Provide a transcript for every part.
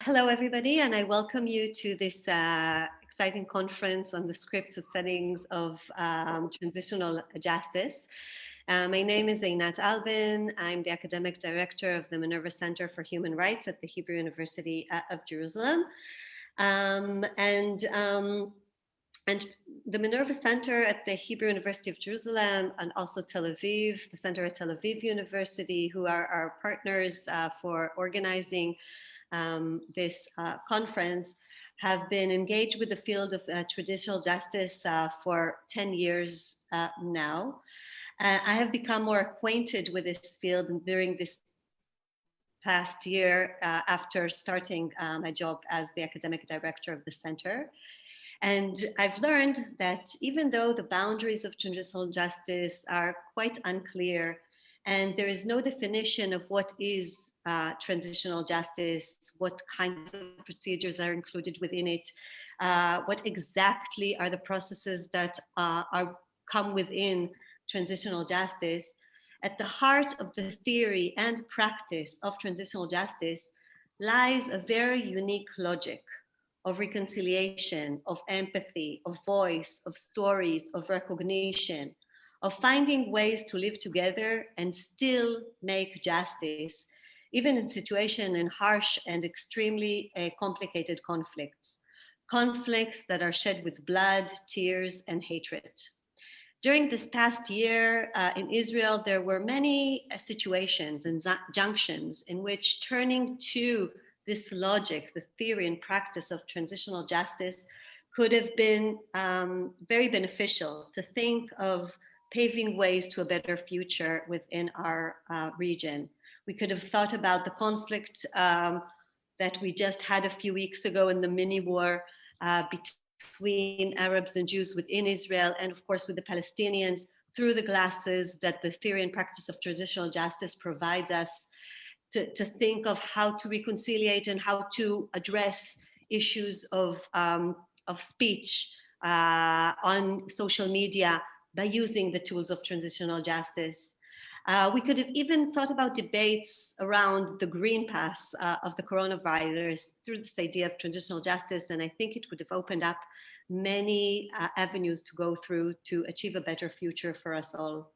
Hello, everybody, and I welcome you to this exciting conference on the scripts and settings of transitional justice. My name is Einat Albin. I'm the academic director of the Minerva Center for Human Rights at the Hebrew University of Jerusalem. And the Minerva Center at the Hebrew University of Jerusalem and also Tel Aviv, the Center at Tel Aviv University, who are our partners for organizing this conference, have been engaged with the field of traditional justice for 10 years now. I have become more acquainted with this field during this past year after starting my job as the academic director of the center. And I've learned that even though the boundaries of transitional justice are quite unclear, and there is no definition of what is transitional justice, what kinds of procedures are included within it, what exactly are the processes that come within transitional justice. At the heart of the theory and practice of transitional justice lies a very unique logic of reconciliation, of empathy, of voice, of stories, of recognition, of finding ways to live together and still make justice, even in situations in harsh and extremely complicated conflicts that are shed with blood, tears, and hatred. During this past year in Israel, there were many situations and junctions in which turning to this logic, the theory and practice of transitional justice, could have been very beneficial to think of paving ways to a better future within our region. We could have thought about the conflict that we just had a few weeks ago in the mini war between Arabs and Jews within Israel, and of course with the Palestinians, through the glasses that the theory and practice of transitional justice provides us to think of how to reconciliate and how to address issues of speech on social media by using the tools of transitional justice. We could have even thought about debates around the green pass of the coronavirus through this idea of transitional justice, and I think it would have opened up many avenues to go through to achieve a better future for us all.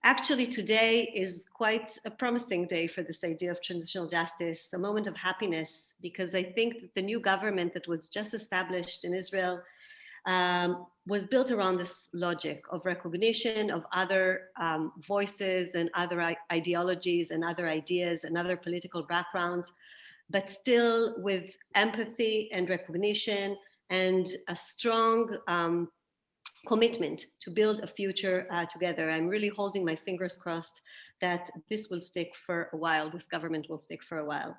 Actually, today is quite a promising day for this idea of transitional justice, a moment of happiness, because I think that the new government that was just established in Israel was built around this logic of recognition of other voices and other ideologies and other ideas and other political backgrounds, but still with empathy and recognition and a strong commitment to build a future together. I'm really holding my fingers crossed that this will stick for a while, this government will stick for a while.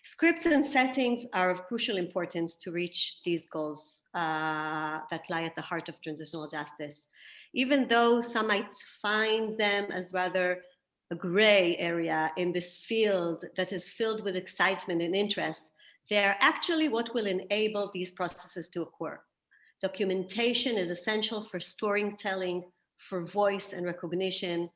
Scripts and settings are of crucial importance to reach these goals that lie at the heart of transitional justice. Even though some might find them as rather a gray area in this field that is filled with excitement and interest, they are actually what will enable these processes to occur. Documentation is essential for storytelling, for voice and recognition.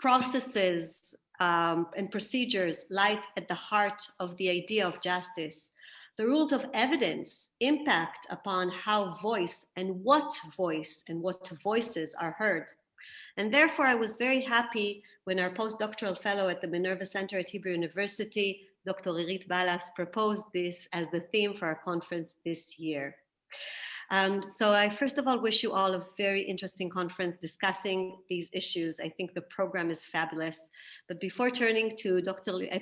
Processes and procedures lie at the heart of the idea of justice. The rules of evidence impact upon how voice and what voices are heard. And therefore, I was very happy when our postdoctoral fellow at the Minerva Center at Hebrew University, Dr. Irit Balas, proposed this as the theme for our conference this year. So I first of all wish you all a very interesting conference discussing these issues. I think the program is fabulous. But before turning to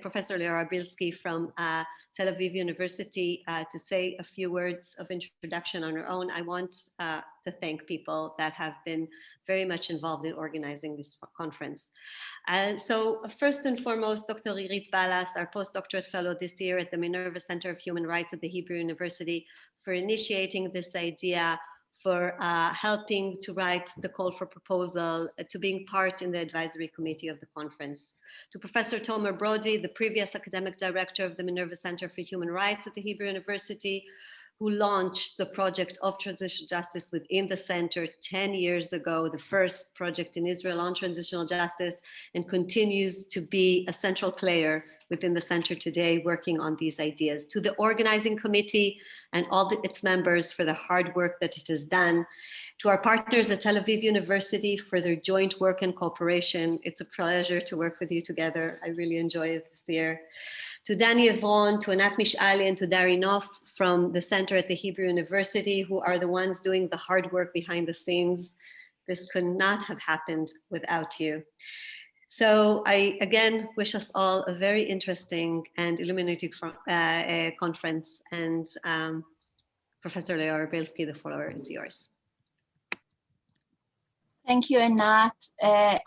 Professor Leora Bilski from Tel Aviv University to say a few words of introduction on her own, I want to thank people that have been very much involved in organizing this conference. And so first and foremost, Dr. Irit Balas, our postdoctorate fellow this year at the Minerva Center of Human Rights at the Hebrew University, for initiating this idea, for helping to write the call for proposal, to being part in the advisory committee of the conference. To Professor Tomer Brody, the previous academic director of the Minerva Center for Human Rights at the Hebrew University, who launched the project of transitional justice within the center 10 years ago, the first project in Israel on transitional justice, and continues to be a central player within the center today working on these ideas, to the organizing committee and all its members for the hard work that it has done, to our partners at Tel Aviv University for their joint work and cooperation. It's a pleasure to work with you together. I really enjoy it this year. To Danny Evron, to Anat Mishali, and to Darinov from the center at the Hebrew University, who are the ones doing the hard work behind the scenes. This could not have happened without you. So I again wish us all a very interesting and illuminating conference. And Professor Leor Bielski, the floor is yours. Thank you, Anat.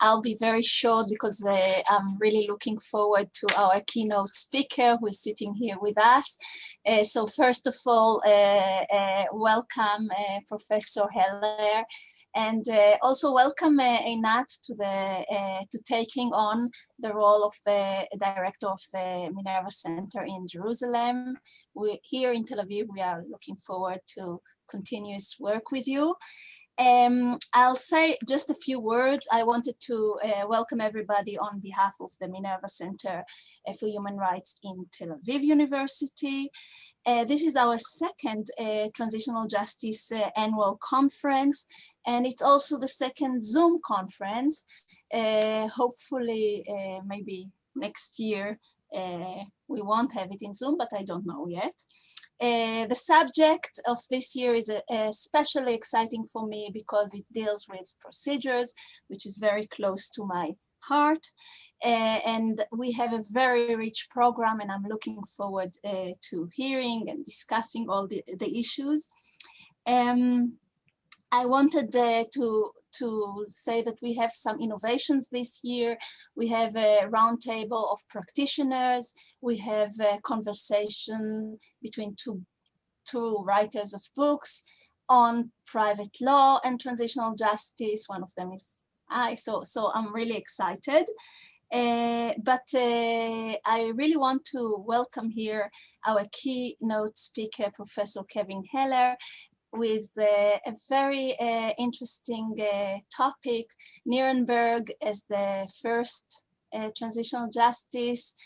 I'll be very short because I'm really looking forward to our keynote speaker who is sitting here with us. So first of all, welcome Professor Heller, and also welcome Anat to taking on the role of the director of the Minerva Center in Jerusalem. Here in Tel Aviv, we are looking forward to continuous work with you. I'll say just a few words. I wanted to welcome everybody on behalf of the Minerva Center for Human Rights in Tel Aviv University. This is our second Transitional Justice annual conference, and it's also the second Zoom conference. Hopefully, maybe next year we won't have it in Zoom, but I don't know yet. The subject of this year is especially exciting for me because it deals with procedures, which is very close to my heart. And we have a very rich program, and I'm looking forward to hearing and discussing all the issues. I wanted to say that we have some innovations this year. We have a roundtable of practitioners. We have a conversation between two writers of books on private law and transitional justice. One of them is I, so I'm really excited. But I really want to welcome here our keynote speaker, Professor Kevin Heller, with a very interesting topic, Nuremberg as the first transitional justice.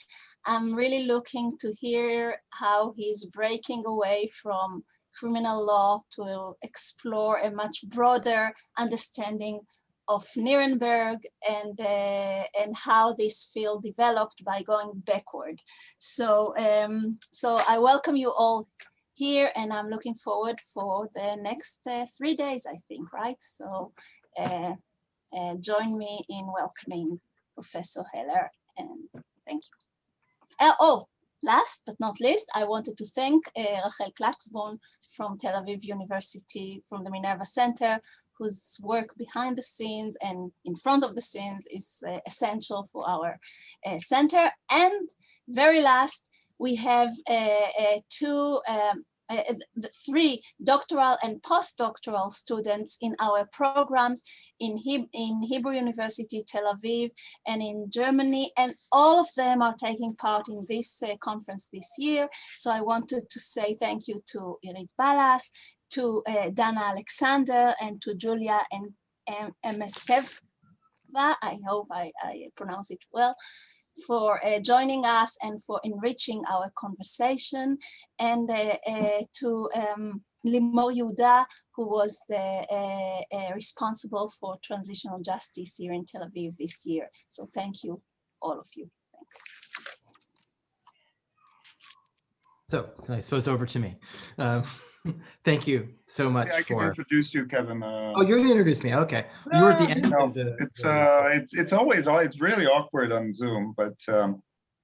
I'm really looking to hear how he's breaking away from criminal law to explore a much broader understanding of Nuremberg and how this field developed by going backward. So, so I welcome you all here, and I'm looking forward for the next 3 days, I think, right? So join me in welcoming Professor Heller, and thank you. Oh, last but not least, I wanted to thank Rachel Klatzborn from Tel Aviv University, from the Minerva Center, whose work behind the scenes and in front of the scenes is essential for our center. And very last, we have three doctoral and postdoctoral students in our programs in Hebrew University, Tel Aviv, and in Germany, and all of them are taking part in this conference this year. So I wanted to say thank you to Irit Balas, to Dana Alexander, and to Julia and Mesteva. I hope I pronounce it well, for joining us and for enriching our conversation, and to Limor Yehuda, who was responsible for transitional justice here in Tel Aviv this year. So thank you, all of you. Thanks. So I suppose over to me. Thank you so much. I can introduce you, Kevin. Oh, you're going to introduce me. Okay. You were at the end of the... It's really awkward on Zoom, but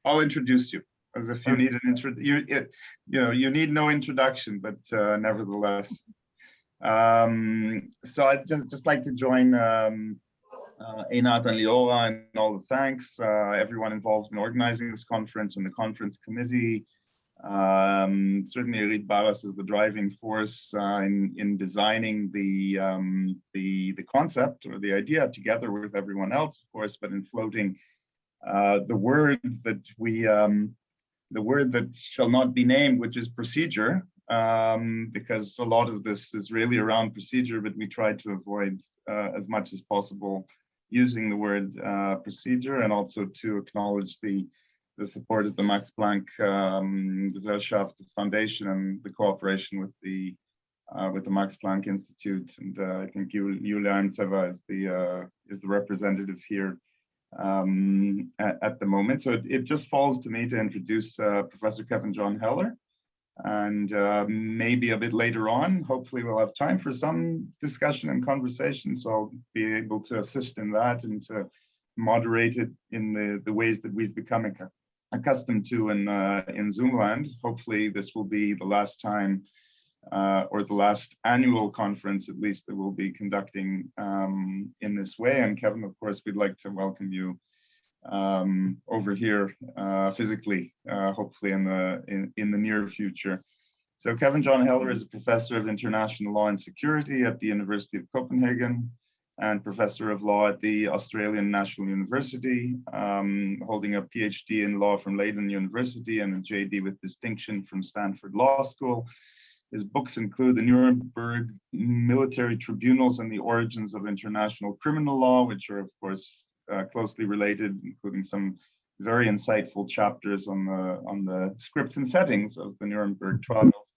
I'll introduce you as if you need an intro. You need no introduction, but nevertheless. So I'd just like to join Einat and Liora and all the thanks, everyone involved in organizing this conference and the conference committee. Certainly Irit Balas is the driving force in designing the concept or the idea together with everyone else, of course, but in floating the word that shall not be named, which is procedure, because a lot of this is really around procedure, but we try to avoid as much as possible using the word procedure, and also to acknowledge the the support of the Max Planck Gesellschaft Foundation and the cooperation with the Max Planck Institute. And I think Yulia Arntseva is the representative here at the moment. So it just falls to me to introduce Professor Kevin John Heller. And maybe a bit later on, hopefully we'll have time for some discussion and conversation. So I'll be able to assist in that and to moderate it in the ways that we've become accustomed to in Zoomland. Hopefully this will be the last time or the last annual conference, at least, that we'll be conducting in this way. And Kevin, of course, we'd like to welcome you over here physically, hopefully in the near future. So Kevin John Heller is a professor of international law and security at the University of Copenhagen and professor of law at the Australian National University, holding a PhD in law from Leiden University and a JD with distinction from Stanford Law School. His books include the Nuremberg Military Tribunals and the Origins of International Criminal Law, which are, of course, closely related, including some very insightful chapters on the scripts and settings of the Nuremberg trials,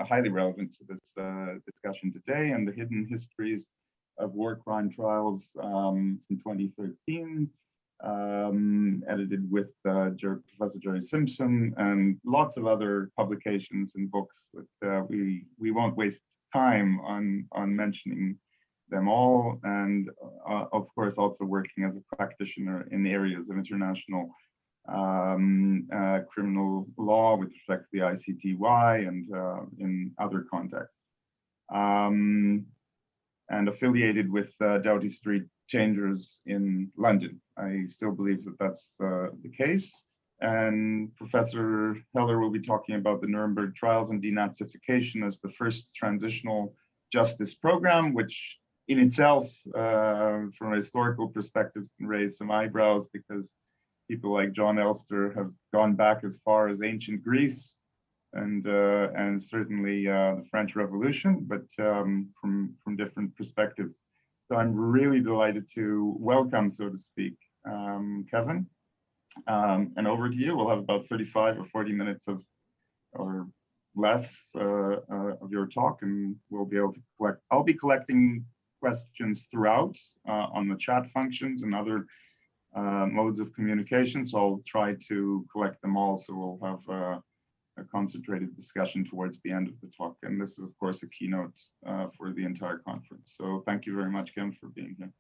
highly relevant to this discussion today, and the hidden histories of war crime trials from 2013, edited with Professor Jerry Simpson, and lots of other publications and books that we won't waste time on mentioning them all, and of course also working as a practitioner in areas of international criminal law with respect to the ICTY and in other contexts, and affiliated with Doughty Street Changers in London. I still believe that that's the case. And Professor Heller will be talking about the Nuremberg trials and denazification as the first transitional justice program, which in itself, from a historical perspective, can raise some eyebrows, because people like John Elster have gone back as far as ancient Greece and certainly the French Revolution, but from different perspectives. So I'm really delighted to welcome, so to speak, Kevin. And over to you. We'll have about 35 or 40 minutes or less of your talk, and we'll be able to collect. I'll be collecting questions throughout on the chat functions and other modes of communication. So I'll try to collect them all. So we'll have a concentrated discussion towards the end of the talk. And this is, of course, a keynote for the entire conference. So thank you very much, Kim, for being here.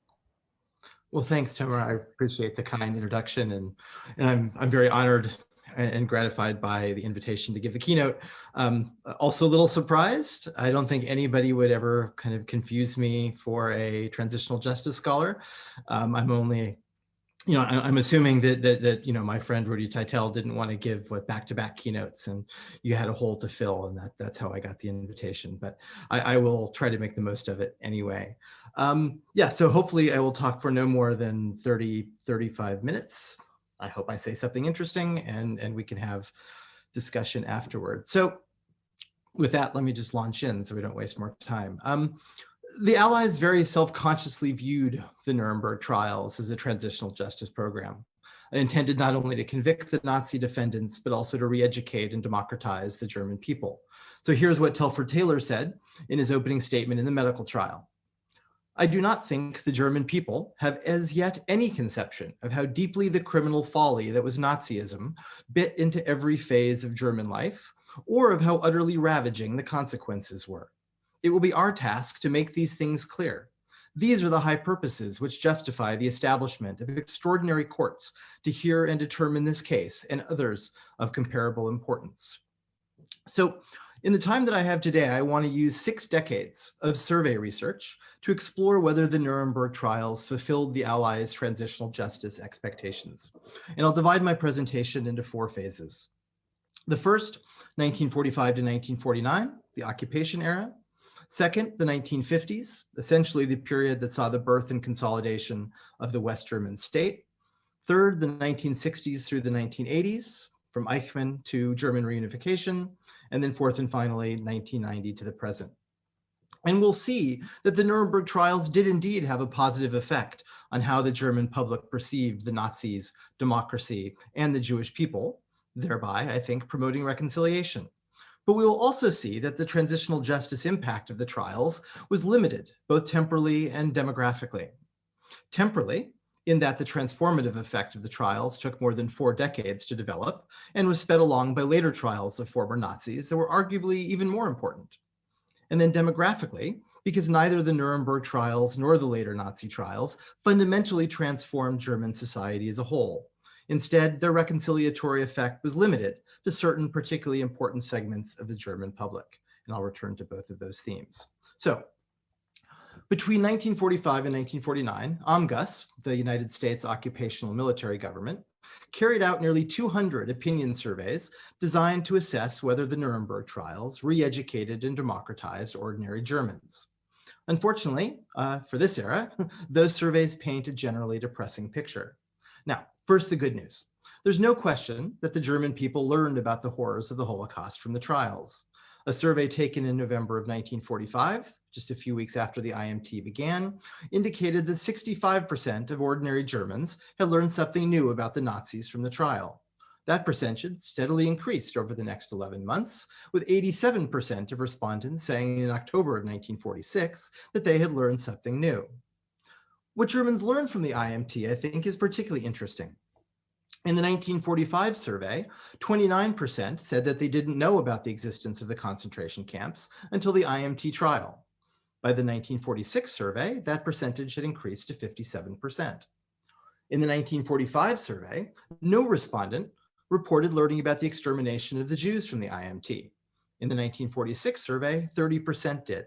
Well, thanks, Tamara. I appreciate the kind introduction, and I'm very honored and gratified by the invitation to give the keynote. Also a little surprised. I don't think anybody would ever kind of confuse me for a transitional justice scholar. I'm only, I'm assuming that my friend Rudy Teitel didn't want to give back-to-back keynotes, and you had a hole to fill, and that's how I got the invitation. But I will try to make the most of it anyway. Yeah, so hopefully I will talk for no more than 35 minutes. I hope I say something interesting, and we can have discussion afterward. So with that, let me just launch in so we don't waste more time. The Allies very self-consciously viewed the Nuremberg trials as a transitional justice program, intended not only to convict the Nazi defendants, but also to re-educate and democratize the German people. So here's what Telford Taylor said in his opening statement in the medical trial. I do not think the German people have as yet any conception of how deeply the criminal folly that was Nazism bit into every phase of German life, or of how utterly ravaging the consequences were. It will be our task to make these things clear. These are the high purposes which justify the establishment of extraordinary courts to hear and determine this case and others of comparable importance. So in the time that I have today, I want to use 6 decades of survey research to explore whether the Nuremberg trials fulfilled the Allies' transitional justice expectations. And I'll divide my presentation into 4 phases. The first, 1945 to 1949, the occupation era. Second, the 1950s, essentially the period that saw the birth and consolidation of the West German state. Third, the 1960s through the 1980s, from Eichmann to German reunification. And then fourth and finally, 1990 to the present. And we'll see that the Nuremberg trials did indeed have a positive effect on how the German public perceived the Nazis, democracy, and the Jewish people, thereby, I think, promoting reconciliation. But we will also see that the transitional justice impact of the trials was limited, both temporally and demographically. Temporally, in that the transformative effect of the trials took more than 4 decades to develop and was sped along by later trials of former Nazis that were arguably even more important. And then demographically, because neither the Nuremberg trials nor the later Nazi trials fundamentally transformed German society as a whole. Instead, their reconciliatory effect was limited to certain particularly important segments of the German public. And I'll return to both of those themes. So, between 1945 and 1949, AMGUS, the United States occupational military government, carried out nearly 200 opinion surveys designed to assess whether the Nuremberg trials re-educated and democratized ordinary Germans. Unfortunately, for this era, those surveys paint a generally depressing picture. Now, first, the good news. There's no question that the German people learned about the horrors of the Holocaust from the trials. A survey taken in November of 1945, just a few weeks after the IMT began, indicated that 65% of ordinary Germans had learned something new about the Nazis from the trial. That percentage steadily increased over the next 11 months, with 87% of respondents saying in October of 1946 that they had learned something new. What Germans learned from the IMT, I think, is particularly interesting. In the 1945 survey, 29% said that they didn't know about the existence of the concentration camps until the IMT trial. By the 1946 survey, that percentage had increased to 57%. In the 1945 survey, no respondent reported learning about the extermination of the Jews from the IMT. In the 1946 survey, 30% did.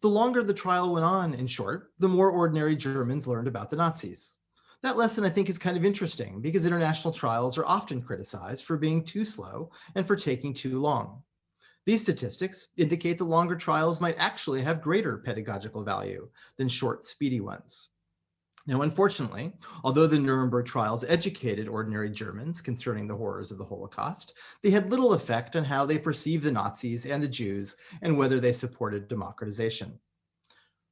The longer the trial went on, in short, the more ordinary Germans learned about the Nazis. That lesson, I think, is kind of interesting because international trials are often criticized for being too slow and for taking too long. These statistics indicate that longer trials might actually have greater pedagogical value than short, speedy ones. Now, unfortunately, although the Nuremberg trials educated ordinary Germans concerning the horrors of the Holocaust, they had little effect on how they perceived the Nazis and the Jews and whether they supported democratization.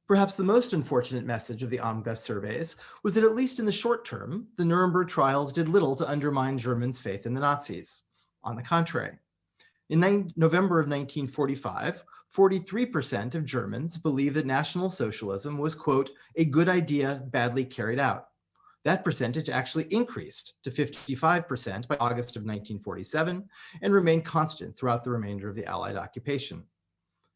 Perhaps the most unfortunate message of the AMGUS surveys was that at least in the short term, the Nuremberg trials did little to undermine Germans' faith in the Nazis. On the contrary, in November of 1945, 43% of Germans believed that National Socialism was, quote, a good idea badly carried out. That percentage actually increased to 55% by August of 1947 and remained constant throughout the remainder of the Allied occupation.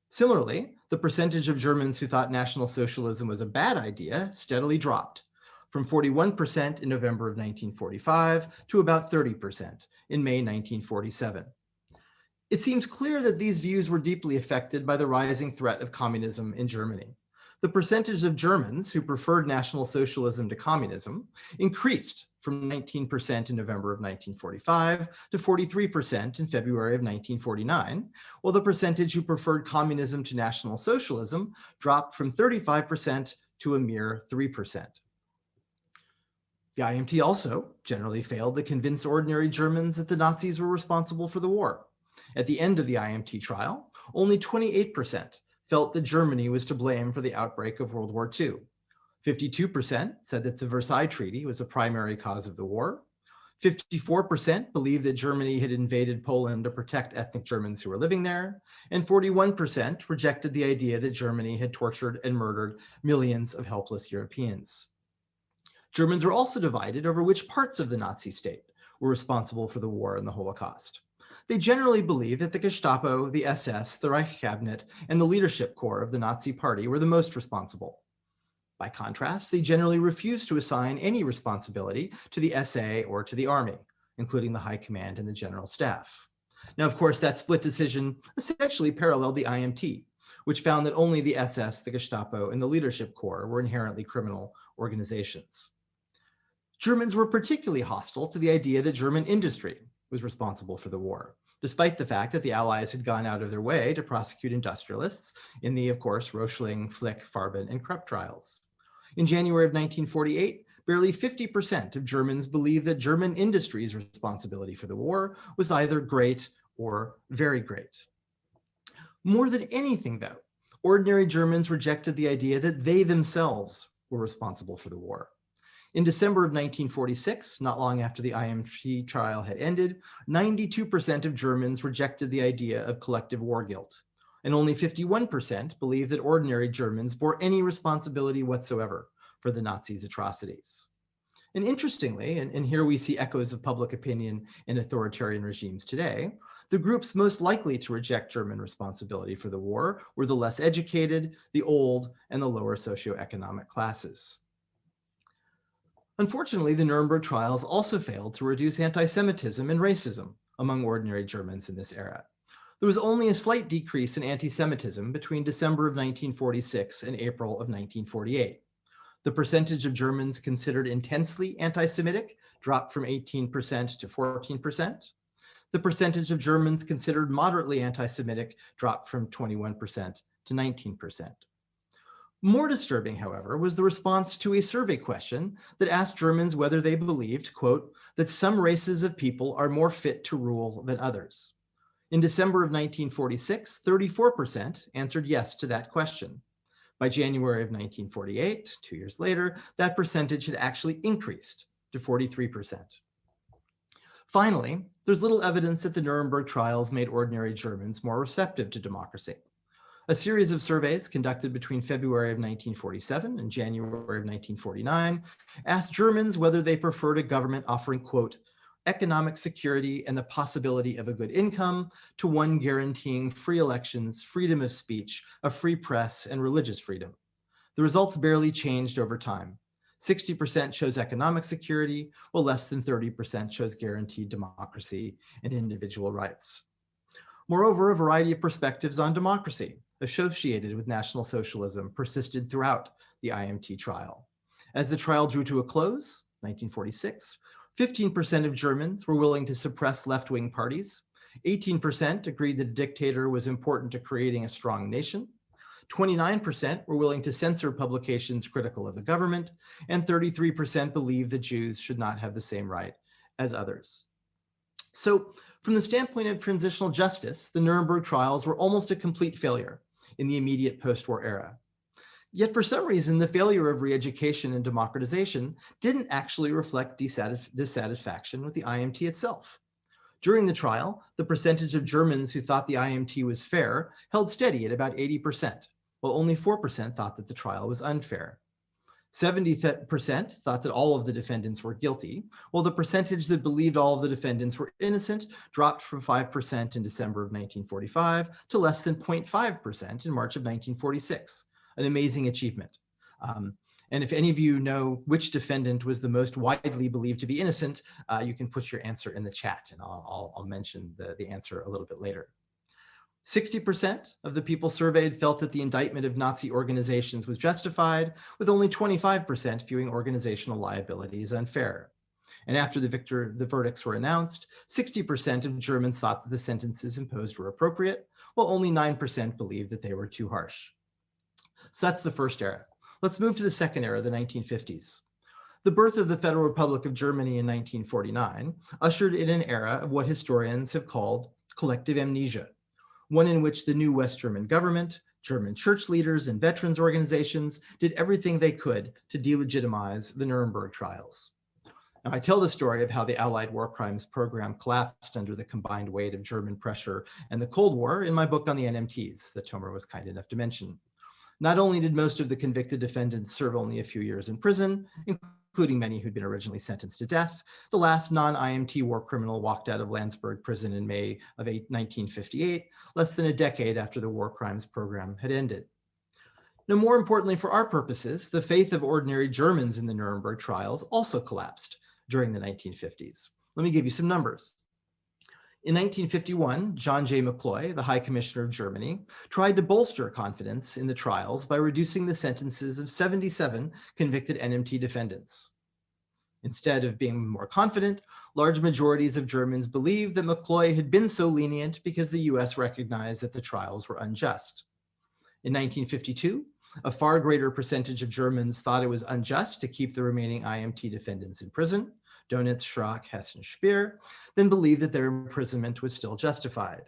Similarly, the percentage of Germans who thought National Socialism was a bad idea steadily dropped, from 41% in November of 1945 to about 30% in May 1947. It seems clear that these views were deeply affected by the rising threat of communism in Germany. The percentage of Germans who preferred National Socialism to communism increased from 19% in November of 1945 to 43% in February of 1949, while the percentage who preferred communism to National Socialism dropped from 35% to a mere 3%. The IMT also generally failed to convince ordinary Germans that the Nazis were responsible for the war. At the end of the IMT trial, only 28% felt that Germany was to blame for the outbreak of World War II. 52% said that the Versailles Treaty was a primary cause of the war. 54% believed that Germany had invaded Poland to protect ethnic Germans who were living there. And 41% rejected the idea that Germany had tortured and murdered millions of helpless Europeans. Germans were also divided over which parts of the Nazi state were responsible for the war and the Holocaust. They generally believed that the Gestapo, the SS, the Reich Cabinet, and the leadership corps of the Nazi Party were the most responsible. By contrast, they generally refused to assign any responsibility to the SA or to the army, including the High Command and the General Staff. Now, of course, that split decision essentially paralleled the IMT, which found that only the SS, the Gestapo, and the leadership corps were inherently criminal organizations. Germans were particularly hostile to the idea that German industry was responsible for the war, despite the fact that the Allies had gone out of their way to prosecute industrialists in the, of course, Röchling, Flick, Farben, and Krupp trials. In January of 1948, barely 50% of Germans believed that German industry's responsibility for the war was either great or very great. More than anything, though, ordinary Germans rejected the idea that they themselves were responsible for the war. In December of 1946, not long after the IMT trial had ended, 92% of Germans rejected the idea of collective war guilt, and only 51% believed that ordinary Germans bore any responsibility whatsoever for the Nazis' atrocities. And interestingly, and here we see echoes of public opinion in authoritarian regimes today, the groups most likely to reject German responsibility for the war were the less educated, the old, and the lower socioeconomic classes. Unfortunately, the Nuremberg trials also failed to reduce anti-Semitism and racism among ordinary Germans in this era. There was only a slight decrease in anti-Semitism between December of 1946 and April of 1948. The percentage of Germans considered intensely anti-Semitic dropped from 18% to 14%. The percentage of Germans considered moderately anti-Semitic dropped from 21% to 19%. More disturbing, however, was the response to a survey question that asked Germans whether they believed, quote, that some races of people are more fit to rule than others. In December of 1946, 34% answered yes to that question. By January of 1948, 2 years later, that percentage had actually increased to 43%. Finally, there's little evidence that the Nuremberg trials made ordinary Germans more receptive to democracy. A series of surveys conducted between February of 1947 and January of 1949 asked Germans whether they preferred a government offering, quote, economic security and the possibility of a good income to one guaranteeing free elections, freedom of speech, a free press, and religious freedom. The results barely changed over time. 60% chose economic security, while less than 30% chose guaranteed democracy and individual rights. Moreover, a variety of perspectives on democracy associated with National Socialism persisted throughout the IMT trial. As the trial drew to a close, 1946, 15% of Germans were willing to suppress left-wing parties. 18% agreed that a dictator was important to creating a strong nation. 29% were willing to censor publications critical of the government, and 33% believed that Jews should not have the same right as others. So, from the standpoint of transitional justice, the Nuremberg trials were almost a complete failure in the immediate post-war era. Yet for some reason, the failure of re-education and democratization didn't actually reflect dissatisfaction with the IMT itself. During the trial, the percentage of Germans who thought the IMT was fair held steady at about 80%, while only 4% thought that the trial was unfair. 70% thought that all of the defendants were guilty, while the percentage that believed all of the defendants were innocent dropped from 5% in December of 1945 to less than 0.5% in March of 1946, an amazing achievement. And if any of you know which defendant was the most widely believed to be innocent, you can put your answer in the chat, and I'll mention the answer a little bit later. 60% of the people surveyed felt that the indictment of Nazi organizations was justified, with only 25% viewing organizational liability as unfair. And after the verdicts were announced, 60% of Germans thought that the sentences imposed were appropriate, while only 9% believed that they were too harsh. So that's the first era. Let's move to the second era, the 1950s. The birth of the Federal Republic of Germany in 1949 ushered in an era of what historians have called collective amnesia, one in which the new West German government, German church leaders, and veterans organizations did everything they could to delegitimize the Nuremberg trials. Now, I tell the story of how the Allied war crimes program collapsed under the combined weight of German pressure and the Cold War in my book on the NMTs that Tomer was kind enough to mention. Not only did most of the convicted defendants serve only a few years in prison, including many who'd been originally sentenced to death, the last non-IMT war criminal walked out of Landsberg prison in May of 1958, less than a decade after the war crimes program had ended. Now, more importantly for our purposes, the faith of ordinary Germans in the Nuremberg trials also collapsed during the 1950s. Let me give you some numbers. In 1951, John J. McCloy, the High Commissioner of Germany, tried to bolster confidence in the trials by reducing the sentences of 77 convicted NMT defendants. Instead of being more confident, large majorities of Germans believed that McCloy had been so lenient because the US recognized that the trials were unjust. In 1952, a far greater percentage of Germans thought it was unjust to keep the remaining IMT defendants in prison, Donitz, Schrock, Hess, and Speer, than believed that their imprisonment was still justified.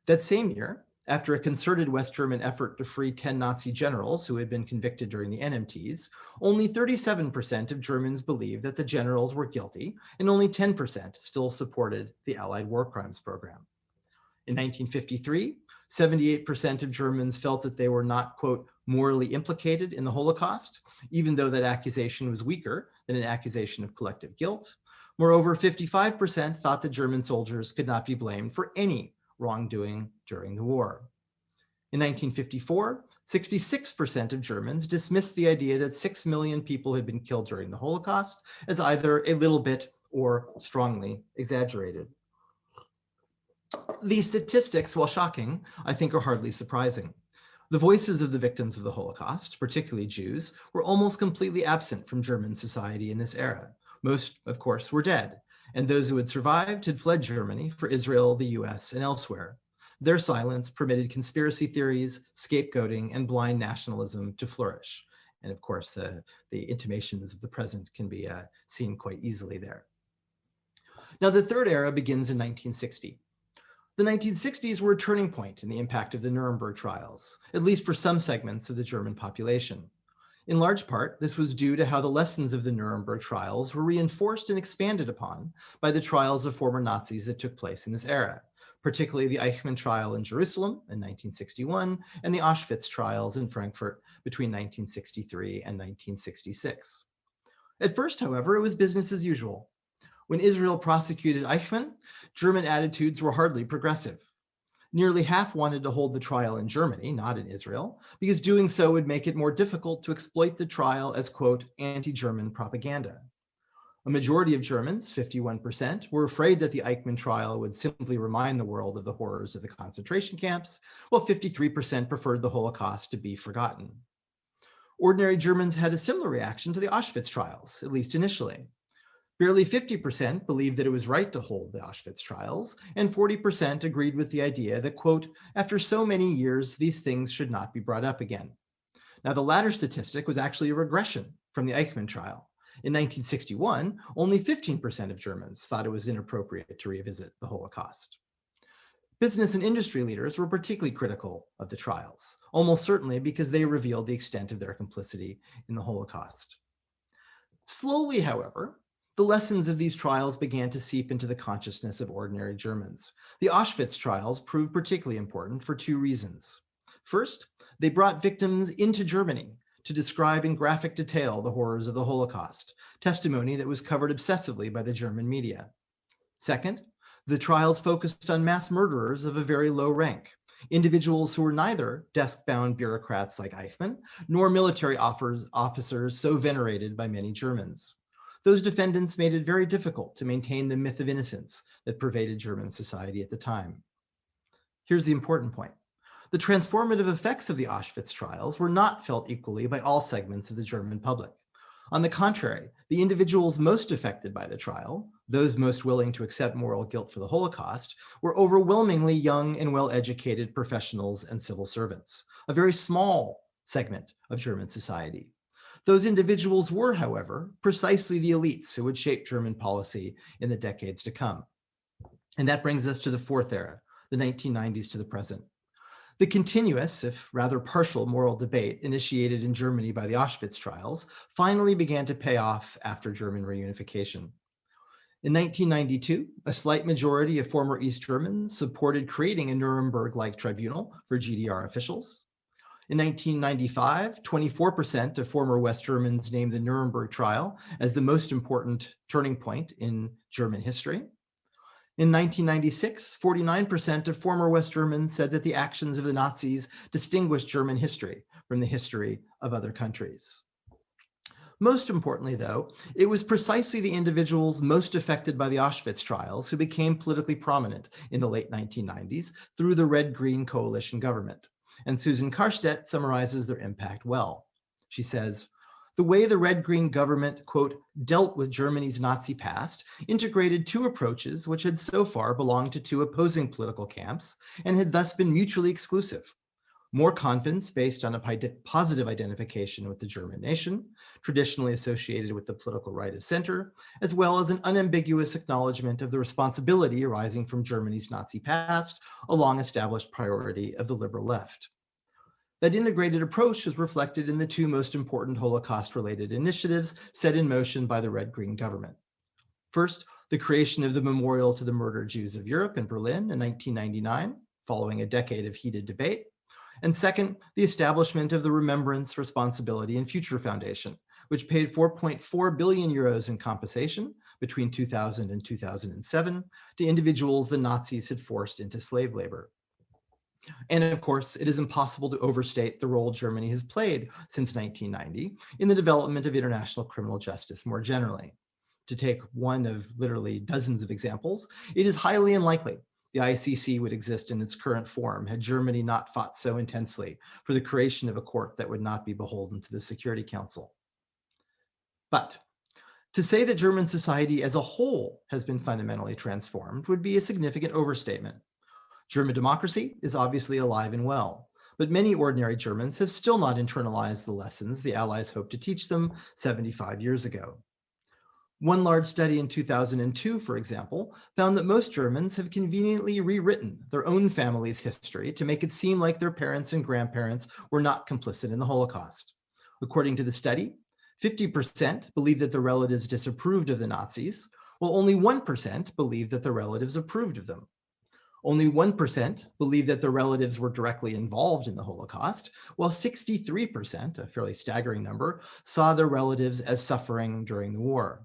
That same year, After a concerted West German effort to free 10 Nazi generals who had been convicted during the NMTs, only 37% of Germans believed that the generals were guilty, and only 10% still supported the Allied war crimes program. In 1953, 78% of Germans felt that they were not, quote, morally implicated in the Holocaust, even though that accusation was weaker than an accusation of collective guilt. Moreover, 55% thought that German soldiers could not be blamed for any wrongdoing during the war. In 1954, 66% of Germans dismissed the idea that 6 million people had been killed during the Holocaust as either a little bit or strongly exaggerated. These statistics, while shocking, I think are hardly surprising. The voices of the victims of the Holocaust, particularly Jews, were almost completely absent from German society in this era. Most, of course, were dead, and those who had survived had fled Germany for Israel, the US, and elsewhere. Their silence permitted conspiracy theories, scapegoating, and blind nationalism to flourish. And of course, the intimations of the present can be seen quite easily there. Now, the third era begins in 1960. The 1960s were a turning point in the impact of the Nuremberg trials, at least for some segments of the German population. In large part, this was due to how the lessons of the Nuremberg trials were reinforced and expanded upon by the trials of former Nazis that took place in this era, particularly the Eichmann trial in Jerusalem in 1961 and the Auschwitz trials in Frankfurt between 1963 and 1966. At first, however, it was business as usual. When Israel prosecuted Eichmann, German attitudes were hardly progressive. Nearly half wanted to hold the trial in Germany, not in Israel, because doing so would make it more difficult to exploit the trial as, quote, anti-German propaganda. A majority of Germans, 51%, were afraid that the Eichmann trial would simply remind the world of the horrors of the concentration camps, while 53% preferred the Holocaust to be forgotten. Ordinary Germans had a similar reaction to the Auschwitz trials, at least initially. Barely 50% believed that it was right to hold the Auschwitz trials, and 40% agreed with the idea that, quote, after so many years, these things should not be brought up again. Now, the latter statistic was actually a regression from the Eichmann trial. In 1961, only 15% of Germans thought it was inappropriate to revisit the Holocaust. Business and industry leaders were particularly critical of the trials, almost certainly because they revealed the extent of their complicity in the Holocaust. Slowly, however, the lessons of these trials began to seep into the consciousness of ordinary Germans. The Auschwitz trials proved particularly important for two reasons. First, they brought victims into Germany to describe in graphic detail the horrors of the Holocaust, testimony that was covered obsessively by the German media. Second, the trials focused on mass murderers of a very low rank, individuals who were neither desk-bound bureaucrats like Eichmann, nor military officers so venerated by many Germans. Those defendants made it very difficult to maintain the myth of innocence that pervaded German society at the time. Here's the important point. The transformative effects of the Auschwitz trials were not felt equally by all segments of the German public. On the contrary, the individuals most affected by the trial, those most willing to accept moral guilt for the Holocaust, were overwhelmingly young and well-educated professionals and civil servants, a very small segment of German society. Those individuals were, however, precisely the elites who would shape German policy in the decades to come. And that brings us to the fourth era, the 1990s to the present. The continuous, if rather partial, moral debate initiated in Germany by the Auschwitz trials finally began to pay off after German reunification. In 1992, a slight majority of former East Germans supported creating a Nuremberg-like tribunal for GDR officials. In 1995, 24% of former West Germans named the Nuremberg trial as the most important turning point in German history. In 1996, 49% of former West Germans said that the actions of the Nazis distinguished German history from the history of other countries. Most importantly, though, it was precisely the individuals most affected by the Auschwitz trials who became politically prominent in the late 1990s through the Red-Green coalition government. And Susan Karstedt summarizes their impact well. She says, the way the Red-Green government, quote, dealt with Germany's Nazi past integrated two approaches which had so far belonged to two opposing political camps and had thus been mutually exclusive. more confidence based on a positive identification with the German nation, traditionally associated with the political right of center, as well as an unambiguous acknowledgement of the responsibility arising from Germany's Nazi past, a long-established priority of the liberal left. That integrated approach is reflected in the two most important Holocaust-related initiatives set in motion by the Red-Green government. First, the creation of the Memorial to the Murdered Jews of Europe in Berlin in 1999, following a decade of heated debate. And second, the establishment of the Remembrance, Responsibility, and Future Foundation, which paid 4.4 billion euros in compensation between 2000 and 2007 to individuals the Nazis had forced into slave labor. And of course, it is impossible to overstate the role Germany has played since 1990 in the development of international criminal justice more generally. To take one of literally dozens of examples, it is highly unlikely the ICC would exist in its current form had Germany not fought so intensely for the creation of a court that would not be beholden to the Security Council. But to say that German society as a whole has been fundamentally transformed would be a significant overstatement. German democracy is obviously alive and well, but many ordinary Germans have still not internalized the lessons the Allies hoped to teach them 75 years ago. One large study in 2002, for example, found that most Germans have conveniently rewritten their own family's history to make it seem like their parents and grandparents were not complicit in the Holocaust. According to the study, 50% believed that the relatives disapproved of the Nazis, while only 1% believed that the relatives approved of them. Only 1% believed that the relatives were directly involved in the Holocaust, while 63%, a fairly staggering number, saw their relatives as suffering during the war.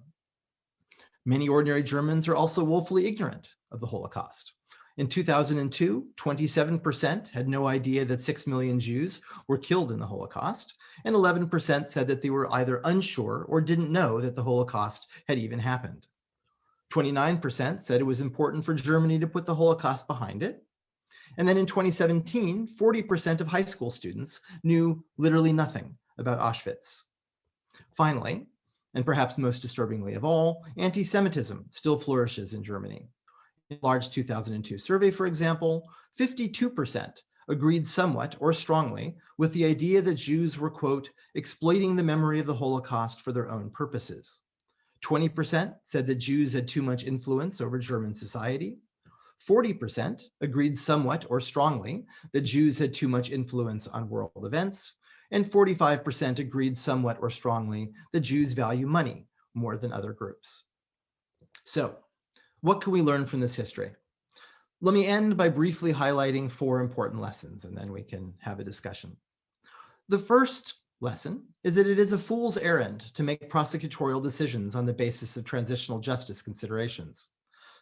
Many ordinary Germans are also woefully ignorant of the Holocaust. In 2002, 27% had no idea that 6 million Jews were killed in the Holocaust, and 11% said that they were either unsure or didn't know that the Holocaust had even happened. 29% said it was important for Germany to put the Holocaust behind it. And then in 2017, 40% of high school students knew literally nothing about Auschwitz. Finally, and perhaps most disturbingly of all, anti-Semitism still flourishes in Germany. In a large 2002 survey, for example, 52% agreed somewhat or strongly with the idea that Jews were, quote, exploiting the memory of the Holocaust for their own purposes. 20% said that Jews had too much influence over German society. 40% agreed somewhat or strongly that Jews had too much influence on world events. And 45% agreed somewhat or strongly that Jews value money more than other groups. So, what can we learn from this history? Let me end by briefly highlighting 4 important lessons, and then we can have a discussion. The first lesson is that it is a fool's errand to make prosecutorial decisions on the basis of transitional justice considerations.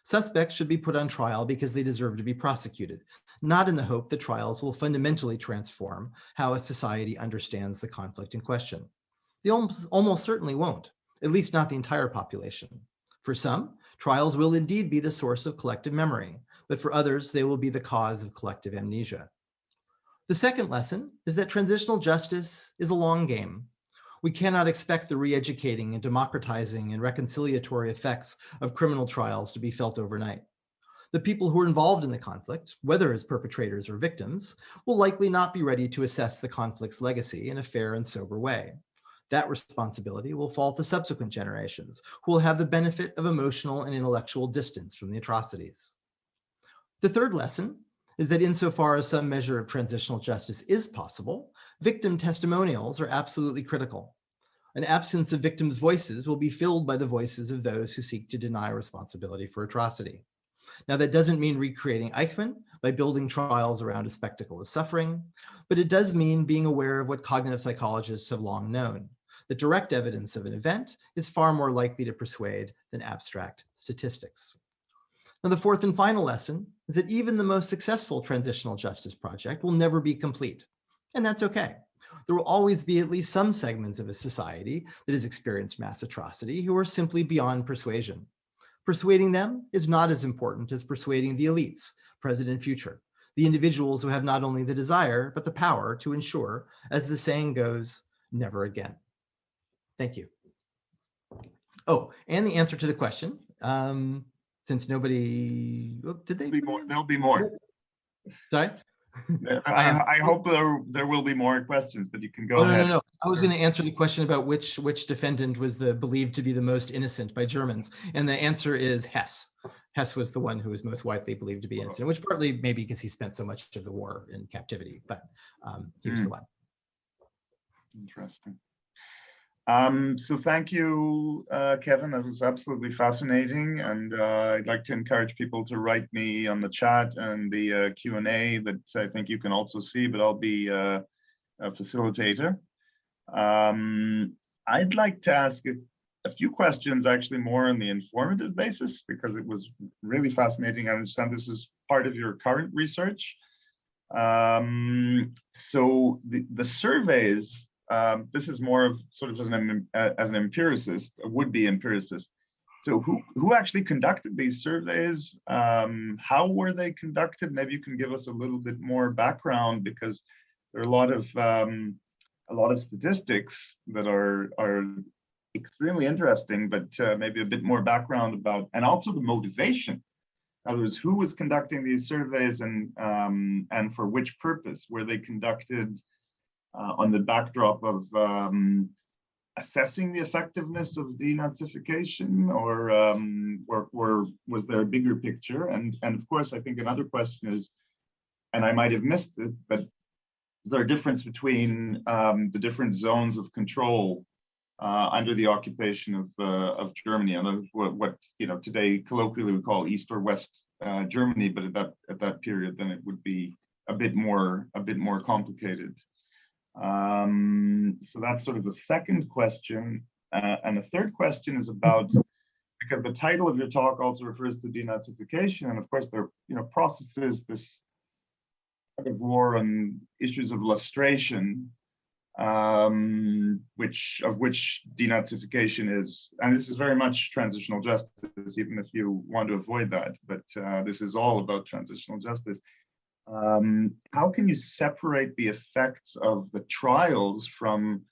Suspects should be put on trial because they deserve to be prosecuted, not in the hope that trials will fundamentally transform how a society understands the conflict in question. They almost certainly won't, at least not the entire population. For some, trials will indeed be the source of collective memory, but for others, they will be the cause of collective amnesia. The second lesson is that transitional justice is a long game. We cannot expect the re-educating and democratizing and reconciliatory effects of criminal trials to be felt overnight. The people who are involved in the conflict, whether as perpetrators or victims, will likely not be ready to assess the conflict's legacy in a fair and sober way. That responsibility will fall to subsequent generations, who will have the benefit of emotional and intellectual distance from the atrocities. The third lesson is that insofar as some measure of transitional justice is possible, victim testimonials are absolutely critical. An absence of victims' voices will be filled by the voices of those who seek to deny responsibility for atrocity. Now, that doesn't mean recreating Eichmann by building trials around a spectacle of suffering, but it does mean being aware of what cognitive psychologists have long known, that direct evidence of an event is far more likely to persuade than abstract statistics. Now, the fourth and final lesson is that even the most successful transitional justice project will never be complete, and that's okay. There will always be at least some segments of a society that has experienced mass atrocity who are simply beyond persuasion. Persuading them is not as important as persuading the elites, present and future, the individuals who have not only the desire, but the power to ensure, as the saying goes, never again. Thank you. Oh, and the answer to the question, since nobody, did they? There'll be more. Sorry? I hope there will be more questions, but you can go Oh, ahead. no. I was going to answer the question about which defendant was believed to be the most innocent by Germans, and the answer is Hess. Hess was the one who was most widely believed to be innocent, which partly maybe because he spent so much of the war in captivity, but he was the one. Interesting. So thank you, Kevin. That was absolutely fascinating. And I'd like to encourage people to write me on the chat and the Q&A that I think you can also see, but I'll be a facilitator. I'd like to ask a few questions, actually more on the informative basis, because it was really fascinating. I understand this is part of your current research. So the surveys, this is more of sort of as an empiricist, a would-be empiricist. So who actually conducted these surveys? How were they conducted? Maybe you can give us a little bit more background, because there are a lot of statistics that are extremely interesting, but maybe a bit more background about, and also the motivation. In other words, who was conducting these surveys and for which purpose? Were they conducted on the backdrop of assessing the effectiveness of denazification, or was there a bigger picture? And of course, I think another question is, and I might have missed it, but is there a difference between the different zones of control under the occupation of Germany, and what today colloquially we call East or West Germany, but at that period, then it would be a bit more complicated. So that's sort of the second question, and the third question is about, because the title of your talk also refers to denazification, and of course there are processes, this kind of war on issues of lustration, which denazification is, and this is very much transitional justice, even if you want to avoid that, but this is all about transitional justice. How can you separate the effects of the trials from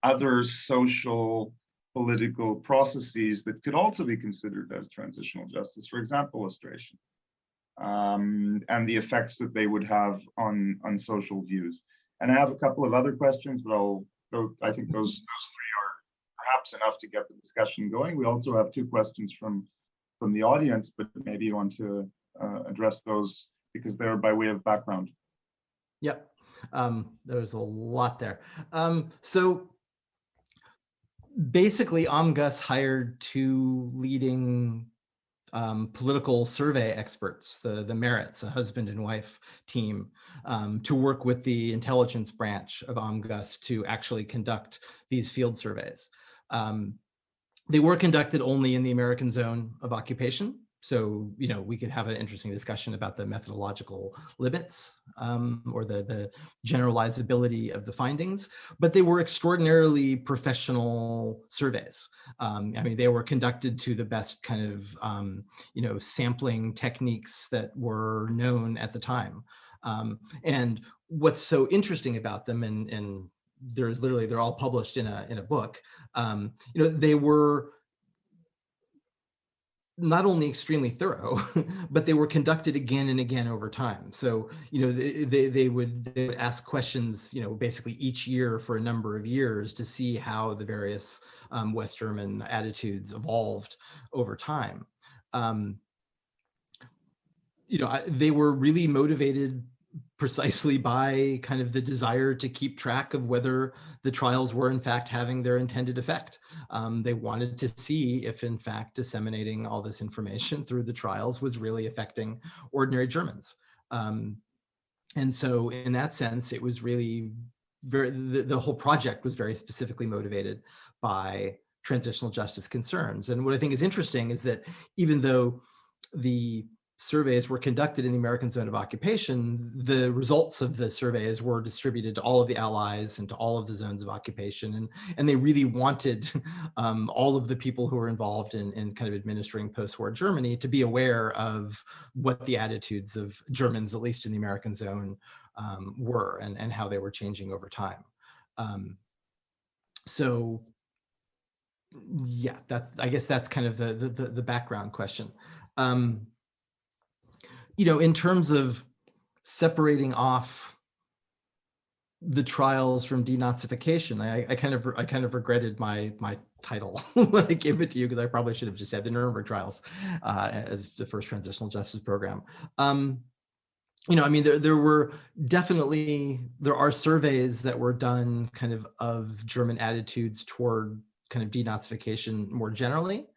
other social political processes that could also be considered as transitional justice, for example, lustration, and the effects that they would have on social views? And I have a couple of other questions, but I think those three are perhaps enough to get the discussion going. We also have two questions from the audience, but maybe you want to address those because they're by way of background. Yep, there's a lot there. So basically, OMGUS hired two leading political survey experts, the Merits, a husband and wife team, to work with the intelligence branch of OMGUS to actually conduct these field surveys. They were conducted only in the American zone of occupation. So, we could have an interesting discussion about the methodological limits or the generalizability of the findings, but they were extraordinarily professional surveys. I mean, they were conducted to the best kind of, sampling techniques that were known at the time. And what's so interesting about them, and they're all published in a book, they were not only extremely thorough, but they were conducted again and again over time. So, they would ask questions, basically each year for a number of years to see how the various West German attitudes evolved over time. They were really motivated precisely by kind of the desire to keep track of whether the trials were in fact having their intended effect. They wanted to see if in fact disseminating all this information through the trials was really affecting ordinary Germans. And so in that sense, it was really the whole project was very specifically motivated by transitional justice concerns. And what I think is interesting is that even though the surveys were conducted in the American zone of occupation, the results of the surveys were distributed to all of the allies and to all of the zones of occupation. And they really wanted all of the people who were involved in kind of administering post-war Germany to be aware of what the attitudes of Germans, at least in the American zone, were and how they were changing over time. So yeah, I guess that's kind of the background question. In terms of separating off the trials from denazification. I kind of regretted my title when I gave it to you, because I probably should have just said the Nuremberg trials as the first transitional justice program. You know, I mean, there are surveys that were done kind of German attitudes toward kind of denazification more generally.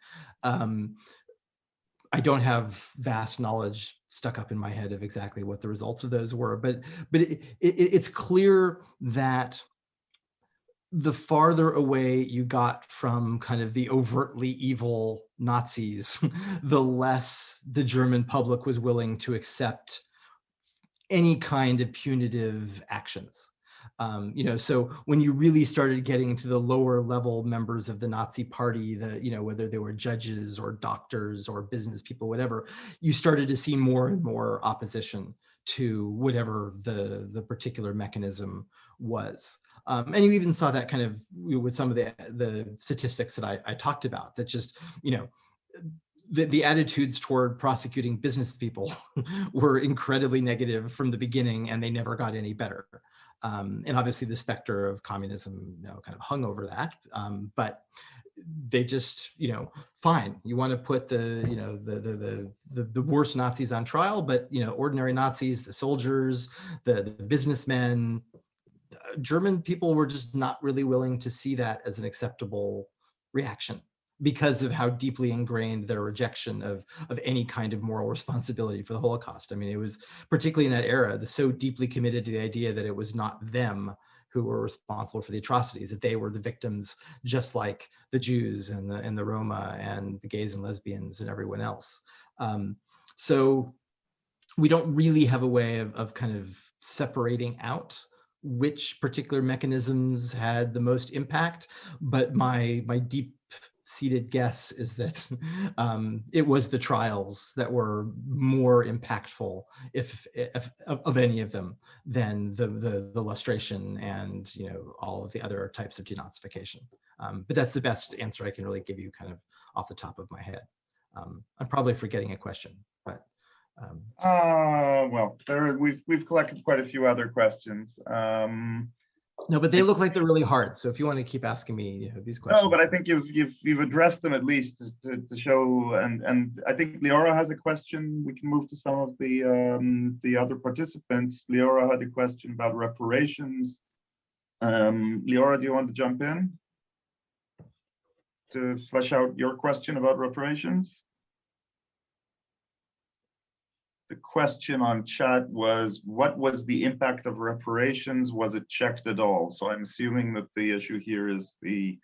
I don't have vast knowledge stuck up in my head of exactly what the results of those were, but it's clear that the farther away you got from kind of the overtly evil Nazis, the less the German public was willing to accept any kind of punitive actions. You know, so when you really started getting to the lower level members of the Nazi party, you know, whether they were judges or doctors or business people, whatever, you started to see more and more opposition to whatever the particular mechanism was. And you even saw that kind of with some of the statistics that I talked about, that just, you know, the attitudes toward prosecuting business people were incredibly negative from the beginning, and they never got any better. And obviously the specter of communism, you know, kind of hung over that. But they just, you know, fine, you want to put the, you know, the worst Nazis on trial, but, you know, ordinary Nazis, the soldiers, the businessmen, German people were just not really willing to see that as an acceptable reaction, because of how deeply ingrained their rejection of any kind of moral responsibility for the Holocaust. I mean, it was particularly in that era, so deeply committed to the idea that it was not them who were responsible for the atrocities, that they were the victims, just like the Jews and the Roma and the gays and lesbians and everyone else. So we don't really have a way of kind of separating out which particular mechanisms had the most impact, but my deep-seated guess is that it was the trials that were more impactful, if of any of them, than the lustration and, you know, all of the other types of denazification. But that's the best answer I can really give you, kind of off the top of my head. I'm probably forgetting a question, but. Well, we've collected quite a few other questions. No, but they look like they're really hard. So if you want to keep asking me, you know, these questions. No, but I think you've addressed them at least to show, and I think Leora has a question. We can move to some of the other participants. Leora had a question about reparations. Leora, do you want to jump in to flesh out your question about reparations? The question on chat was, what was the impact of reparations? Was it checked at all? So I'm assuming that the issue here is the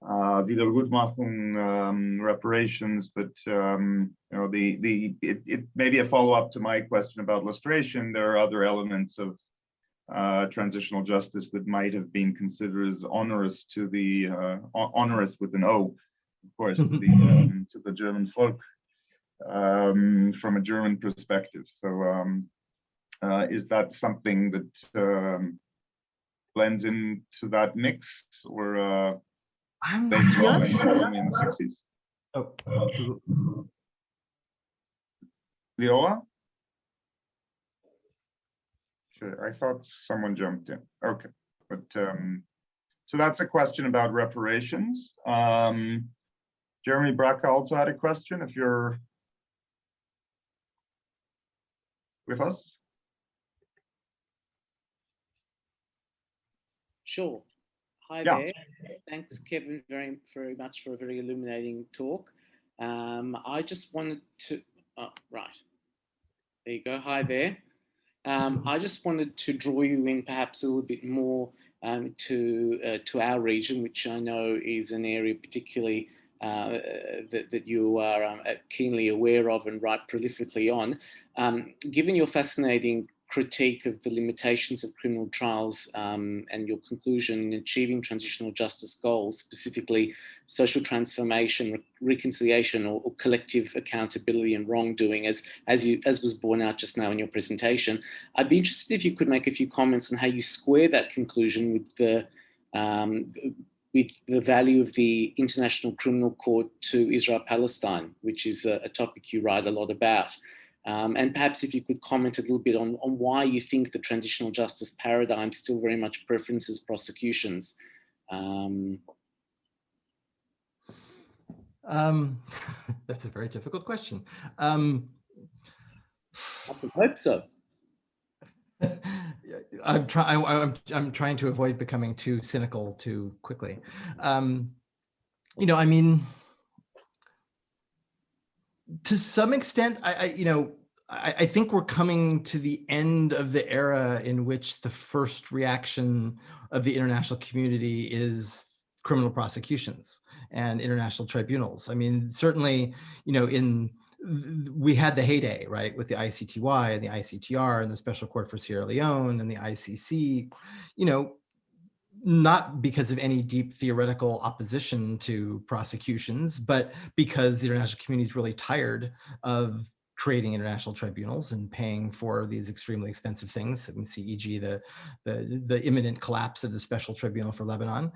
Wiedergutmachung reparations, that you know, it may be a follow-up to my question about lustration. There are other elements of transitional justice that might have been considered as onerous to the onerous with an O, of course, to the German folk. From a German perspective. So is that something that blends into that mix, or I'm they not only in the 60s? Oh, Leola? Okay, I thought someone jumped in. Okay, but so that's a question about reparations. Jeremy Braca also had a question, if you're with us? Sure. Hi Yeah. there. Thanks, Kevin, very much for a very illuminating talk. I just wanted to, right. There you go. Hi there. I just wanted to draw you in perhaps a little bit more to our region, which I know is an area particularly that you are keenly aware of and write prolifically on. Given your fascinating critique of the limitations of criminal trials and your conclusion in achieving transitional justice goals, specifically social transformation, reconciliation, or collective accountability and wrongdoing, as was borne out just now in your presentation, I'd be interested if you could make a few comments on how you square that conclusion with the value of the International Criminal Court to Israel-Palestine, which is a topic you write a lot about. And perhaps if you could comment a little bit on why you think the transitional justice paradigm still very much preferences prosecutions. That's a very difficult question. I would hope so. I'm trying to avoid becoming too cynical too quickly. You know, I mean, to some extent, I think we're coming to the end of the era in which the first reaction of the international community is criminal prosecutions and international tribunals. I mean, certainly, you know, we had the heyday, right, with the ICTY and the ICTR and the Special Court for Sierra Leone and the ICC, you know, not because of any deep theoretical opposition to prosecutions, but because the international community is really tired of creating international tribunals and paying for these extremely expensive things. We see, e.g., the imminent collapse of the Special Tribunal for Lebanon.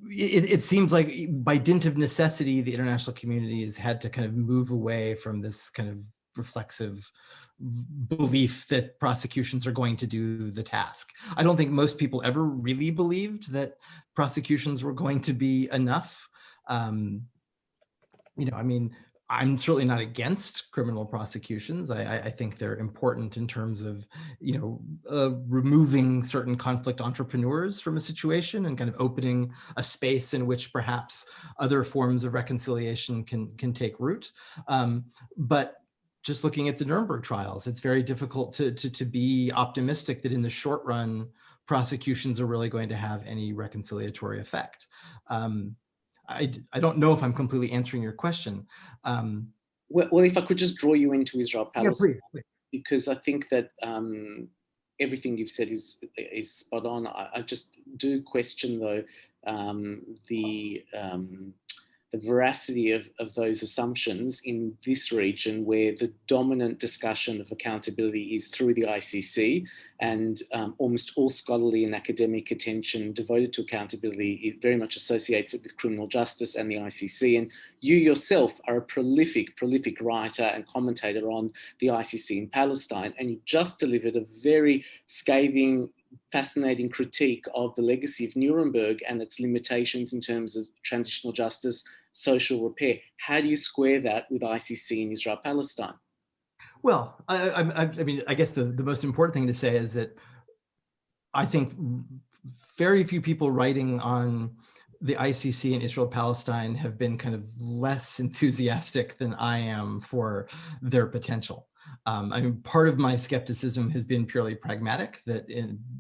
It seems like by dint of necessity, the international community has had to kind of move away from this kind of reflexive belief that prosecutions are going to do the task. I don't think most people ever really believed that prosecutions were going to be enough. You know, I mean, I'm certainly not against criminal prosecutions. I think they're important in terms of, you know, removing certain conflict entrepreneurs from a situation and kind of opening a space in which perhaps other forms of reconciliation can take root. But just looking at the Nuremberg trials, it's very difficult to be optimistic that in the short run, prosecutions are really going to have any reconciliatory effect. I don't know if I'm completely answering your question. Well, if I could just draw you into Israel-Palestine, yeah, please. Because I think that everything you've said is spot on. I just do question, though, the veracity of those assumptions in this region, where the dominant discussion of accountability is through the ICC, and almost all scholarly and academic attention devoted to accountability, it very much associates it with criminal justice and the ICC. And you yourself are a prolific writer and commentator on the ICC in Palestine, and you've just delivered a very scathing, fascinating critique of the legacy of Nuremberg and its limitations in terms of transitional justice, social repair. How do you square that with ICC in Israel-Palestine? Well, I mean, I guess the most important thing to say is that I think very few people writing on the ICC and Israel-Palestine have been kind of less enthusiastic than I am for their potential. I mean, part of my skepticism has been purely pragmatic, that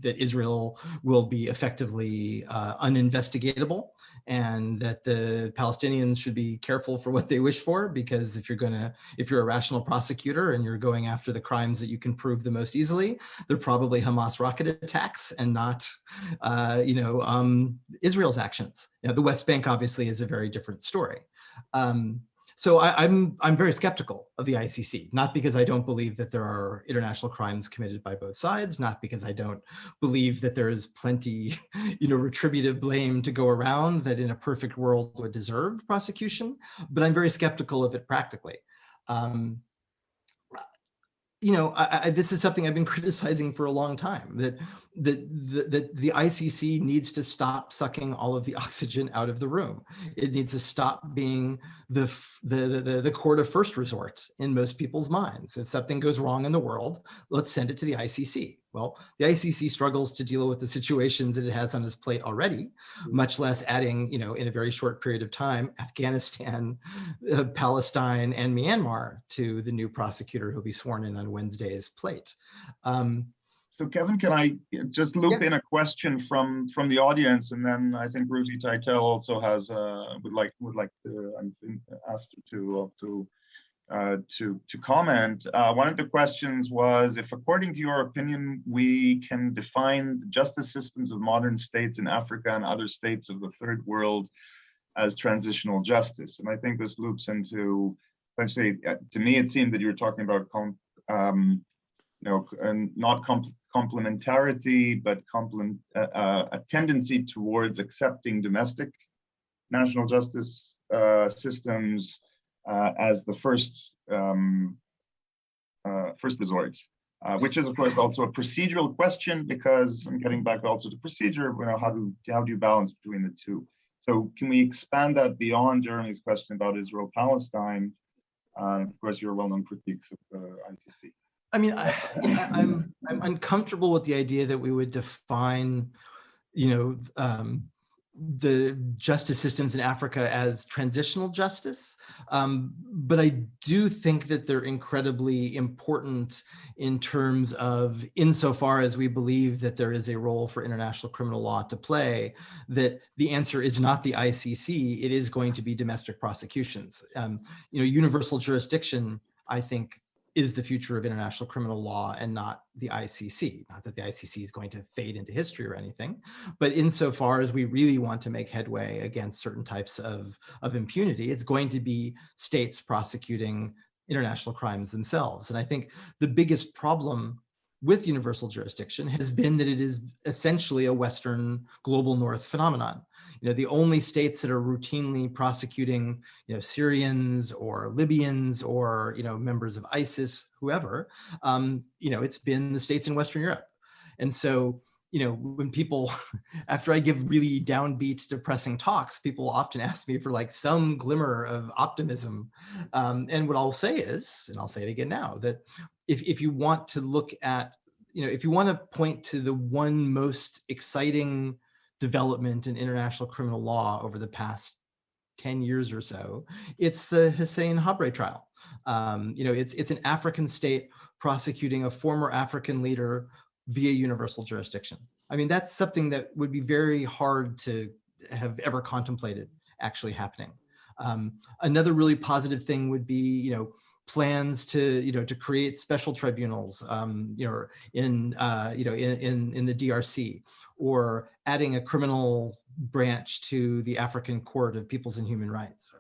Israel will be effectively uninvestigatable, and that the Palestinians should be careful for what they wish for, because if you're a rational prosecutor and you're going after the crimes that you can prove the most easily, they're probably Hamas rocket attacks and not, Israel's actions. Now, the West Bank obviously is a very different story. So I'm very skeptical of the ICC, not because I don't believe that there are international crimes committed by both sides, not because I don't believe that there is plenty, retributive blame to go around that in a perfect world would deserve prosecution, but I'm very skeptical of it practically. This is something I've been criticizing for a long time, that the ICC needs to stop sucking all of the oxygen out of the room. It needs to stop being the court of first resort in most people's minds. If something goes wrong in the world, let's send it to the ICC. Well, the ICC struggles to deal with the situations that it has on its plate already, much less adding, in a very short period of time, Afghanistan, Palestine, and Myanmar to the new prosecutor who'll be sworn in on Wednesday's plate. So Kevin, can I just loop in a question from the audience, and then I think Ruti Teitel also has would like to, I'm asked to comment. One of the questions was, if according to your opinion, we can define the justice systems of modern states in Africa and other states of the third world as transitional justice. And I think this loops into, essentially, to me, it seemed that you were talking about not complementarity, but a tendency towards accepting domestic national justice systems as the first resort. Which is, of course, also a procedural question, because I'm getting back also to procedure. How do you balance between the two? So can we expand that beyond Jeremy's question about Israel-Palestine? Of course, your well-known critiques of the ICC. I mean, I'm uncomfortable with the idea that we would define, the justice systems in Africa as transitional justice. But I do think that they're incredibly important in terms of, insofar as we believe that there is a role for international criminal law to play, that the answer is not the ICC, it is going to be domestic prosecutions. Universal jurisdiction, I think, is the future of international criminal law and not the ICC. Not that the ICC is going to fade into history or anything, but insofar as we really want to make headway against certain types of impunity, it's going to be states prosecuting international crimes themselves. And I think the biggest problem with universal jurisdiction has been that it is essentially a Western global North phenomenon. The only states that are routinely prosecuting, Syrians or Libyans or, members of ISIS, whoever, it's been the states in Western Europe. And so, when people, after I give really downbeat, depressing talks, people often ask me for like some glimmer of optimism. And what I'll say is, and I'll say it again now, that if you want to look at, if you want to point to the one most exciting development in international criminal law over the past 10 years or so, it's the Hussein Habre trial. It's an African state prosecuting a former African leader via universal jurisdiction. I mean, that's something that would be very hard to have ever contemplated actually happening. Another really positive thing would be, plans to create special tribunals, in the DRC, or adding a criminal branch to the African Court of Peoples and Human Rights.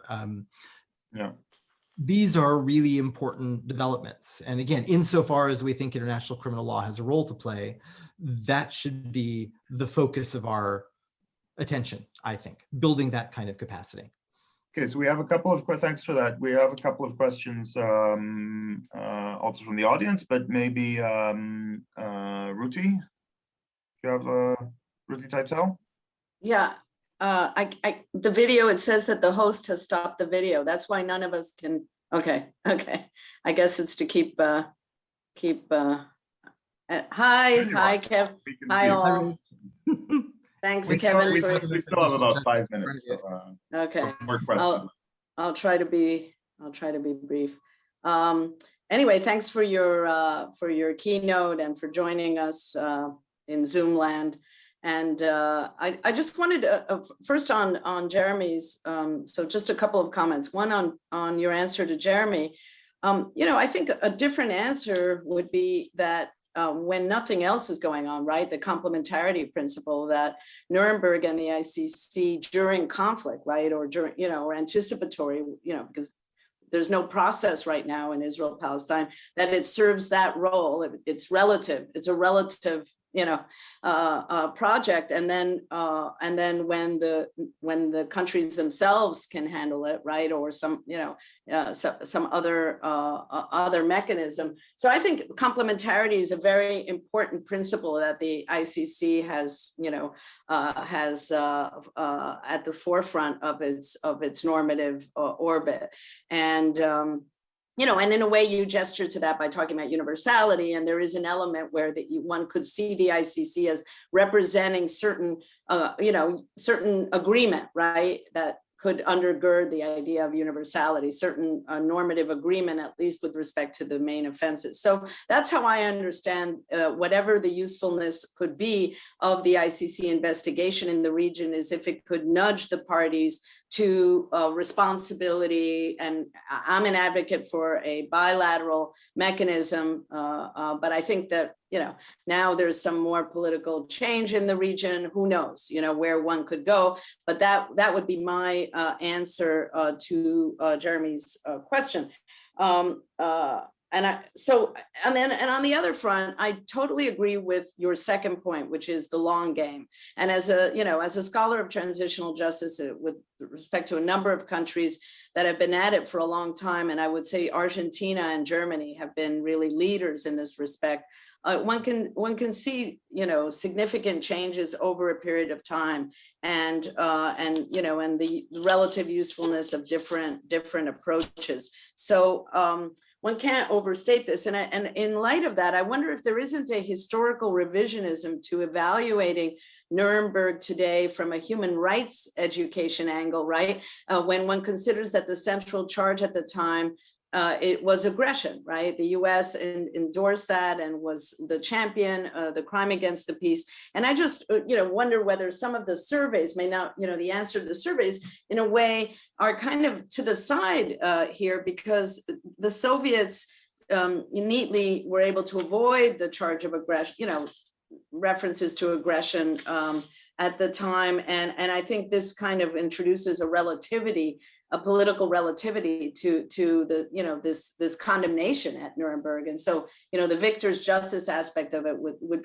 These are really important developments. And again, insofar as we think international criminal law has a role to play, that should be the focus of our attention, I think, building that kind of capacity. Okay, so we have a couple of, thanks for that. We have a couple of questions also from the audience, but maybe Ruti, do you have Ruti Teitel? Yeah, the video, it says that the host has stopped the video. That's why none of us can, okay. I guess it's to keep, hi, Kev, hi all. Thanks, Kevin. We still have about 5 minutes. Okay. More questions. I'll try to be brief. Anyway, thanks for your keynote and for joining us in Zoom land. And I just wanted to, first on Jeremy's, so just a couple of comments. One on your answer to Jeremy. I think a different answer would be that when nothing else is going on, right? The complementarity principle that Nuremberg and the ICC during conflict, right? Or during, or anticipatory, because there's no process right now in Israel-Palestine, that it serves that role. It's relative. It's a relative, project. And then when the countries themselves can handle it, right, or some, some other mechanism. So I think complementarity is a very important principle that the ICC has, at the forefront of its normative orbit. And and in a way you gesture to that by talking about universality, and there is an element where one could see the ICC as representing certain, certain agreement, right, that could undergird the idea of universality, certain normative agreement, at least with respect to the main offenses. So that's how I understand whatever the usefulness could be of the ICC investigation in the region, is if it could nudge the parties to responsibility. And I'm an advocate for a bilateral mechanism, but I think that, now there's some more political change in the region. Who knows, where one could go, but that would be my answer to Jeremy's question. and on the other front, I totally agree with your second point, which is the long game. And as a scholar of transitional justice, with respect to a number of countries that have been at it for a long time, and I would say Argentina and Germany have been really leaders in this respect. One can see, significant changes over a period of time, and the relative usefulness of different approaches. So one can't overstate this. And in light of that, I wonder if there isn't a historical revisionism to evaluating Nuremberg today from a human rights education angle, right? When one considers that the central charge at the time, it was aggression, right? The US endorsed that and was the champion, the crime against the peace. And I just, wonder whether some of the surveys may not, the answer to the surveys in a way are kind of to the side here, because the Soviets neatly were able to avoid the charge of aggression, references to aggression at the time. And I think this kind of introduces a political relativity to the, this condemnation at Nuremberg. And so, the victor's justice aspect of it would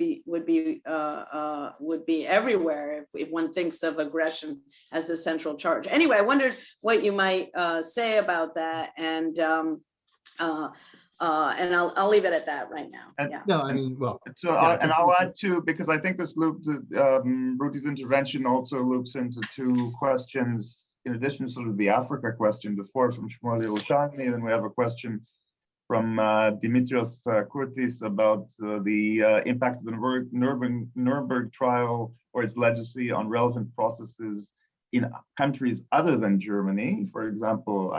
be everywhere if one thinks of aggression as the central charge. Anyway, I wondered what you might say about that, and I'll leave it at that right now. And- Yeah. No, I mean, well, So, yeah, I'll add too, because I think this loops, Rudy's intervention also loops into two questions, in addition to sort of the Africa question before from Shmuel Yerushalmi, and then we have a question from Dimitrios Kurtis about the impact of the Nuremberg trial or its legacy on relevant processes in countries other than Germany. For example,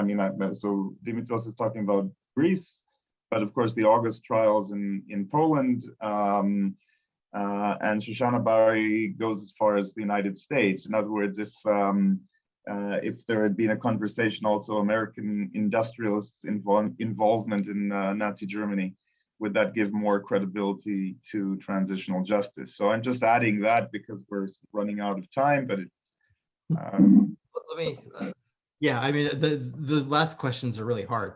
so Dimitrios is talking about Greece, but of course the August trials in Poland, and Shoshana Bari goes as far as the United States. In other words, if there had been a conversation also American industrialists involvement in Nazi Germany, would that give more credibility to transitional justice? So I'm just adding that because we're running out of time, but it's. let me. Yeah, I mean, the last questions are really hard.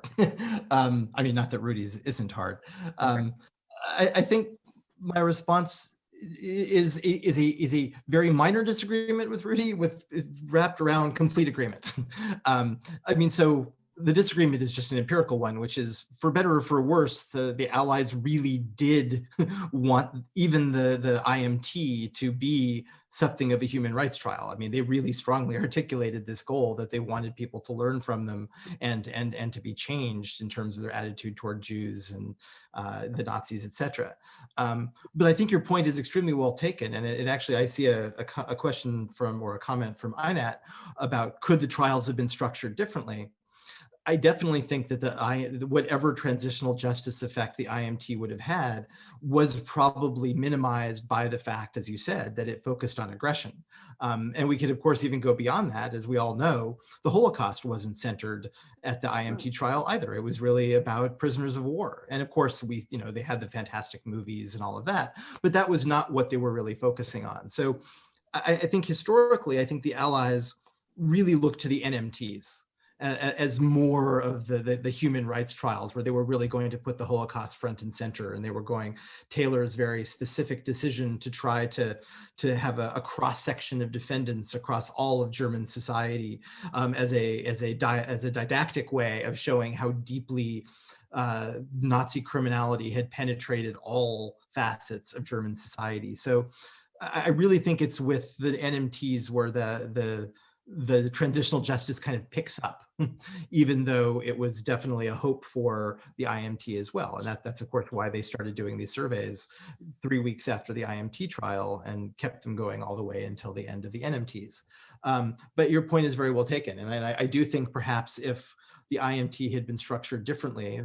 I mean, not that Rudy's isn't hard. I think my response is a very minor disagreement with Rudy, with wrapped around complete agreement. I mean, so the disagreement is just an empirical one, which is, for better or for worse, the Allies really did want even the IMT to be something of a human rights trial. I mean, they really strongly articulated this goal that they wanted people to learn from them and to be changed in terms of their attitude toward Jews and the Nazis, etc. But I think your point is extremely well taken. And it actually, I see a question from, or a comment from INAT about, could the trials have been structured differently? I definitely think that whatever transitional justice effect the IMT would have had was probably minimized by the fact, as you said, that it focused on aggression. And we could, of course, even go beyond that. As we all know, the Holocaust wasn't centered at the IMT trial either. It was really about prisoners of war. And of course, they had the fantastic movies and all of that, but that was not what they were really focusing on. So I think historically, I think the Allies really looked to the NMTs as more of the human rights trials, where they were really going to put the Holocaust front and center, and they were going Taylor's very specific decision to try to have a cross section of defendants across all of German society as a didactic way of showing how deeply Nazi criminality had penetrated all facets of German society. So I really think it's with the NMTs where the transitional justice kind of picks up, even though it was definitely a hope for the IMT as well. And that's of course why they started doing these surveys 3 weeks after the IMT trial and kept them going all the way until the end of the NMTs. But your point is very well taken. And I do think perhaps if the IMT had been structured differently,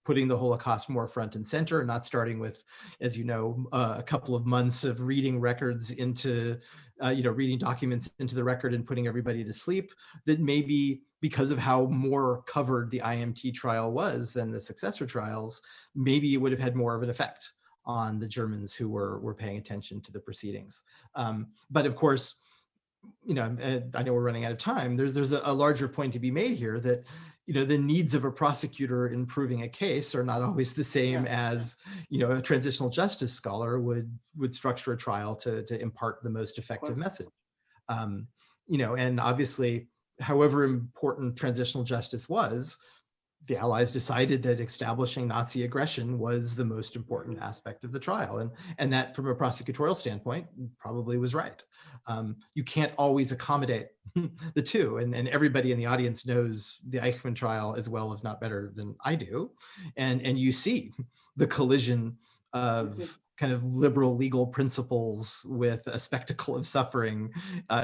putting the Holocaust more front and center, not starting with, as you know, a couple of months of reading records into, reading documents into the record and putting everybody to sleep, that maybe because of how more covered the IMT trial was than the successor trials, maybe it would have had more of an effect on the Germans who were paying attention to the proceedings. But of course, I know we're running out of time. There's a larger point to be made here that, the needs of a prosecutor in proving a case are not always the same as, a transitional justice scholar would structure a trial to impart the most effective message. And obviously, however important transitional justice was, the Allies decided that establishing Nazi aggression was the most important aspect of the trial. And that, from a prosecutorial standpoint, probably was right. You can't always accommodate the two. And everybody in the audience knows the Eichmann trial as well, if not better than I do. And you see the collision of kind of liberal legal principles with a spectacle of suffering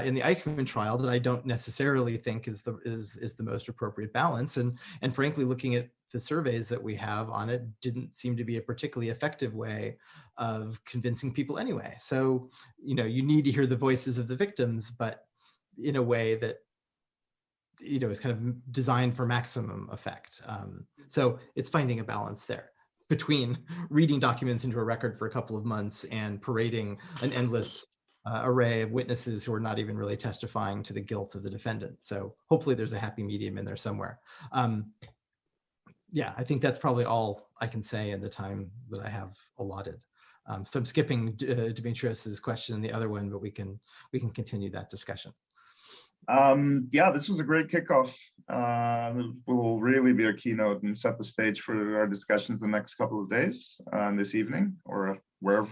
in the Eichmann trial that I don't necessarily think is the most appropriate balance. And frankly, looking at the surveys that we have on it, didn't seem to be a particularly effective way of convincing people anyway. So, you need to hear the voices of the victims, but in a way that is kind of designed for maximum effect. So it's finding a balance there between reading documents into a record for a couple of months and parading an endless array of witnesses who are not even really testifying to the guilt of the defendant. So hopefully there's a happy medium in there somewhere. I think that's probably all I can say in the time that I have allotted. So I'm skipping Dimitrios's question and the other one, but we can continue that discussion. This was a great kickoff. Will really be a keynote and set the stage for our discussions the next couple of days, this evening, or wherever,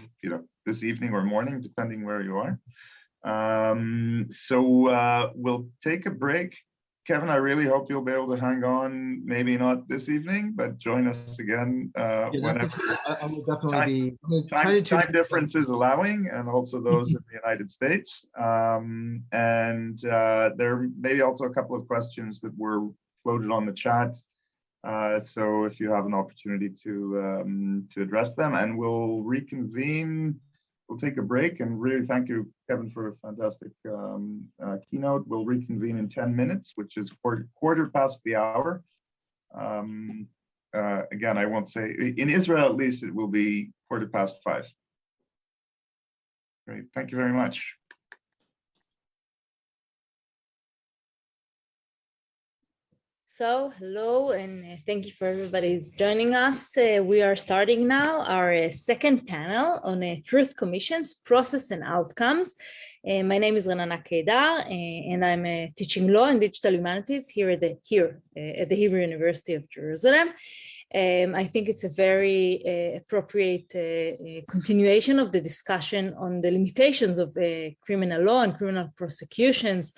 this evening or morning, depending where you are. We'll take a break. Kevin, I really hope you'll be able to hang on, maybe not this evening, but join us again whenever. I will definitely time differences allowing, and also those in the United States. There may be also a couple of questions that were floated on the chat. So if you have an opportunity to address them, and we'll reconvene. We'll take a break, and really thank you, Kevin, for a fantastic keynote. We'll reconvene in 10 minutes, which is quarter past the hour. Again, I won't say, in Israel at least, it will be 5:15. Great, thank you very much. So hello, and thank you for everybody who's joining us. We are starting now our second panel on Truth Commissions, Process and Outcomes. My name is Renana Kedar, and I'm teaching law and digital humanities here at the Hebrew University of Jerusalem. I think it's a very appropriate continuation of the discussion on the limitations of criminal law and criminal prosecutions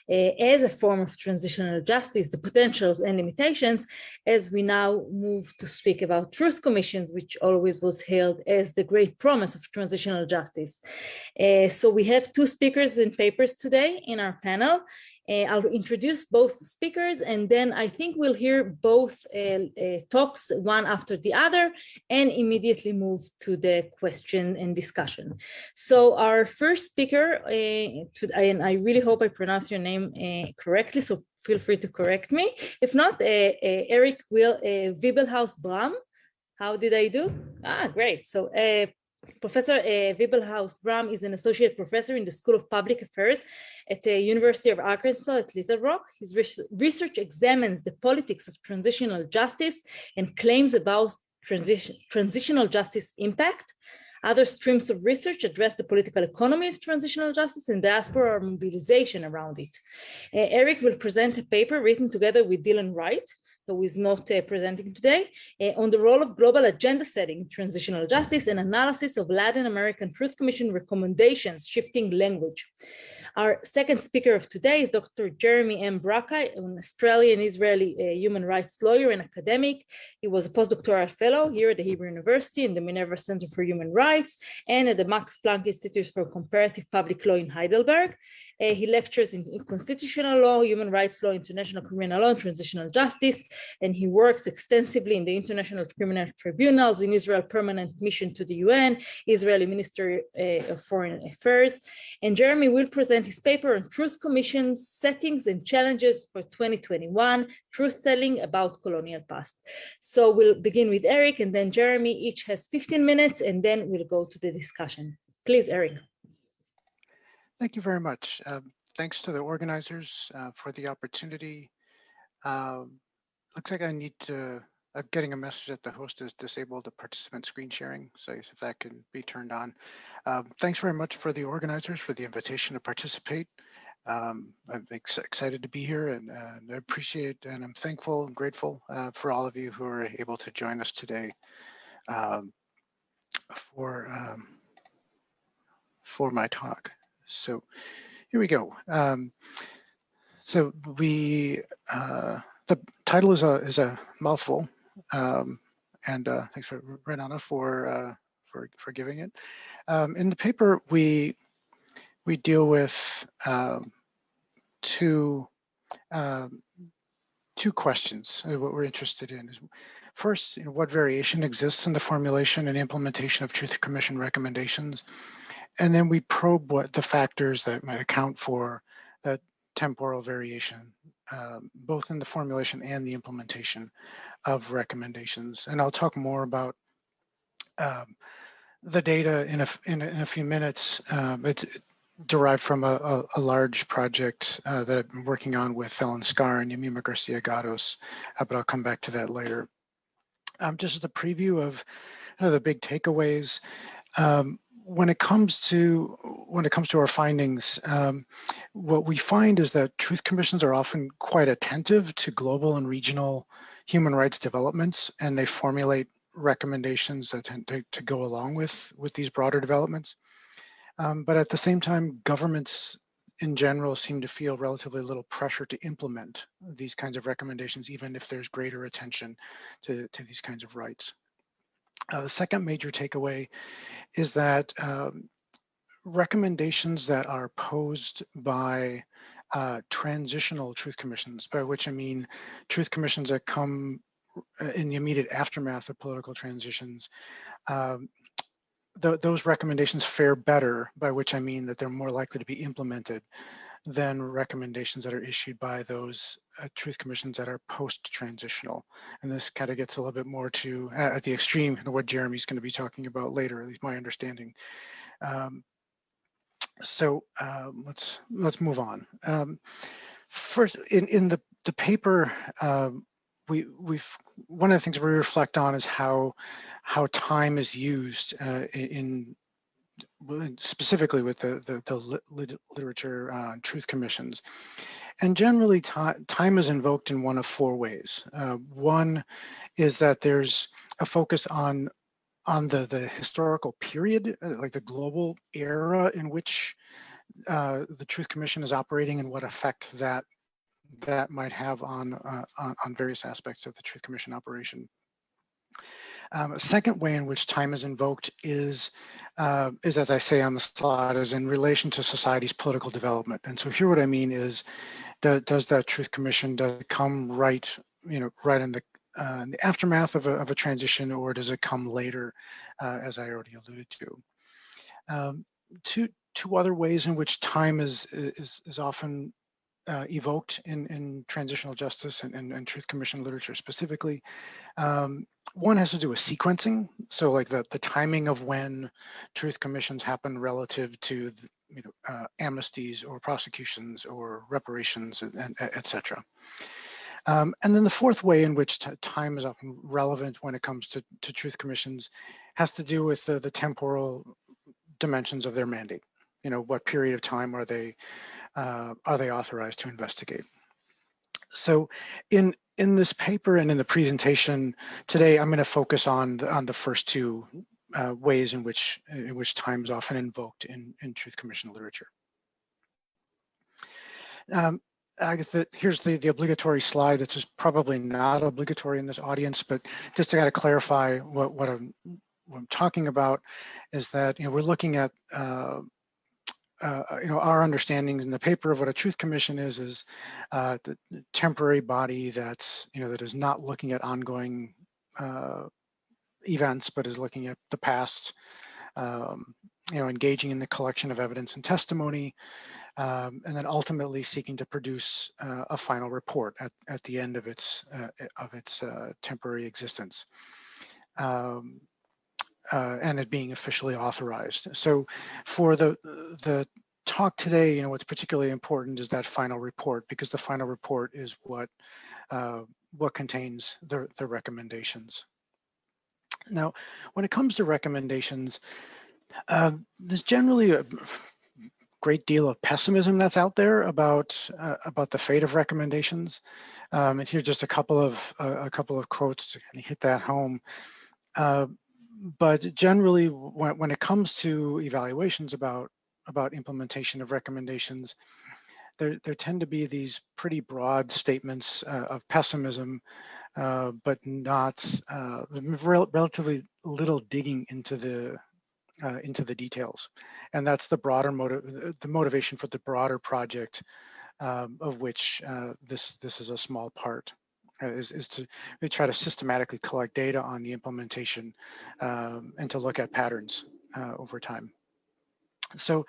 as a form of transitional justice, the potentials and limitations, as we now move to speak about truth commissions, which always was hailed as the great promise of transitional justice. So we have two speakers and papers today in our panel. I'll introduce both speakers, and then I think we'll hear both talks one after the other and immediately move to the question and discussion. So our first speaker, and I really hope I pronounce your name correctly, so feel free to correct me. If not, Eric Wiebelhaus-Bram. How did I do? Great. So Professor Wiebelhaus-Bram is an associate professor in the School of Public Affairs at the University of Arkansas at Little Rock. His research examines the politics of transitional justice and claims about transitional justice impact. Other streams of research address the political economy of transitional justice and diaspora mobilization around it. Eric will present a paper written together with Dylan Wright, who is not presenting today, on the role of global agenda setting in transitional justice and analysis of Latin American Truth Commission recommendations, shifting language. Our second speaker of today is Dr. Jeremy M. Braca, an Australian-Israeli human rights lawyer and academic. He was a postdoctoral fellow here at the Hebrew University in the Minerva Center for Human Rights and at the Max Planck Institute for Comparative Public Law in Heidelberg. He lectures in constitutional law, human rights law, international criminal law, and transitional justice, and he works extensively in the International Criminal Tribunals, in Israel Permanent Mission to the UN, Israeli Ministry of Foreign Affairs. And Jeremy will present his paper on Truth Commissions, Settings and Challenges for 2021, Truth-Telling About Colonial Past. So we'll begin with Eric, and then Jeremy. Each has 15 minutes, and then we'll go to the discussion. Please, Eric. Thank you very much. Thanks to the organizers for the opportunity. Looks like I need to, I'm getting a message that the host has disabled the participant screen sharing. So if that can be turned on. Thanks very much for the organizers for the invitation to participate. I'm excited to be here and I appreciate and I'm thankful and grateful for all of you who are able to join us today for my talk. So here we go. So the title is a mouthful, and thanks for Renana for giving it. In the paper, we deal with two questions. What we're interested in is first, what variation exists in the formulation and implementation of Truth Commission recommendations, and then we probe what the factors that might account for that temporal variation, both in the formulation and the implementation of recommendations. And I'll talk more about the data in a few minutes. It's derived from a large project that I've been working on with Ellen Scar and Yamima Garcia Gatos, but I'll come back to that later. Just as a preview of the big takeaways. When it comes to our findings, what we find is that truth commissions are often quite attentive to global and regional human rights developments, and they formulate recommendations that tend to go along with these broader developments. But at the same time, governments in general seem to feel relatively little pressure to implement these kinds of recommendations, even if there's greater attention to these kinds of rights. The second major takeaway is that recommendations that are posed by transitional truth commissions, by which I mean truth commissions that come in the immediate aftermath of political transitions, those recommendations fare better, by which I mean that they're more likely to be implemented than recommendations that are issued by those truth commissions that are post-transitional. And this kind of gets a little bit more to, at the extreme, what Jeremy's going to be talking about later, at least my understanding. Let's move on. First, in the paper, one of the things we reflect on is how time is used specifically with the literature truth commissions. And generally time is invoked in one of four ways. One is that there's a focus on the historical period, like the global era in which the Truth Commission is operating and what effect that might have on various aspects of the Truth Commission operation. A second way in which time is invoked is as I say on the slide, is in relation to society's political development. And so here what I mean is, does that Truth Commission come right in the aftermath of a transition, or does it come later, as I already alluded to? Two other ways in which time is often evoked in transitional justice and Truth Commission literature specifically. One has to do with sequencing. So like the timing of when Truth Commissions happen relative to amnesties or prosecutions or reparations, and et cetera. And then the fourth way in which time is often relevant when it comes to Truth Commissions has to do with the temporal dimensions of their mandate. What period of time are they authorized to investigate? So in this paper and in the presentation today, I'm going to focus on the first two ways in which time is often invoked in Truth Commission literature. I guess here's the obligatory slide. That's just probably not obligatory in this audience, but just to kind of clarify what I'm talking about is that we're looking at our understandings in the paper of what a Truth Commission is the temporary body that's that is not looking at ongoing events, but is looking at the past, engaging in the collection of evidence and testimony, and then ultimately seeking to produce a final report at the end of its temporary existence. And it being officially authorized. So for the talk today, what's particularly important is that final report, because the final report is what what contains the recommendations. Now, when it comes to recommendations, there's generally a great deal of pessimism that's out there about the fate of recommendations. And here's just a couple of quotes to kind of hit that home. But generally, when it comes to evaluations about implementation of recommendations, there tend to be these pretty broad statements of pessimism, but not relatively little digging into the details. And that's the broader motivation for the broader project, of which this is a small part. Is to try to systematically collect data on the implementation, and to look at patterns over time. So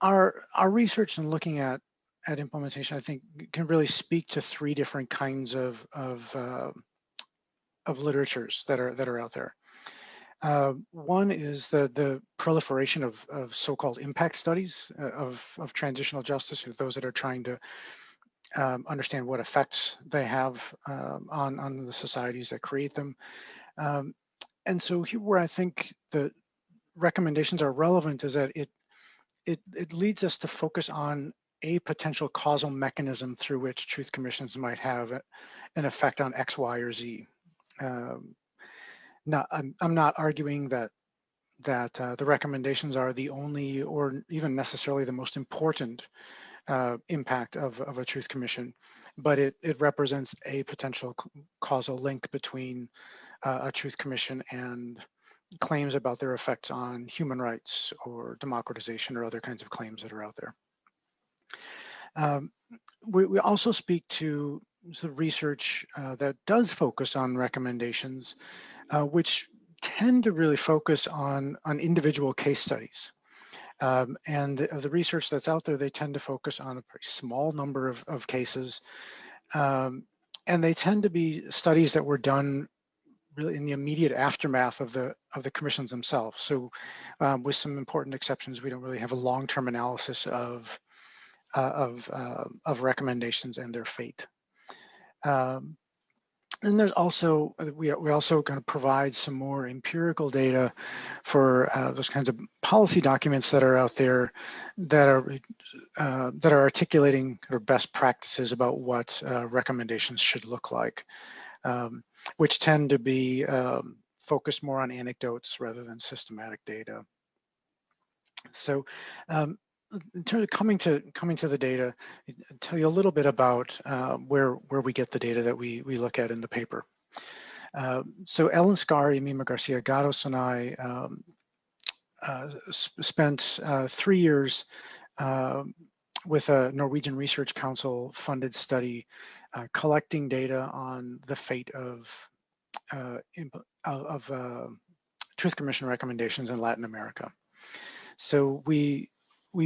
our research in looking at implementation, I think, can really speak to three different kinds of literatures that are out there. One is the proliferation of so-called impact studies of transitional justice, those that are trying to understand what effects they have on the societies that create them. And so here where I think the recommendations are relevant is that it leads us to focus on a potential causal mechanism through which truth commissions might have an effect on X, Y, or Z. Now, I'm not arguing that the recommendations are the only or even necessarily the most important impact of a truth commission, but it represents a potential causal link between a truth commission and claims about their effects on human rights or democratization or other kinds of claims that are out there. We also speak to the research that does focus on recommendations, which tend to really focus on individual case studies. And the research that's out there, they tend to focus on a pretty small number of cases. And they tend to be studies that were done really in the immediate aftermath of the commissions themselves. So with some important exceptions, we don't really have a long-term analysis of recommendations and their fate. And there's also, we also kind of provide some more empirical data for those kinds of policy documents that are out there that are articulating kind of best practices about what recommendations should look like, which tend to be focused more on anecdotes rather than systematic data. So in terms of coming to the data, I'll tell you a little bit about where we get the data that we look at in the paper. So Ellen Scar, Yamima Garcia Gatos, and I spent 3 years with a Norwegian Research Council funded study collecting data on the fate of Truth Commission recommendations in Latin America. So we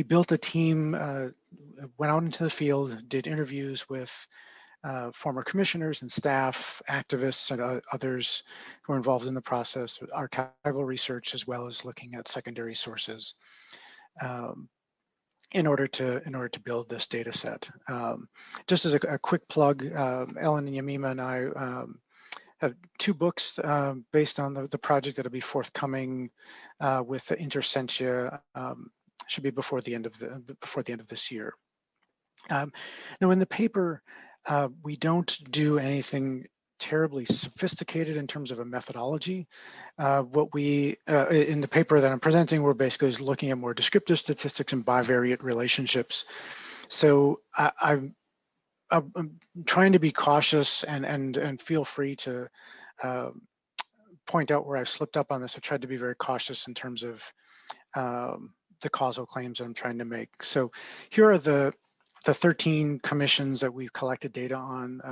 built a team, went out into the field, did interviews with former commissioners and staff, activists, and others who are involved in the process, archival research, as well as looking at secondary sources in order to build this data set. Just as a quick plug, Ellen and Yamima and I have 2 books based on the project that'll be forthcoming with the Intersentia. Should be before the end of this year. Now, in the paper, we don't do anything terribly sophisticated in terms of a methodology. What we in the paper that I'm presenting, we're basically looking at more descriptive statistics and bivariate relationships. So I'm trying to be cautious and feel free to point out where I've slipped up on this. I tried to be very cautious in terms of the causal claims that I'm trying to make. So here are the 13 commissions that we've collected data on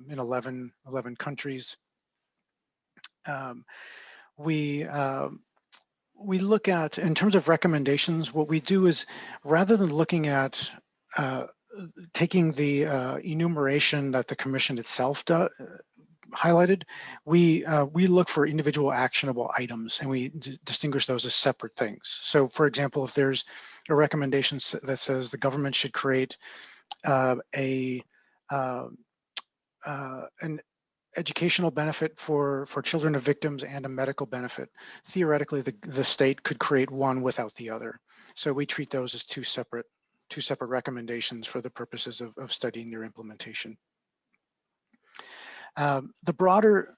in 11 countries. We look at, in terms of recommendations, what we do is, rather than looking at taking the enumeration that the commission itself highlighted, we look for individual actionable items, and we distinguish those as separate things. So, for example, if there's a recommendation that says the government should create a an educational benefit for children of victims and a medical benefit. Theoretically, the state could create one without the other. So we treat those as two separate recommendations for the purposes of studying their implementation. The broader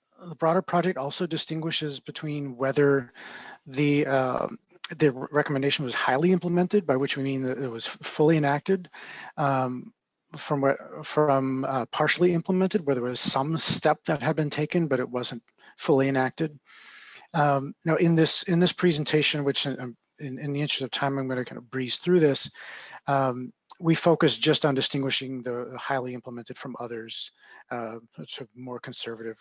project also distinguishes between whether the recommendation was highly implemented, by which we mean that it was fully enacted, from partially implemented, where there was some step that had been taken, but it wasn't fully enacted. Now, in this presentation, which in the interest of time, I'm going to kind of breeze through this. We focus just on distinguishing the highly implemented from others, sort of more conservative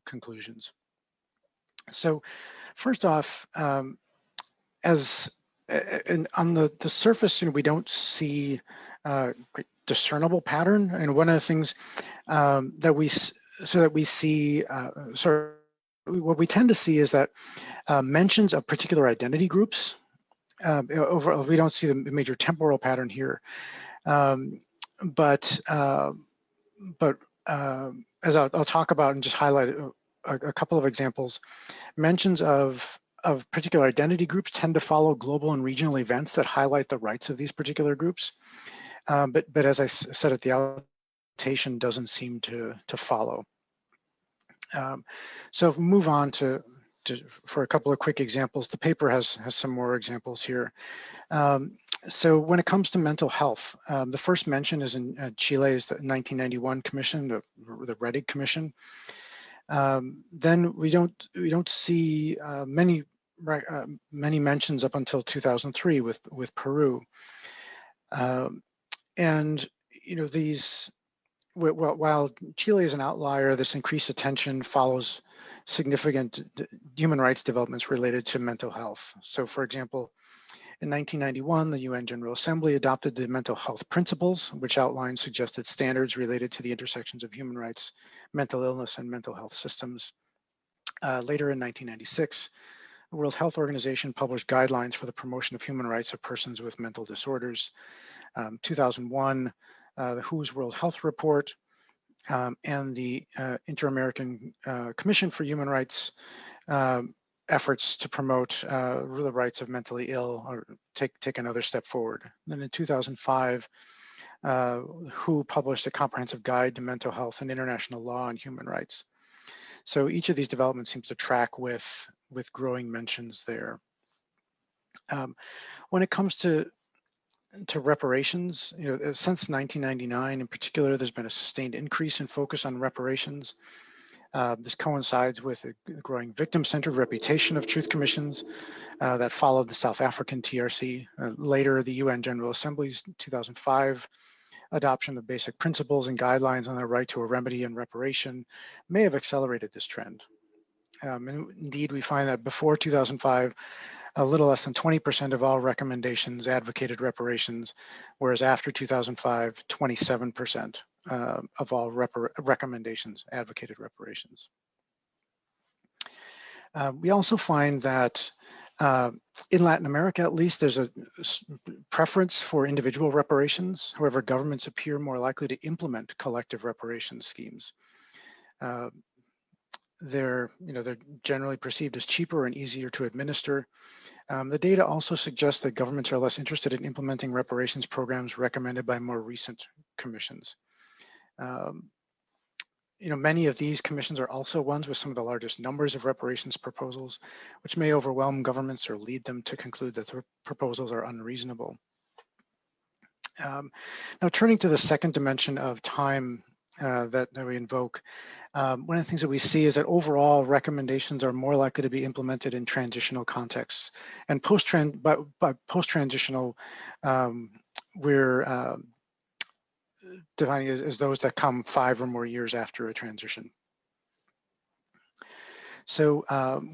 conclusions. So, first off, on the surface, we don't see discernible pattern, and one of the things that we see, what we tend to see is that mentions of particular identity groups. Overall, we don't see the major temporal pattern here, but as I'll talk about and just highlight a couple of examples, mentions of particular identity groups tend to follow global and regional events that highlight the rights of these particular groups. But as I said at the outline, doesn't seem to follow. So if we move on for a couple of quick examples, the paper has some more examples here. So when it comes to mental health, the first mention is in Chile's 1991 commission, the Rettig Commission. Then we don't see many mentions up until 2003 with Peru. And these, while Chile is an outlier, this increased attention follows significant human rights developments related to mental health. So, for example, in 1991, the UN General Assembly adopted the mental health principles, which outline suggested standards related to the intersections of human rights, mental illness, and mental health systems. Later in 1996, the World Health Organization published guidelines for the promotion of human rights of persons with mental disorders. 2001, the WHO's World Health Report and the Inter-American Commission for Human Rights efforts to promote the rights of mentally ill or take another step forward. Then in 2005, WHO published a comprehensive guide to mental health and international law and human rights. So each of these developments seems to track with growing mentions there. When it comes to reparations, since 1999 in particular, there's been a sustained increase in focus on reparations. This coincides with a growing victim-centered reputation of truth commissions that followed the South African TRC. Later, the UN General Assembly's 2005 adoption of basic principles and guidelines on the right to a remedy and reparation may have accelerated this trend. And indeed, we find that before 2005, a little less than 20% of all recommendations advocated reparations, whereas after 2005, 27% of all recommendations advocated reparations. We also find that in Latin America, at least, there's a preference for individual reparations. However, governments appear more likely to implement collective reparation schemes. They're generally perceived as cheaper and easier to administer. The data also suggests that governments are less interested in implementing reparations programs recommended by more recent commissions. Many of these commissions are also ones with some of the largest numbers of reparations proposals, which may overwhelm governments or lead them to conclude that the proposals are unreasonable. Now, turning to the second dimension of time that we invoke, one of the things that we see is that overall recommendations are more likely to be implemented in transitional contexts. And by post-transitional, we're defining it as those that come 5 or more years after a transition. So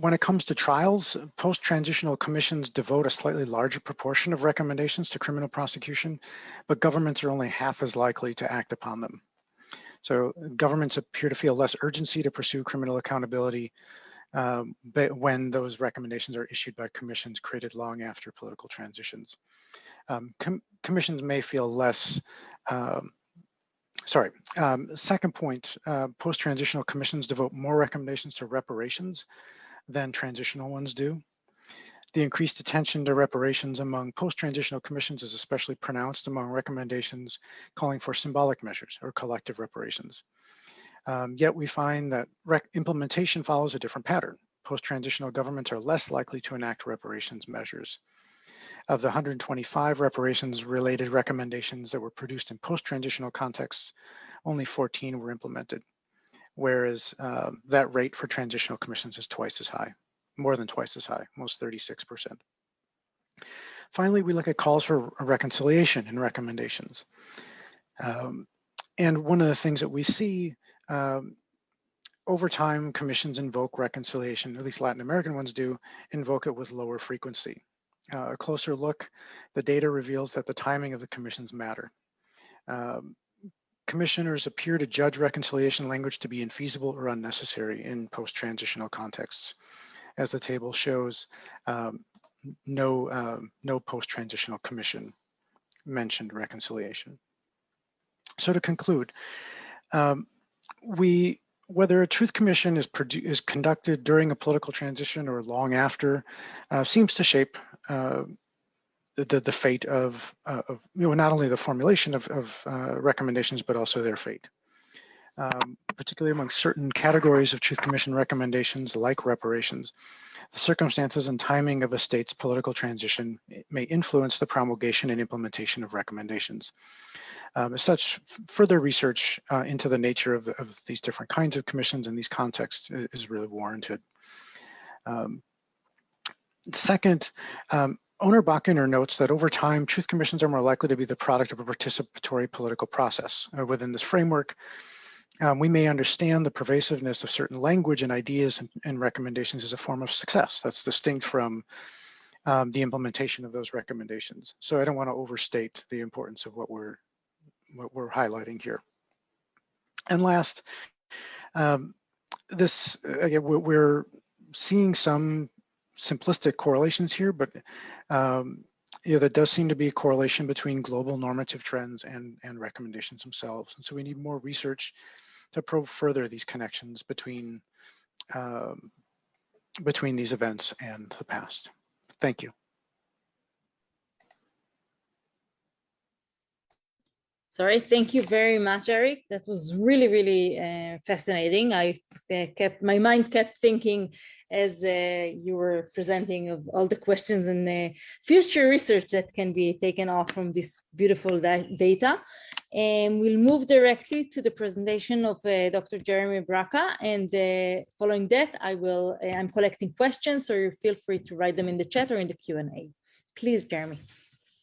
when it comes to trials, post-transitional commissions devote a slightly larger proportion of recommendations to criminal prosecution, but governments are only half as likely to act upon them. So governments appear to feel less urgency to pursue criminal accountability but when those recommendations are issued by commissions created long after political transitions. Commissions may feel less Second point, post-transitional commissions devote more recommendations to reparations than transitional ones do. The increased attention to reparations among post-transitional commissions is especially pronounced among recommendations calling for symbolic measures or collective reparations. Yet we find that implementation follows a different pattern. Post-transitional governments are less likely to enact reparations measures. Of the 125 reparations-related recommendations that were produced in post-transitional contexts, only 14 were implemented, whereas that rate for transitional commissions is twice as high, more than twice as high, almost 36%. Finally, we look at calls for reconciliation in recommendations. And one of the things that we see over time, commissions invoke reconciliation, at least Latin American ones do, invoke it with lower frequency. A closer look, the data reveals that the timing of the commissions matter. Commissioners appear to judge reconciliation language to be infeasible or unnecessary in post-transitional contexts. As the table shows, no post-transitional commission mentioned reconciliation. So to conclude, whether a truth commission is conducted during a political transition or long after, seems to shape the fate of not only the formulation of recommendations, but also their fate. Particularly among certain categories of truth commission recommendations like reparations, the circumstances and timing of a state's political transition may influence the promulgation and implementation of recommendations. As such, further research into the nature of these different kinds of commissions in these contexts is really warranted. Second, Owner Bachiner notes that over time, truth commissions are more likely to be the product of a participatory political process. Within this framework, we may understand the pervasiveness of certain language and ideas and recommendations as a form of success. That's distinct from the implementation of those recommendations. So I don't want to overstate the importance of what we're highlighting here. And last, again, we're seeing some simplistic correlations here, but there does seem to be a correlation between global normative trends and recommendations themselves. And so we need more research to probe further these connections between these events and the past. Thank you. Sorry, thank you very much, Eric. That was really, really fascinating. My mind kept thinking as you were presenting of all the questions and future research that can be taken off from this beautiful data. And we'll move directly to the presentation of Dr. Jeremy Braca. And following that, I'm collecting questions, so you feel free to write them in the chat or in the Q&A. Please, Jeremy.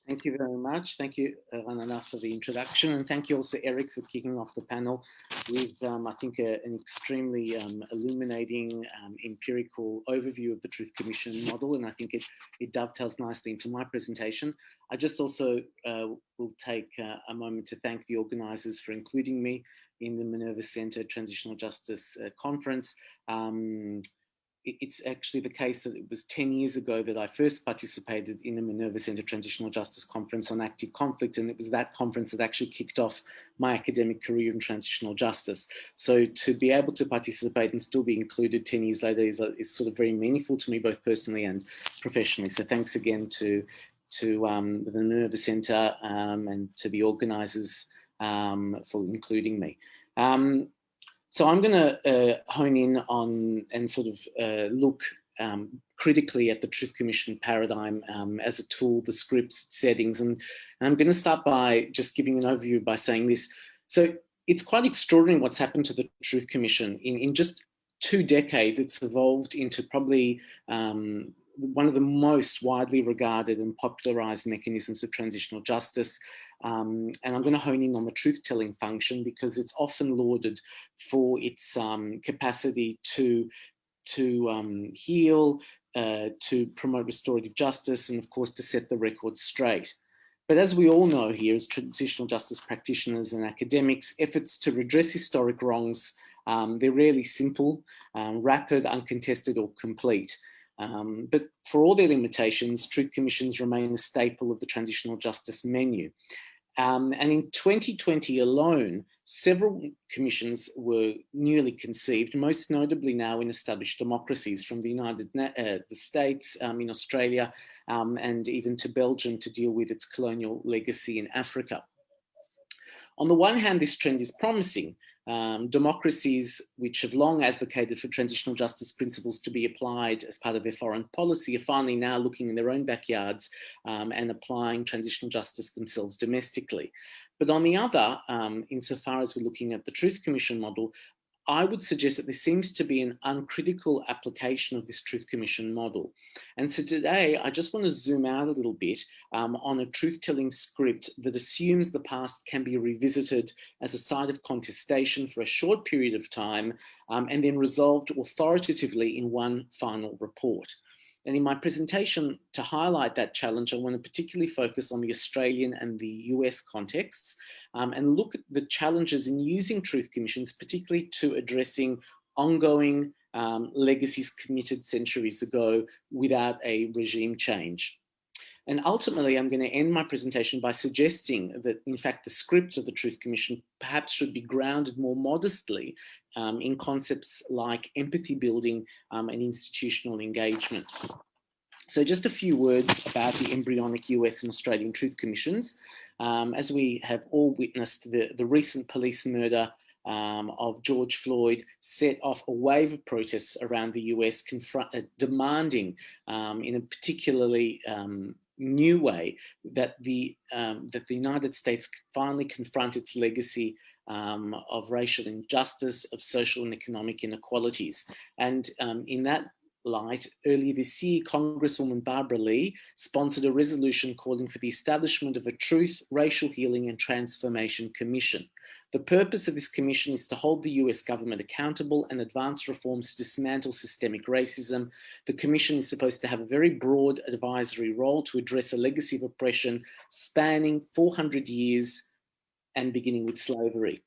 Thank you very much. Thank you, Ranana, for the introduction. And thank you also, Eric, for kicking off the panel with, I think, an extremely illuminating empirical overview of the Truth Commission model. And I think it dovetails nicely into my presentation. I just also will take a moment to thank the organizers for including me in the Minerva Center Transitional Justice Conference. It's actually the case that it was 10 years ago that I first participated in the Minerva Center Transitional Justice Conference on active conflict, and it was that conference that actually kicked off my academic career in transitional justice. So to be able to participate and still be included 10 years later is sort of very meaningful to me, both personally and professionally. So thanks again to the Minerva Center and to the organizers for including me. So I'm going to hone in on and sort of look critically at the Truth Commission paradigm as a tool, the scripts, settings, and I'm going to start by just giving an overview by saying this. So it's quite extraordinary what's happened to the Truth Commission. In just 2 decades, it's evolved into probably one of the most widely regarded and popularized mechanisms of transitional justice. And I'm going to hone in on the truth-telling function because it's often lauded for its capacity to heal, to promote restorative justice, and of course to set the record straight. But as we all know here as transitional justice practitioners and academics, efforts to redress historic wrongs, they're rarely simple, rapid, uncontested, or complete. But for all their limitations, truth commissions remain a staple of the transitional justice menu. And in 2020 alone, several commissions were newly conceived, most notably now in established democracies, from the States, in Australia, and even to Belgium, to deal with its colonial legacy in Africa. On the one hand, this trend is promising. Democracies which have long advocated for transitional justice principles to be applied as part of their foreign policy are finally now looking in their own backyards and applying transitional justice themselves domestically. But on the other, insofar as we're looking at the Truth Commission model, I would suggest that there seems to be an uncritical application of this Truth Commission model. And so today, I just want to zoom out a little bit on a truth-telling script that assumes the past can be revisited as a site of contestation for a short period of time and then resolved authoritatively in one final report. And in my presentation, to highlight that challenge, I want to particularly focus on the Australian and the US contexts and look at the challenges in using truth commissions, particularly to addressing ongoing legacies committed centuries ago without a regime change. And ultimately, I'm going to end my presentation by suggesting that, in fact, the script of the Truth Commission perhaps should be grounded more modestly in concepts like empathy building and institutional engagement. So just a few words about the embryonic US and Australian Truth Commissions. As we have all witnessed, the recent police murder of George Floyd set off a wave of protests around the US demanding in a particularly new way that the United States finally confront its legacy of racial injustice, of social and economic inequalities. And in that light, earlier this year, Congresswoman Barbara Lee sponsored a resolution calling for the establishment of a Truth, Racial Healing and Transformation Commission. The purpose of this commission is to hold the US government accountable and advance reforms to dismantle systemic racism. The commission is supposed to have a very broad advisory role to address a legacy of oppression spanning 400 years and beginning with slavery.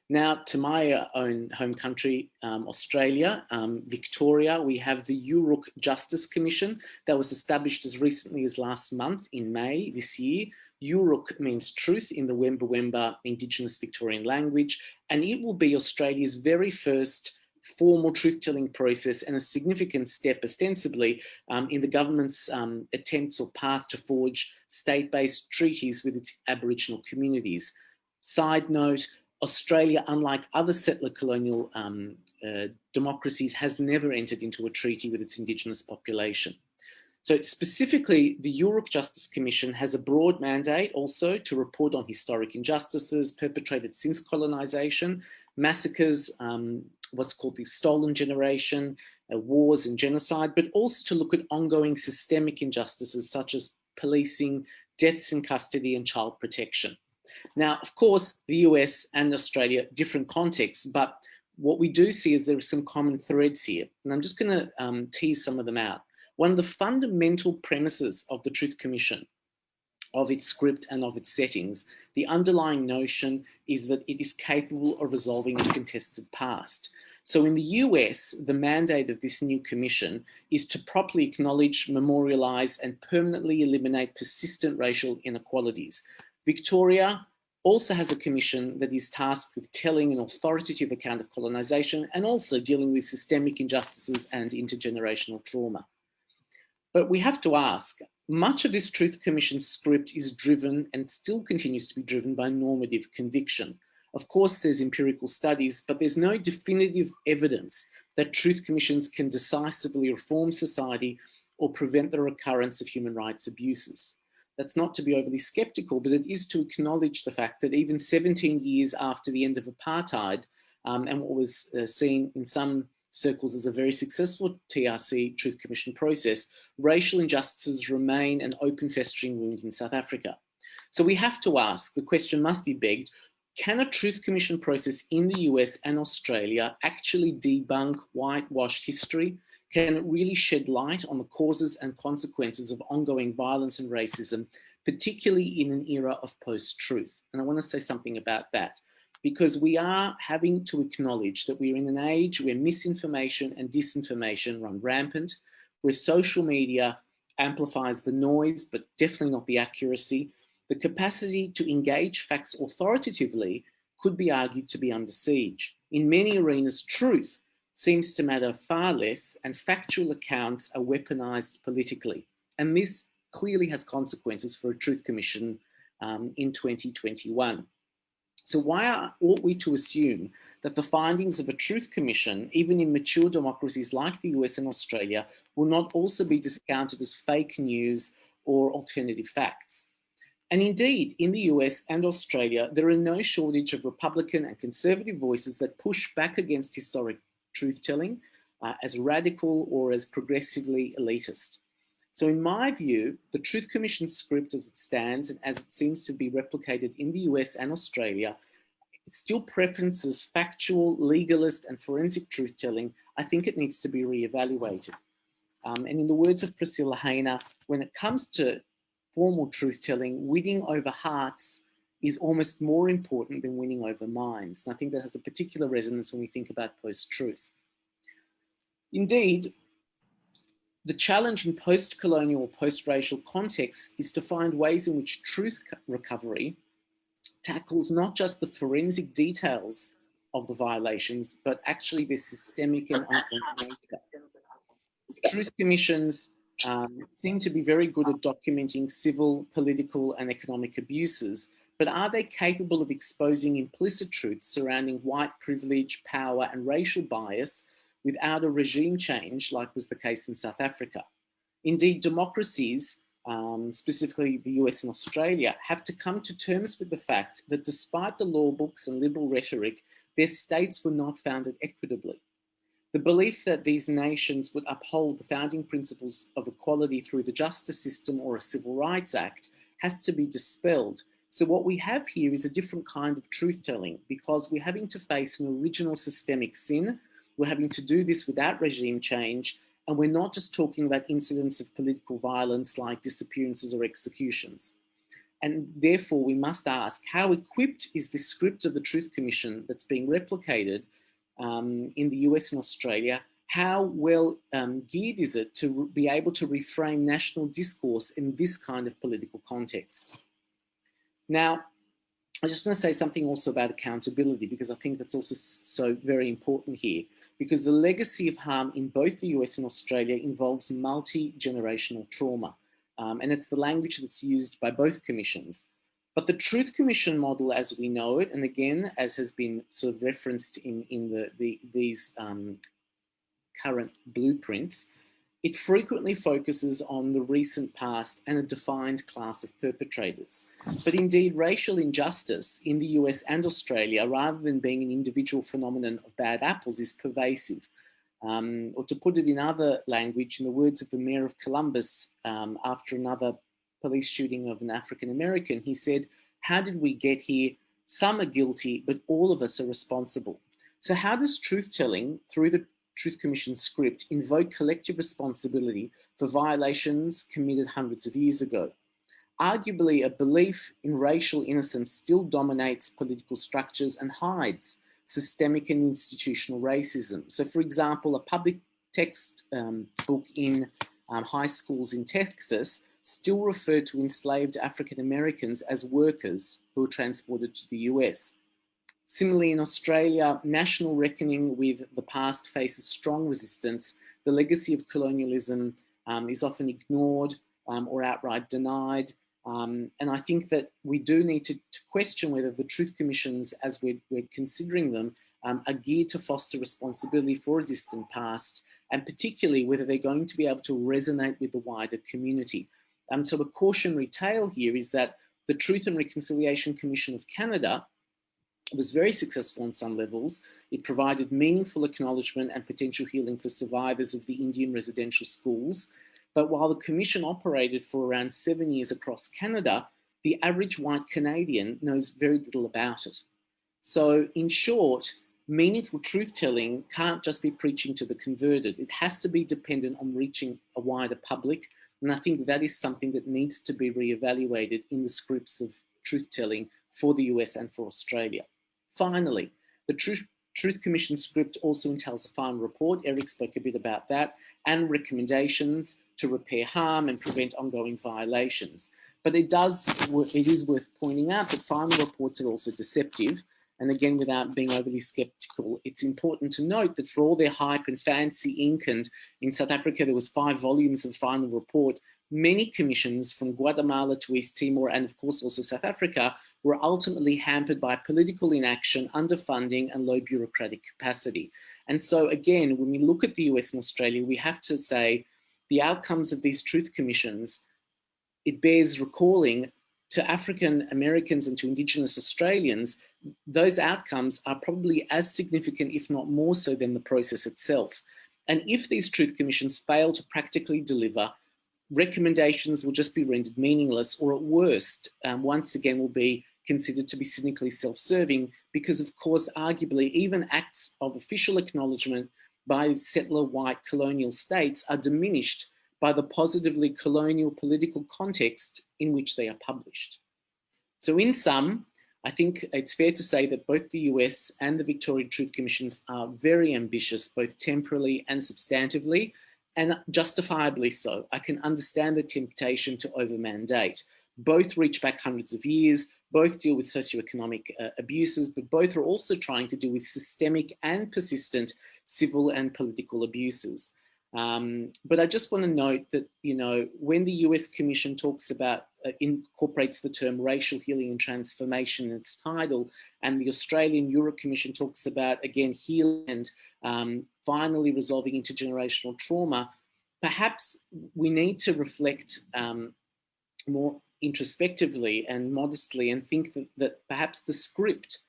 Now, to my own home country, Australia, Victoria, we have the URUK Justice Commission that was established as recently as last month in May this year. URUK means truth in the Wemba Wemba Indigenous Victorian language, and it will be Australia's very first formal truth-telling process and a significant step, ostensibly, in the government's attempts or path to forge state-based treaties with its Aboriginal communities. Side note, Australia, unlike other settler colonial democracies, has never entered into a treaty with its Indigenous population. So specifically, the URUK Justice Commission has a broad mandate also to report on historic injustices perpetrated since colonisation, massacres, what's called the stolen generation, wars and genocide, but also to look at ongoing systemic injustices such as policing, deaths in custody and child protection. Now, of course, the US and Australia, different contexts, but what we do see is there are some common threads here. And I'm just going to tease some of them out. One of the fundamental premises of the Truth Commission, of its script and of its settings, the underlying notion is that it is capable of resolving a contested past. So in the US, the mandate of this new commission is to properly acknowledge, memorialise and permanently eliminate persistent racial inequalities. Victoria also has a commission that is tasked with telling an authoritative account of colonisation and also dealing with systemic injustices and intergenerational trauma. But we have to ask, much of this Truth Commission script is driven and still continues to be driven by normative conviction. Of course, there's empirical studies, but there's no definitive evidence that Truth Commissions can decisively reform society or prevent the recurrence of human rights abuses. That's not to be overly skeptical, but it is to acknowledge the fact that even 17 years after the end of apartheid, and what was seen in some circles as a very successful TRC, Truth Commission process, racial injustices remain an open festering wound in South Africa. So we have to ask, the question must be begged, can a Truth Commission process in the US and Australia actually debunk whitewashed history? Can it really shed light on the causes and consequences of ongoing violence and racism, particularly in an era of post-truth? And I want to say something about that, because we are having to acknowledge that we're in an age where misinformation and disinformation run rampant, where social media amplifies the noise, but definitely not the accuracy. The capacity to engage facts authoritatively could be argued to be under siege. In many arenas, truth seems to matter far less, and factual accounts are weaponized politically. And this clearly has consequences for a Truth Commission in 2021. So why ought we to assume that the findings of a Truth Commission, even in mature democracies like the US and Australia, will not also be discounted as fake news or alternative facts? And indeed, in the US and Australia, there are no shortage of Republican and conservative voices that push back against historic truth-telling as radical or as progressively elitist. So in my view, the Truth Commission script as it stands and as it seems to be replicated in the US and Australia, it still preferences factual, legalist and forensic truth-telling. I think it needs to be reevaluated. And in the words of Priscilla Hayner, when it comes to formal truth-telling, winning over hearts is almost more important than winning over minds. And I think that has a particular resonance when we think about post-truth. Indeed, the challenge in post-colonial, post-racial contexts is to find ways in which truth recovery tackles not just the forensic details of the violations, but actually their systemic and ongoing nature. Truth commissions seem to be very good at documenting civil, political, and economic abuses, but are they capable of exposing implicit truths surrounding white privilege, power, and racial bias without a regime change, like was the case in South Africa? Indeed, democracies, specifically the US and Australia, have to come to terms with the fact that despite the law books and liberal rhetoric, their states were not founded equitably. The belief that these nations would uphold the founding principles of equality through the justice system or a Civil Rights Act has to be dispelled. So what we have here is a different kind of truth-telling, because we're having to face an original systemic sin. We're having to do this without regime change, and we're not just talking about incidents of political violence like disappearances or executions. And therefore, we must ask, how equipped is the script of the Truth Commission that's being replicated in the US and Australia? How well geared is it to be able to reframe national discourse in this kind of political context? Now, I just want to say something also about accountability, because I think that's also so very important here, because the legacy of harm in both the US and Australia involves multi-generational trauma. And it's the language that's used by both commissions. But the Truth Commission model as we know it, and again, as has been sort of referenced in these current blueprints, it frequently focuses on the recent past and a defined class of perpetrators. But indeed, racial injustice in the US and Australia, rather than being an individual phenomenon of bad apples, is pervasive. Or to put it in other language, in the words of the mayor of Columbus, after another police shooting of an African American, he said, "How did we get here? Some are guilty, but all of us are responsible." So how does truth-telling through the Truth Commission script invoke collective responsibility for violations committed hundreds of years ago? Arguably, a belief in racial innocence still dominates political structures and hides systemic and institutional racism. So for example, a public text book in high schools in Texas still referred to enslaved African Americans as workers who were transported to the US. Similarly, in Australia, national reckoning with the past faces strong resistance. The legacy of colonialism is often ignored or outright denied. And I think that we do need to question whether the Truth Commissions, as we're considering them, are geared to foster responsibility for a distant past, and particularly whether they're going to be able to resonate with the wider community. So a cautionary tale here is that the Truth and Reconciliation Commission of Canada was very successful on some levels. It provided meaningful acknowledgement and potential healing for survivors of the Indian residential schools. But while the commission operated for around 7 years across Canada, the average white Canadian knows very little about it. So in short, meaningful truth-telling can't just be preaching to the converted. It has to be dependent on reaching a wider public. And I think that is something that needs to be reevaluated in the scripts of truth-telling for the US and for Australia. Finally, the Truth Commission script also entails a final report. Eric spoke a bit about that, and recommendations to repair harm and prevent ongoing violations. But it is worth pointing out that final reports are also deceptive. And again, without being overly skeptical, it's important to note that for all their hype and fancy ink, and in South Africa, there was 5 volumes of final report, many commissions from Guatemala to East Timor, and of course also South Africa, were ultimately hampered by political inaction, underfunding, and low bureaucratic capacity. And so again, when we look at the US and Australia, we have to say the outcomes of these truth commissions, it bears recalling to African Americans and to Indigenous Australians, those outcomes are probably as significant, if not more so, than the process itself. And if these truth commissions fail to practically deliver, recommendations will just be rendered meaningless, or at worst, once again, will be considered to be cynically self-serving, because of course, arguably, even acts of official acknowledgement by settler white colonial states are diminished by the positively colonial political context in which they are published. So in sum, I think it's fair to say that both the US and the Victorian Truth Commissions are very ambitious, both temporally and substantively, and justifiably so. I can understand the temptation to over-mandate. Both reach back hundreds of years, both deal with socioeconomic abuses, but both are also trying to deal with systemic and persistent civil and political abuses. But I just want to note that, you know, when the US Commission talks about, incorporates the term racial healing and transformation in its title, and the Australian Europe Commission talks about, again, healing and finally resolving intergenerational trauma, perhaps we need to reflect more introspectively and modestly and think that perhaps the script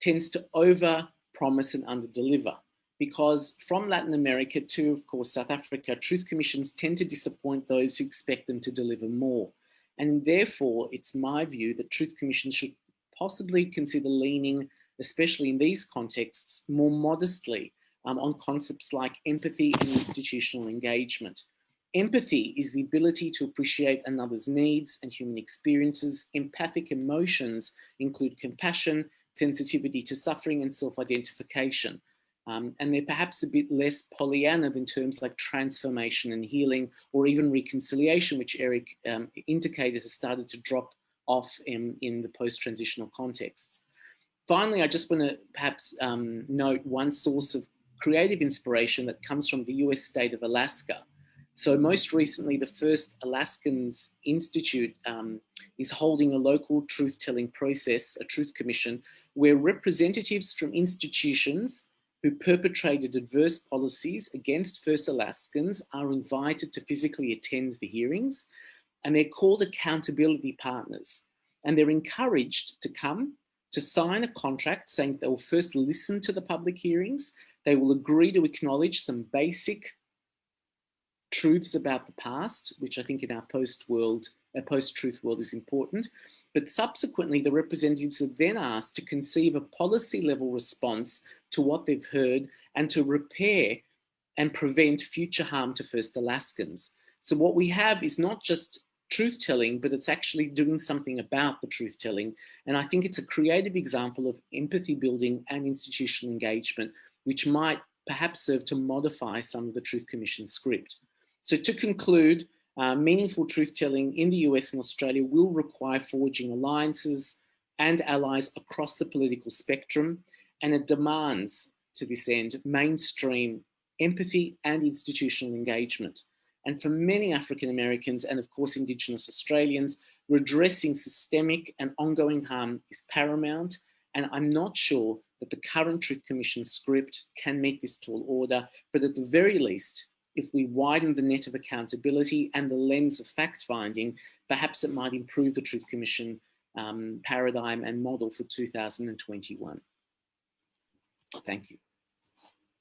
tends to over-promise and under-deliver. Because from Latin America to, of course, South Africa, truth commissions tend to disappoint those who expect them to deliver more. And therefore, it's my view that truth commissions should possibly consider leaning, especially in these contexts, more modestly on concepts like empathy and institutional engagement. Empathy is the ability to appreciate another's needs and human experiences. Empathic emotions include compassion, sensitivity to suffering, and self-identification. And they're perhaps a bit less Pollyanna than terms like transformation and healing, or even reconciliation, which Eric indicated has started to drop off in the post-transitional contexts. Finally, I just want to perhaps note one source of creative inspiration that comes from the US state of Alaska. So most recently, the First Alaskans Institute is holding a local truth-telling process, a truth commission, where representatives from institutions who perpetrated adverse policies against First Alaskans are invited to physically attend the hearings, and they're called accountability partners. And they're encouraged to come to sign a contract saying they will first listen to the public hearings, they will agree to acknowledge some basic truths about the past, which I think in our post-truth world is important. But subsequently, the representatives are then asked to conceive a policy-level response to what they've heard and to repair and prevent future harm to First Alaskans. So what we have is not just truth-telling, but it's actually doing something about the truth-telling. And I think it's a creative example of empathy building and institutional engagement, which might perhaps serve to modify some of the Truth Commission script. So to conclude, meaningful truth-telling in the US and Australia will require forging alliances and allies across the political spectrum, and it demands, to this end, mainstream empathy and institutional engagement. And for many African Americans and of course Indigenous Australians, redressing systemic and ongoing harm is paramount, and I'm not sure that the current Truth Commission script can meet this tall order, but at the very least, if we widen the net of accountability and the lens of fact-finding, perhaps it might improve the Truth Commission paradigm and model for 2021. Thank you.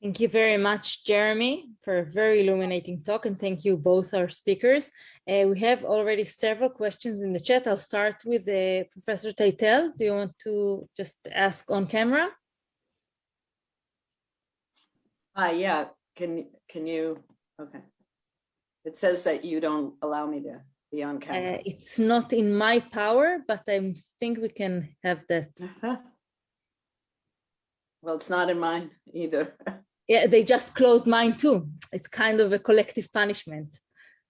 Thank you very much, Jeremy, for a very illuminating talk, and thank you both our speakers. We have already several questions in the chat. I'll start with Professor Teitel. Do you want to just ask on camera? Yeah, can you, okay. It says that you don't allow me to be on camera. It's not in my power, but I think we can have that. Well, it's not in mine either. Yeah, they just closed mine too. It's kind of a collective punishment.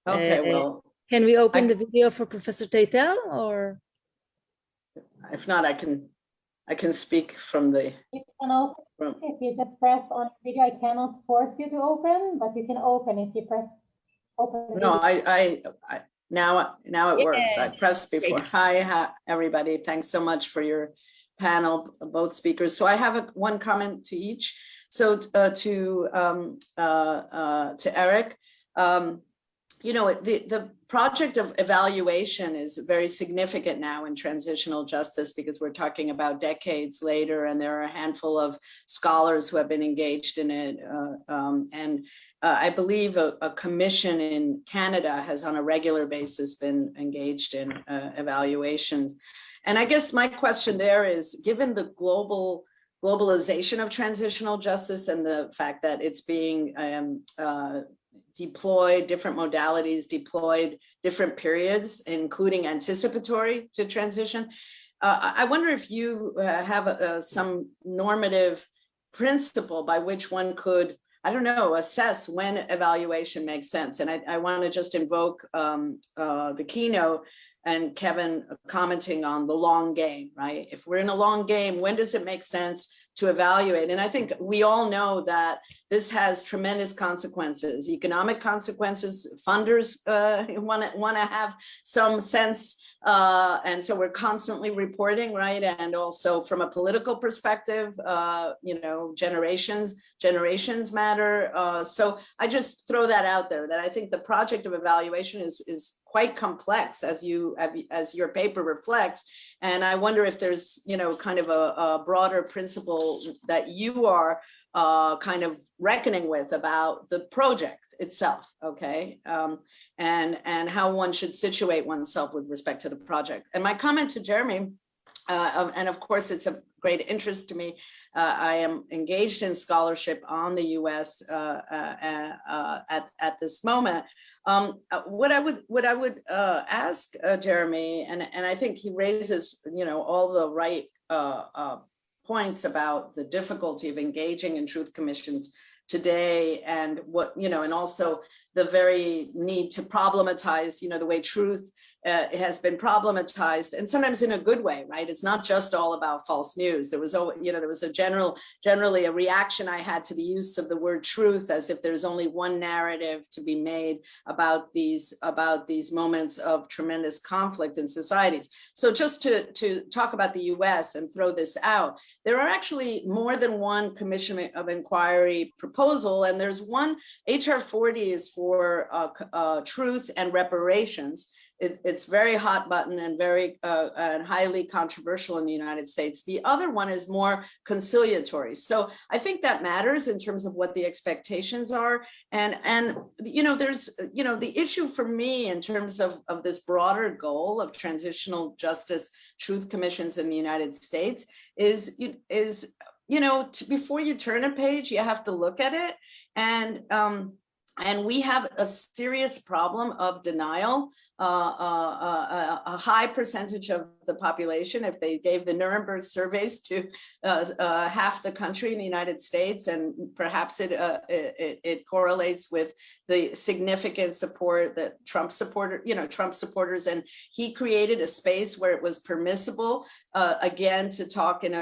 Okay, well. Can we open the video for Professor Teitel, or? If not, I can speak from the. You can open if you just press on video. I cannot force you to open, but you can open if you press open. No, I now it works. I pressed before. Great. Hi, everybody. Thanks so much for your panel, both speakers. So I have one comment to each. So to Eric, you know, the project of evaluation is very significant now in transitional justice because we're talking about decades later, and there are a handful of scholars who have been engaged in it. I believe a commission in Canada has on a regular basis been engaged in evaluations. And I guess my question there is, given the globalization of transitional justice and the fact that it's being deployed, different modalities deployed, different periods, including anticipatory to transition. I wonder if you have some normative principle by which one could, I don't know, assess when evaluation makes sense. And I want to just invoke the keynote and Kevin commenting on the long game, right? If we're in a long game, when does it make sense to evaluate? And I think we all know that this has tremendous consequences, economic consequences. Funders want to have some sense, and so we're constantly reporting, right? And also from a political perspective, you know, generations matter. So I just throw that out there, that I think the project of evaluation is quite complex, as your paper reflects. And I wonder if there's, you know, kind of a broader principle that you are kind of reckoning with about the project itself, okay? And how one should situate oneself with respect to the project. And my comment to Jeremy, and of course it's of great interest to me, I am engaged in scholarship on the US at this moment. What I would ask Jeremy, and I think he raises, you know, all the right points about the difficulty of engaging in truth commissions today, and what, you know, and also the very need to problematize, you know, the way truth has been problematized, and sometimes in a good way, right? It's not just all about false news. There was, you know, there was a generally a reaction I had to the use of the word truth, as if there's only one narrative to be made about these moments of tremendous conflict in societies. So just to talk about the US and throw this out, there are actually more than one commission of inquiry proposal, and there's one. HR 40 is for truth and reparations. It's very hot button and very and highly controversial in the United States. The other one is more conciliatory. So I think that matters in terms of what the expectations are. And you know, there's, you know, the issue for me in terms of this broader goal of transitional justice truth commissions in the United States is you know, before you turn a page, you have to look at it. And we have a serious problem of denial. A high percentage of the population, if they gave the Nuremberg surveys to half the country in the United States, and perhaps it correlates with the significant support that Trump supporters, and he created a space where it was permissible, again, to talk in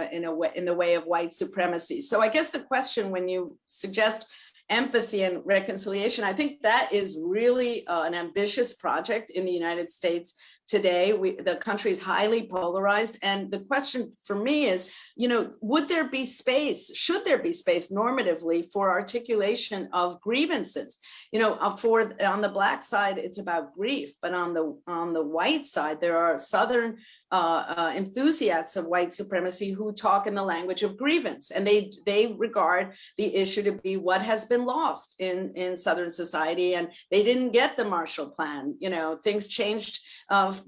the way of white supremacy. So I guess the question, when you suggest empathy and reconciliation, I think that is really an ambitious project in the United States today. The country is highly polarized. And the question for me is, you know, would there be space, should there be space normatively for articulation of grievances? You know, on the Black side, it's about grief, but on the white side, there are Southern enthusiasts of white supremacy who talk in the language of grievance, and they regard the issue to be what has been lost in Southern society, and they didn't get the Marshall Plan. You know, things changed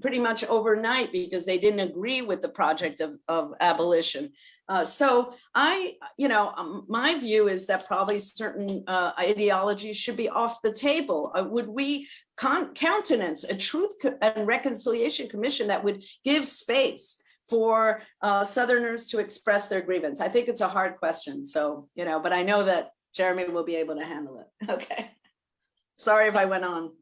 pretty much overnight because they didn't agree with the project of abolition. So my view is that probably certain ideologies should be off the table. Would we countenance a truth and reconciliation commission that would give space for Southerners to express their grievance? I think it's a hard question. So, you know, but I know that Jeremy will be able to handle it. Okay. Sorry if I went on.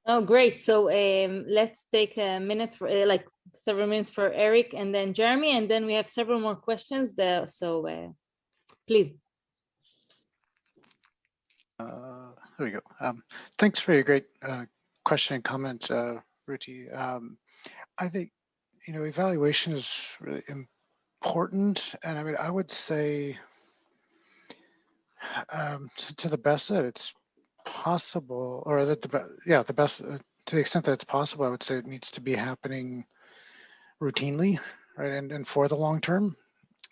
Oh, great. So let's take a minute for like several minutes for Eric and then Jeremy, and then we have several more questions there. So please. There we go. Thanks for your great question and comment, Ruti. I think, evaluation is really important. And I mean, I would say to the best that it's possible, or that the best, to the extent that it's possible, I would say it needs to be happening routinely, right? And for the long term.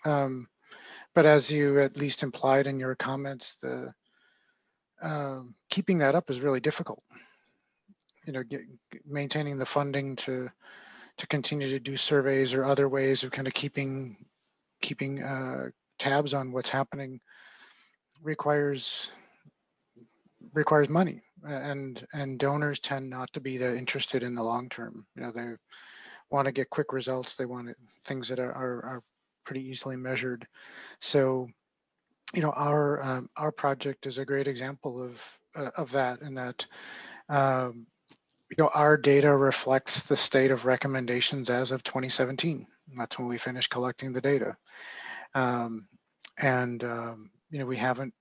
But as you at least implied in your comments, keeping that up is really difficult. Maintaining the funding to continue to do surveys or other ways of kind of keeping tabs on what's happening requires money, and donors tend not to be that interested in the long term. They want to get quick results. They want things that are pretty easily measured. So our project is a great example of that, in that our data reflects the state of recommendations as of 2017. That's when we finished collecting the data, we haven't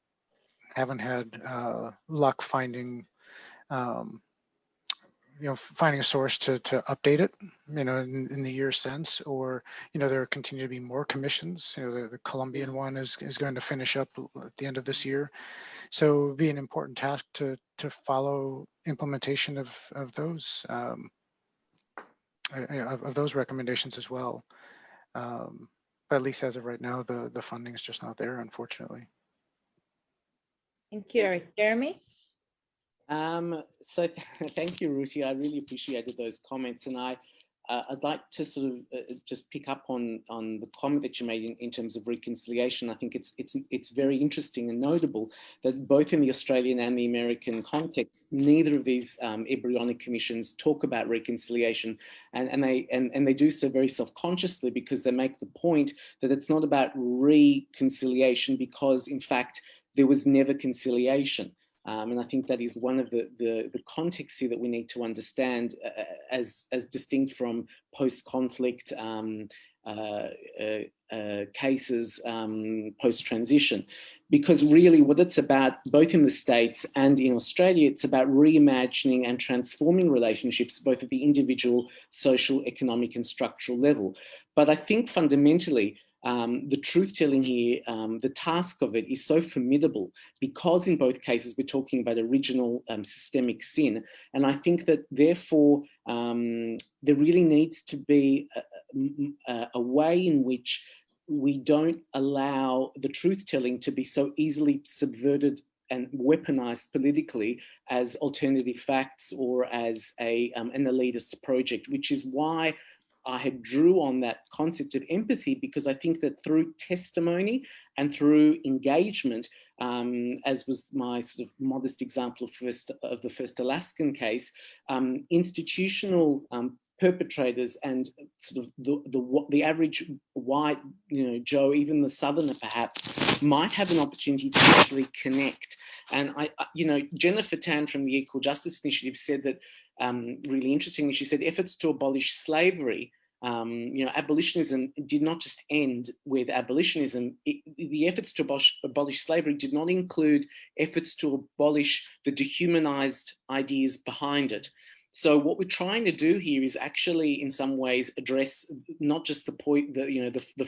had luck finding finding a source to update it, in the years since, or, there continue to be more commissions. The Colombian one is going to finish up at the end of this year. So it'd be an important task to follow implementation of those recommendations as well. But at least as of right now, the funding is just not there, unfortunately. Thank you, Eric. Jeremy? So thank you, Ruti. I really appreciated those comments, and I'd like to sort of just pick up on the comment that you made in terms of reconciliation. I think it's very interesting and notable that both in the Australian and the American context, neither of these embryonic commissions talk about reconciliation, and they do so very self-consciously, because they make the point that it's not about reconciliation, because in fact there was never conciliation. And I think that is one of the contexts here that we need to understand as distinct from post-conflict cases post-transition. Because really what it's about, both in the States and in Australia, it's about reimagining and transforming relationships, both at the individual, social, economic and structural level. But I think fundamentally, the truth-telling here, the task of it is so formidable, because in both cases we're talking about original systemic sin. And I think that therefore there really needs to be a way in which we don't allow the truth-telling to be so easily subverted and weaponized politically as alternative facts or as an elitist project, which is why I had drew on that concept of empathy, because I think that through testimony and through engagement, as was my sort of modest example of the first Alaskan case, institutional perpetrators and sort of the average white, Joe, even the Southerner perhaps, might have an opportunity to actually connect. And Jennifer Tan from the Equal Justice Initiative said that, really interestingly, she said efforts to abolish slavery, abolitionism did not just end with abolitionism. The efforts to abolish slavery did not include efforts to abolish the dehumanized ideas behind it. So what we're trying to do here is actually, in some ways, address not just the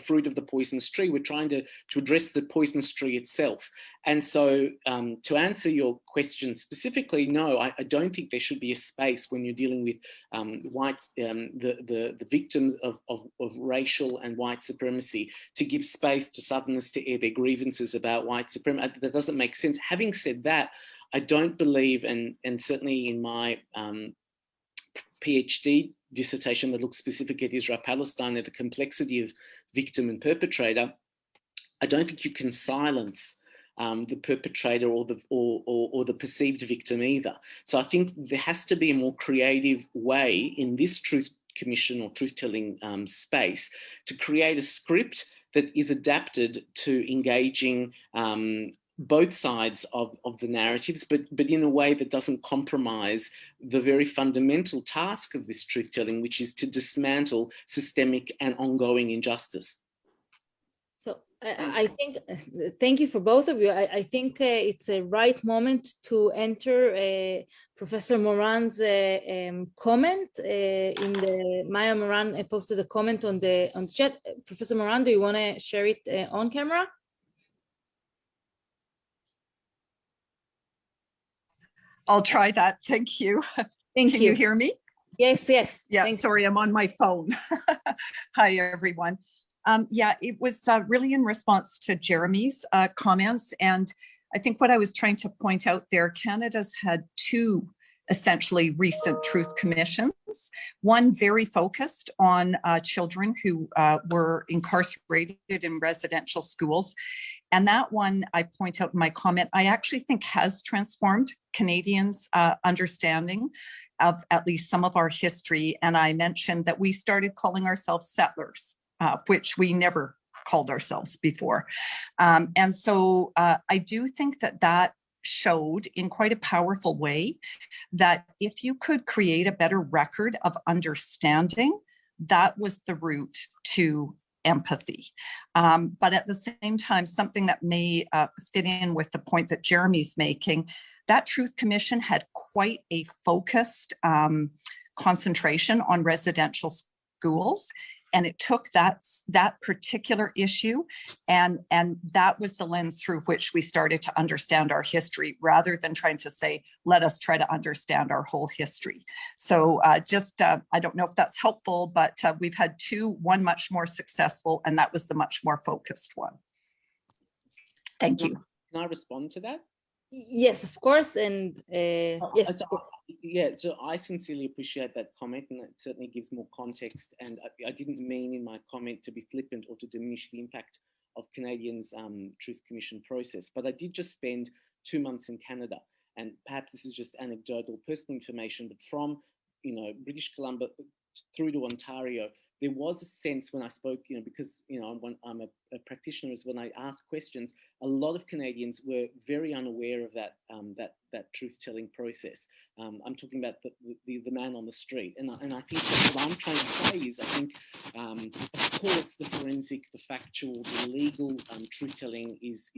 fruit of the poisonous tree. We're trying to address the poisonous tree itself. And so, to answer your question specifically, no, I don't think there should be a space when you're dealing with whites, the victims of racial and white supremacy, to give space to Southerners to air their grievances about white supremacy. That doesn't make sense. Having said that, I don't believe, and certainly in my PhD dissertation that looks specifically at Israel-Palestine and the complexity of victim and perpetrator, I don't think you can silence the perpetrator or the perceived victim either. So I think there has to be a more creative way in this truth commission or truth-telling space to create a script that is adapted to engaging both sides of the narratives, but in a way that doesn't compromise the very fundamental task of this truth-telling, which is to dismantle systemic and ongoing injustice. So I think, thank you for both of you. I think it's a right moment to enter Professor Moran's comment. Maya Moran posted a comment on the chat. Professor Moran, do you want to share it on camera? I'll try that. Thank you. Thank Can you. you hear me? Yes, yes. Yeah, sorry, I'm on my phone. Hi, everyone. Yeah, it was really in response to Jeremy's comments. And I think what I was trying to point out there, Canada's had two essentially recent truth commissions, one very focused on children who were incarcerated in residential schools. And that one, I point out in my comment, I actually think has transformed Canadians' understanding of at least some of our history. And I mentioned that we started calling ourselves settlers, which we never called ourselves before. And so I do think that that showed in quite a powerful way that if you could create a better record of understanding, that was the route to empathy. But at the same time, something that may fit in with the point that Jeremy's making, that Truth Commission had quite a focused concentration on residential schools. And it took that particular issue, and that was the lens through which we started to understand our history, rather than trying to say, let us try to understand our whole history. So I don't know if that's helpful, but we've had two, one much more successful, and that was the much more focused one. Thank you. Can I respond to that? Yes, of course. And yes. Yeah, so I sincerely appreciate that comment, and it certainly gives more context. And I didn't mean in my comment to be flippant or to diminish the impact of Canadians' Truth Commission process. But I did just spend 2 months in Canada, and perhaps this is just anecdotal personal information, but from British Columbia through to Ontario, there was a sense when I spoke, because I'm a practitioner, is when I asked questions, a lot of Canadians were very unaware of that that truth-telling process. I'm talking about the man on the street, and I think what I'm trying to say is, I think, of course, the forensic, the factual, the legal truth-telling is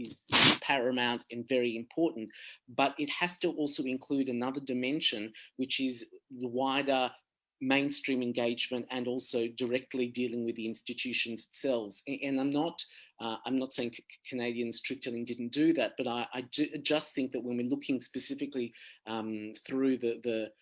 paramount and very important, but it has to also include another dimension, which is the wider mainstream engagement and also directly dealing with the institutions themselves. And I'm not saying Canadians truth-telling didn't do that, but I just think that when we're looking specifically through the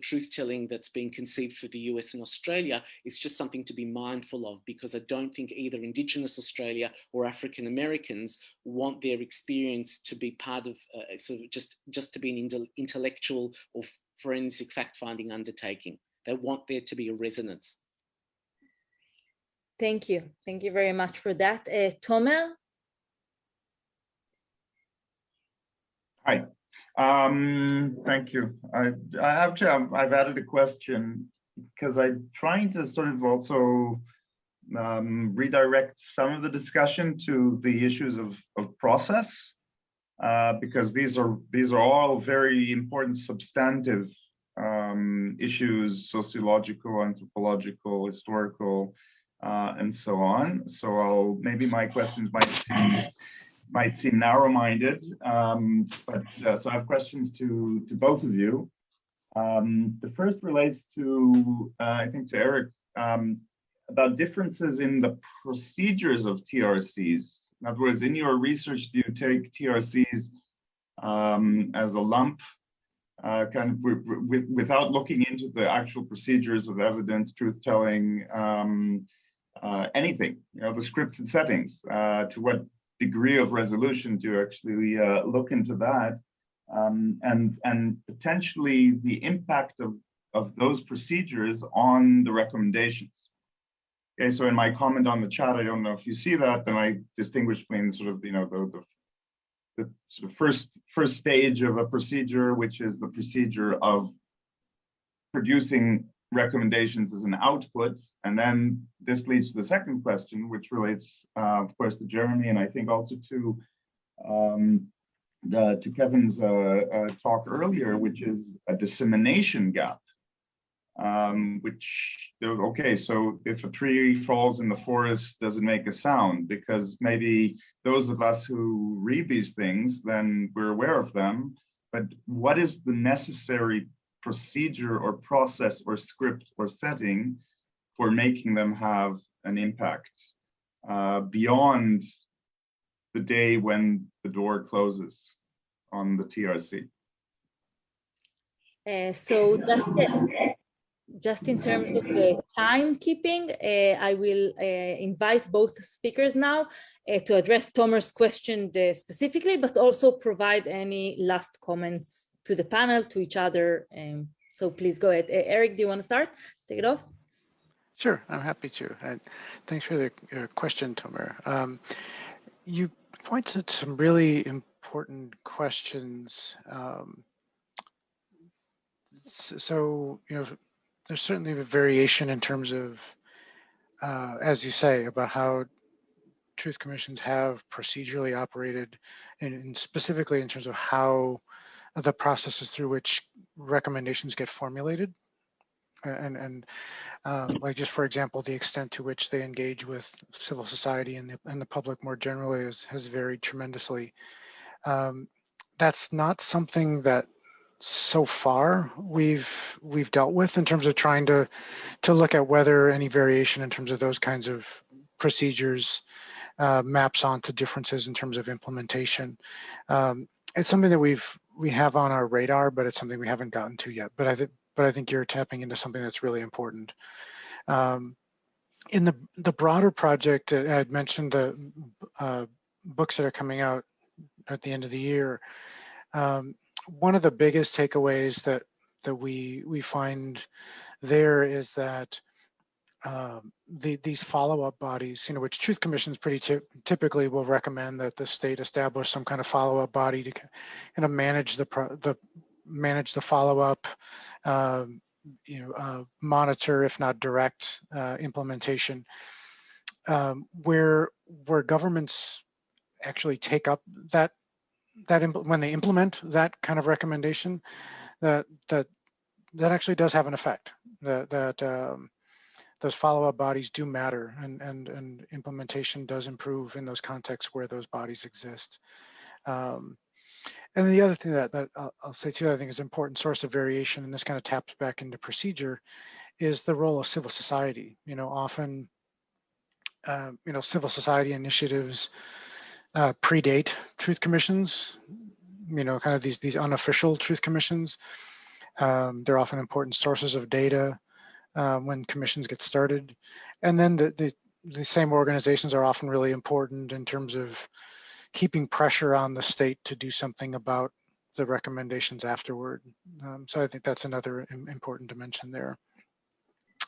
truth-telling that's being conceived for the US and Australia, it's just something to be mindful of, because I don't think either Indigenous Australia or African Americans want their experience to be part of sort of just to be an intellectual or forensic fact-finding undertaking. They want there to be a resonance. Thank you. Thank you very much for that. Tomer? Hi. Thank you. I've added a question because I'm trying to sort of also redirect some of the discussion to the issues of process, because these are all very important substantive issues, sociological, anthropological, historical, and so on. So maybe my questions might seem narrow-minded, but so I have questions to both of you. The first relates to, I think, to Eric, about differences in the procedures of TRCs. In other words, in your research, do you take TRCs as a lump, kind of without looking into the actual procedures of evidence, truth-telling, anything, the scripts and settings, to what degree of resolution do you actually look into that, and potentially the impact of those procedures on the recommendations? Okay, so in my comment on the chat, I don't know if you see that, then I distinguish between sort of, the sort of first stage of a procedure, which is the procedure of producing recommendations as an output. And then this leads to the second question, which relates, of course, to Jeremy, and I think also to To Kevin's talk earlier, which is a dissemination gap. Okay, so if a tree falls in the forest, does it make a sound? Because maybe those of us who read these things, then we're aware of them, but what is the necessary procedure or process or script or setting for making them have an impact beyond the day when the door closes on the TRC? So just in terms of timekeeping, I will invite both speakers now to address Tomer's question specifically, but also provide any last comments to the panel, to each other. So please go ahead. Eric, do you want to start? Take it off. Sure, I'm happy to. And thanks for the question, Tomer. You pointed some really important questions. So, you know, there's certainly a variation in terms of, as you say, about how truth commissions have procedurally operated, and specifically in terms of how the processes through which recommendations get formulated. And like just for example, the extent to which they engage with civil society and the public more generally has varied tremendously. That's not something that so far we've dealt with in terms of trying to look at whether any variation in terms of those kinds of procedures maps onto differences in terms of implementation. It's something that we have on our radar, but it's something we haven't gotten to yet. But I think you're tapping into something that's really important. In the broader project, I had mentioned the books that are coming out at the end of the year. One of the biggest takeaways that we find there is that these follow-up bodies, you know, which truth commissions pretty typically will recommend that the state establish some kind of follow-up body to kind of manage the follow-up, monitor, if not direct implementation, where governments actually take up that when they implement that kind of recommendation, that actually does have an effect. Those follow-up bodies do matter, and implementation does improve in those contexts where those bodies exist. And the other thing that I'll say too, I think is an important source of variation, and this kind of taps back into procedure, is the role of civil society. You know, often, civil society initiatives predate truth commissions. You know, kind of these unofficial truth commissions. They're often important sources of data when commissions get started, and then the same organizations are often really important in terms of keeping pressure on the state to do something about the recommendations afterward. So I think that's another important dimension there.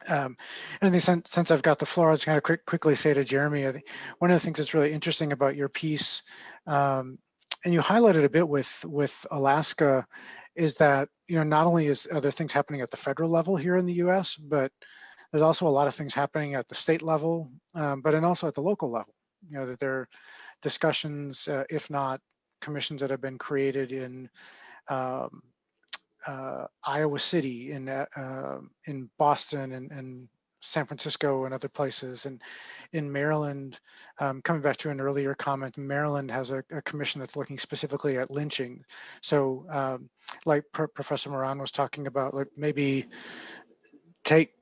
And I think since I've got the floor, I'll just kind of quickly say to Jeremy, I think one of the things that's really interesting about your piece, and you highlighted a bit with Alaska, is that, you know, not only are there things happening at the federal level here in the US, but there's also a lot of things happening at the state level, but then also at the local level. You know, that there are discussions, if not commissions, that have been created in Iowa City, in Boston, and San Francisco and other places, and in Maryland. Coming back to an earlier comment, Maryland has a commission that's looking specifically at lynching. So like Professor Moran was talking about, like maybe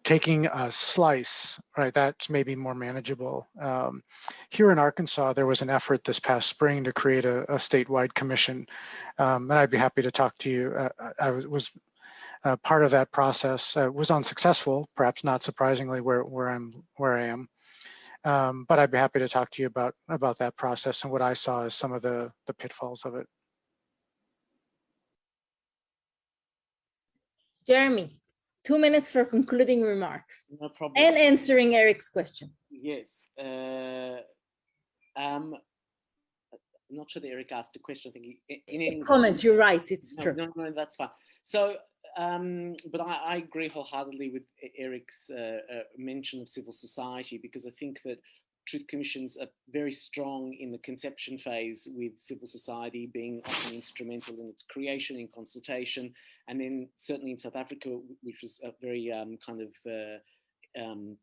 taking a slice, right, that's maybe more manageable. Here in Arkansas, there was an effort this past spring to create a statewide commission, and I'd be happy to talk to you. I was part of that process. Was unsuccessful, perhaps not surprisingly, where I am. But I'd be happy to talk to you about that process and what I saw as some of the pitfalls of it. Jeremy, 2 minutes for concluding remarks. No problem. And answering Eric's question. Yes. I'm not sure that Eric asked a question. I think Comment, you're right, it's true. No, that's fine. So, but I agree wholeheartedly with Eric's mention of civil society, because I think that truth commissions are very strong in the conception phase, with civil society being often instrumental in its creation, in consultation, and then certainly in South Africa, which was a very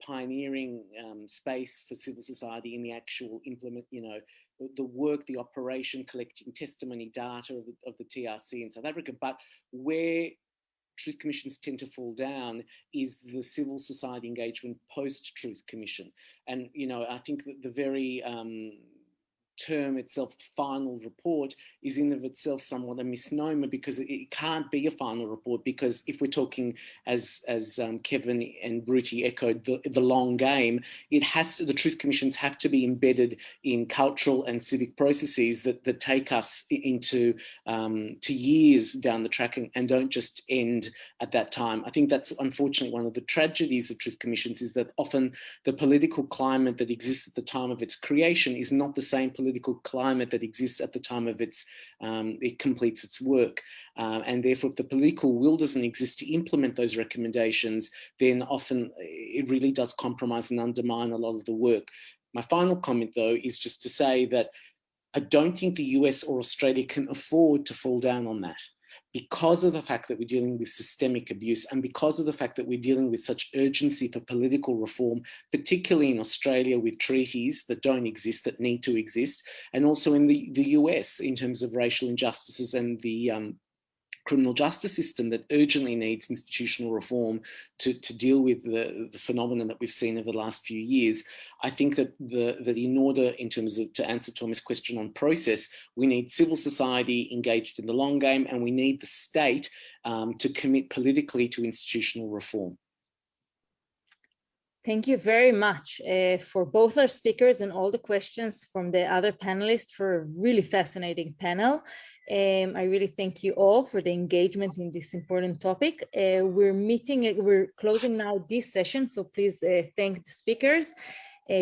pioneering space for civil society in the actual the work, the operation, collecting testimony data of the TRC in South Africa. But where truth commissions tend to fall down is the civil society engagement post-truth commission. And, I think that the very term itself, final report, is in of itself somewhat a misnomer, because it can't be a final report, because if we're talking, as Kevin and Ruti echoed, the long game, the truth commissions have to be embedded in cultural and civic processes that take us into to years down the track and don't just end at that time. I think that's unfortunately one of the tragedies of truth commissions, is that often the political climate that exists at the time of its creation is not the same political climate that exists at the time of it completes its work. And therefore, if the political will doesn't exist to implement those recommendations, then often it really does compromise and undermine a lot of the work. My final comment, though, is just to say that I don't think the US or Australia can afford to fall down on that, because of the fact that we're dealing with systemic abuse, and because of the fact that we're dealing with such urgency for political reform, particularly in Australia with treaties that don't exist, that need to exist, and also in the US in terms of racial injustices and the criminal justice system that urgently needs institutional reform to deal with the phenomenon that we've seen over the last few years. I think that in order, in terms of, to answer Thomas' question on process, we need civil society engaged in the long game, and we need the state to commit politically to institutional reform. Thank you very much for both our speakers and all the questions from the other panelists for a really fascinating panel. I really thank you all for the engagement in this important topic. We're closing now this session, so please thank the speakers.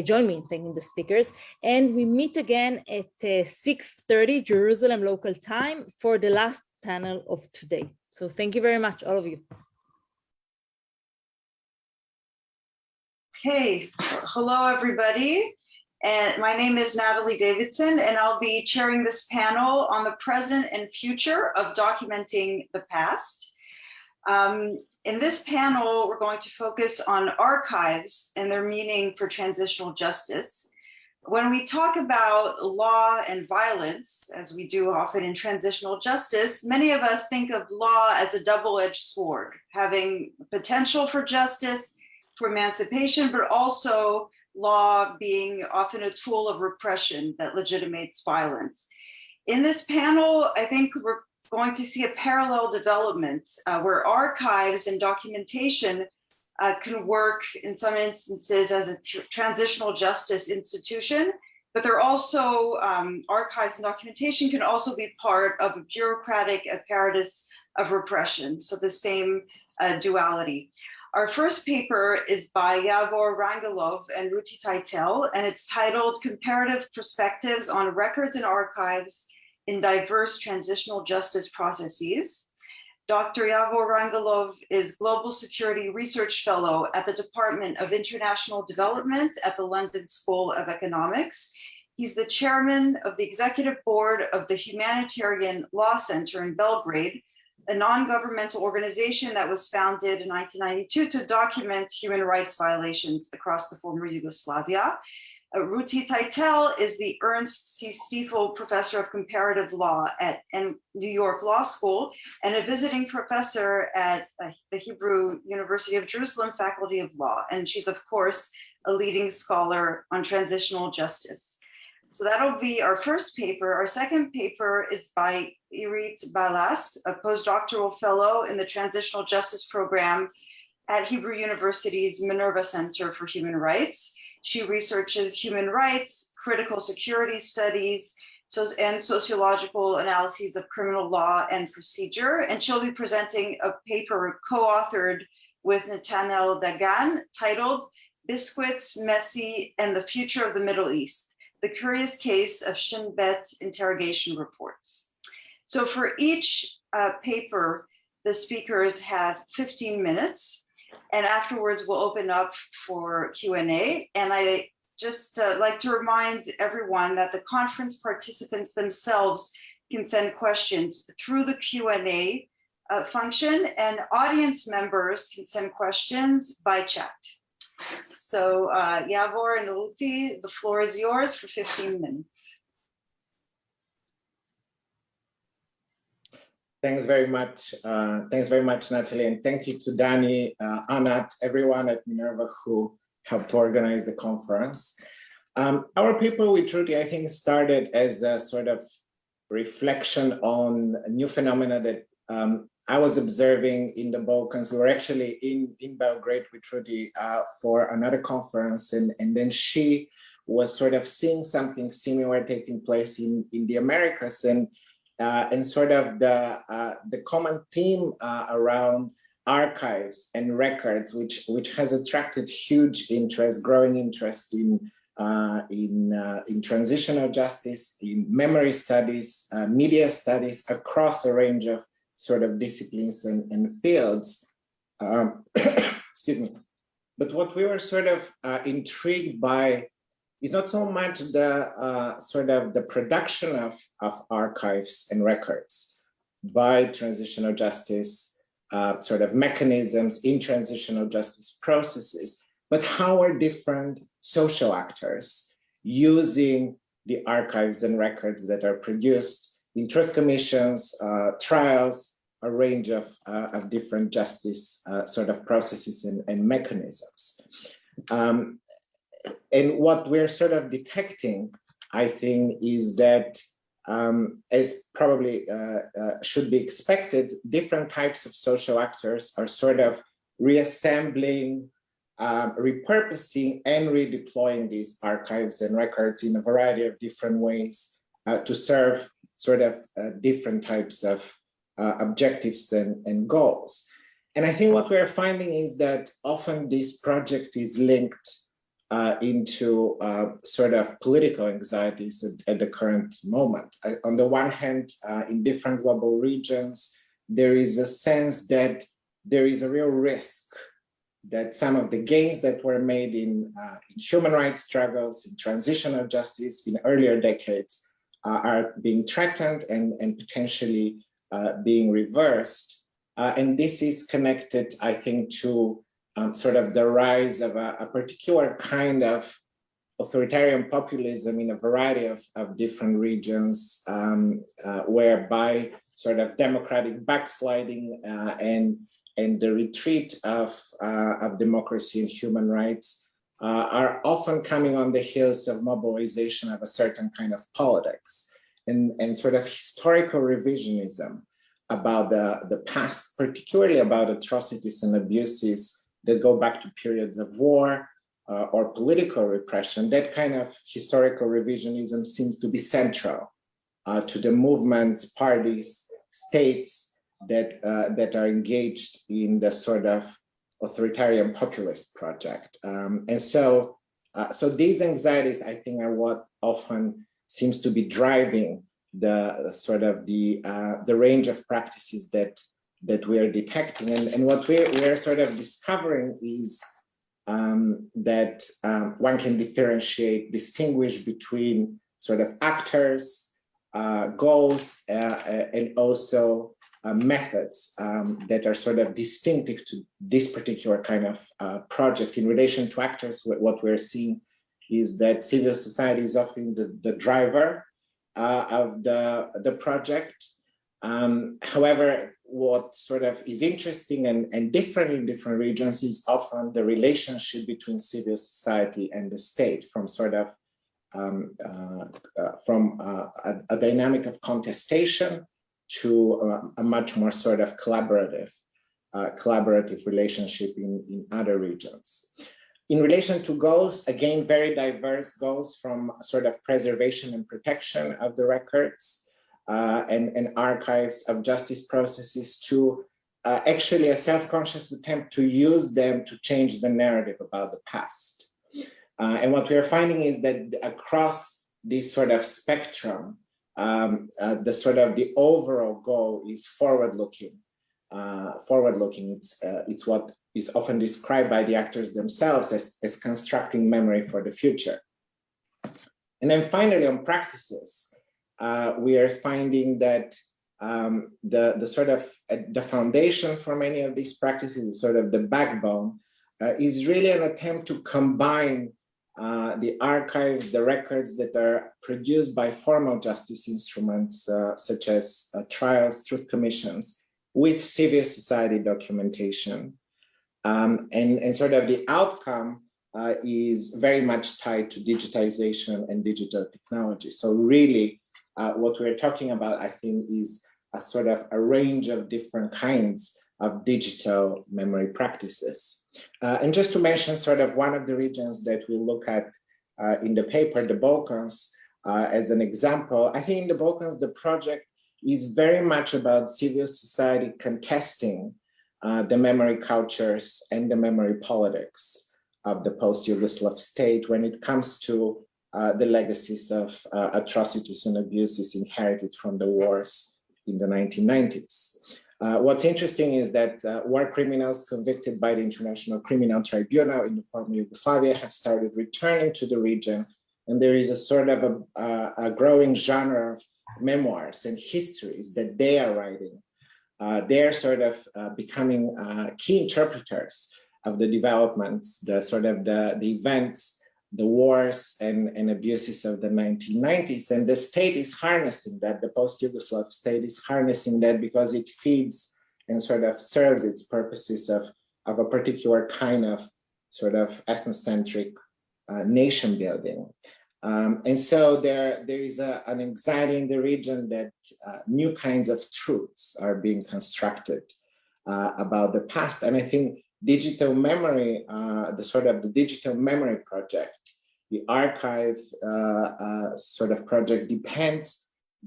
Join me in thanking the speakers. And we meet again at 6:30 Jerusalem local time for the last panel of today. So thank you very much, all of you. Hey, hello everybody. And my name is Natalie Davidson, and I'll be chairing this panel on the present and future of documenting the past. In this panel, we're going to focus on archives and their meaning for transitional justice. When we talk about law and violence, as we do often in transitional justice, many of us think of law as a double-edged sword, having potential for justice, for emancipation, but also law being often a tool of repression that legitimates violence. In this panel, I think we're going to see a parallel development where archives and documentation can work in some instances as a transitional justice institution, but they're also, archives and documentation can also be part of a bureaucratic apparatus of repression. So the same duality. Our first paper is by Yavor Rangelov and Ruti Teitel, and it's titled Comparative Perspectives on Records and Archives in Diverse Transitional Justice Processes. Dr. Yavor Rangelov is Global Security Research Fellow at the Department of International Development at the London School of Economics. He's the chairman of the executive board of the Humanitarian Law Center in Belgrade, a non-governmental organization that was founded in 1992 to document human rights violations across the former Yugoslavia. Ruti Teitel is the Ernst C. Stiefel Professor of Comparative Law at New York Law School and a visiting professor at the Hebrew University of Jerusalem Faculty of Law. And she's, of course, a leading scholar on transitional justice. So that'll be our first paper. Our second paper is by Irit Balas, a postdoctoral fellow in the Transitional Justice Program at Hebrew University's Minerva Center for Human Rights. She researches human rights, critical security studies, and sociological analyses of criminal law and procedure. And she'll be presenting a paper co-authored with Nathaniel Dagan titled Biscuits, Messi, and the Future of the Middle East: The Curious Case of Shin Bet Interrogation Reports. So for each paper, the speakers have 15 minutes, and afterwards we'll open up for Q&A. And I just like to remind everyone that the conference participants themselves can send questions through the Q&A function, and audience members can send questions by chat. So Yavor and Ruti, the floor is yours for 15 minutes. Thanks very much. Thanks very much, Natalie. And thank you to Danny, Anat, everyone at Minerva who helped organize the conference. Our paper with Ruti, I think, started as a sort of reflection on a new phenomena that I was observing in the Balkans. We were actually in Belgrade with Ruti for another conference, and then she was sort of seeing something similar taking place in the Americas, and sort of the common theme around archives and records, which has attracted huge interest, growing interest in transitional justice, in memory studies, media studies across a range of sort of disciplines and fields. Excuse me. But what we were sort of intrigued by is not so much the sort of the production of archives and records by transitional justice sort of mechanisms in transitional justice processes, but how are different social actors using the archives and records that are produced in truth commissions, trials, a range of different justice sort of processes and mechanisms. And what we're sort of detecting, I think, is that as probably should be expected, different types of social actors are sort of reassembling, repurposing and redeploying these archives and records in a variety of different ways to serve sort of different types of objectives and goals. And I think what we're finding is that often this project is linked into sort of political anxieties at the current moment. On the one hand, in different global regions, there is a sense that there is a real risk that some of the gains that were made in human rights struggles, in transitional justice in earlier decades are being threatened and potentially being reversed. And this is connected, I think, to sort of the rise of a particular kind of authoritarian populism in a variety of different regions, whereby sort of democratic backsliding and the retreat of democracy and human rights are often coming on the heels of mobilization of a certain kind of politics and sort of historical revisionism about the past, particularly about atrocities and abuses that go back to periods of war or political repression. That kind of historical revisionism seems to be central to the movements, parties, states that are engaged in the sort of authoritarian populist project. And so these anxieties, I think, are what often seems to be driving the sort of the range of practices that we are detecting. And what we're sort of discovering is that one can distinguish between sort of actors, goals, and also methods that are sort of distinctive to this particular kind of project. In relation to actors, what we're seeing is that civil society is often the driver of the project. However, what sort of is interesting and different in different regions is often the relationship between civil society and the state, from sort of a dynamic of contestation to a much more sort of collaborative relationship in other regions. In relation to goals, again, very diverse goals, from sort of preservation and protection of the records and archives of justice processes to actually a self-conscious attempt to use them to change the narrative about the past. And what we're finding is that across this sort of spectrum, the overall goal is forward-looking. It's what is often described by the actors themselves as constructing memory for the future. And then finally, on practices, we are finding that the sort of the foundation for many of these practices, sort of the backbone, is really an attempt to combine the archives, the records that are produced by formal justice instruments, such as trials, truth commissions, with civil society documentation. And sort of the outcome is very much tied to digitization and digital technology. So really, what we're talking about, I think, is a sort of a range of different kinds of digital memory practices. And just to mention sort of one of the regions that we look at in the paper, the Balkans, as an example, I think in the Balkans, the project is very much about civil society contesting the memory cultures and the memory politics of the post-Yugoslav state when it comes to the legacies of atrocities and abuses inherited from the wars in the 1990s. What's interesting is that war criminals convicted by the International Criminal Tribunal in the former Yugoslavia have started returning to the region, and there is a sort of a growing genre of memoirs and histories that they are writing. They're sort of becoming key interpreters of the developments, the sort of the events, the wars and abuses of the 1990s. And the state is harnessing that, the post-Yugoslav state is harnessing that because it feeds and sort of serves its purposes of a particular kind of sort of ethnocentric nation building. And so there is an anxiety in the region that new kinds of truths are being constructed about the past. And I think digital memory, the digital memory project, the archive sort of project depends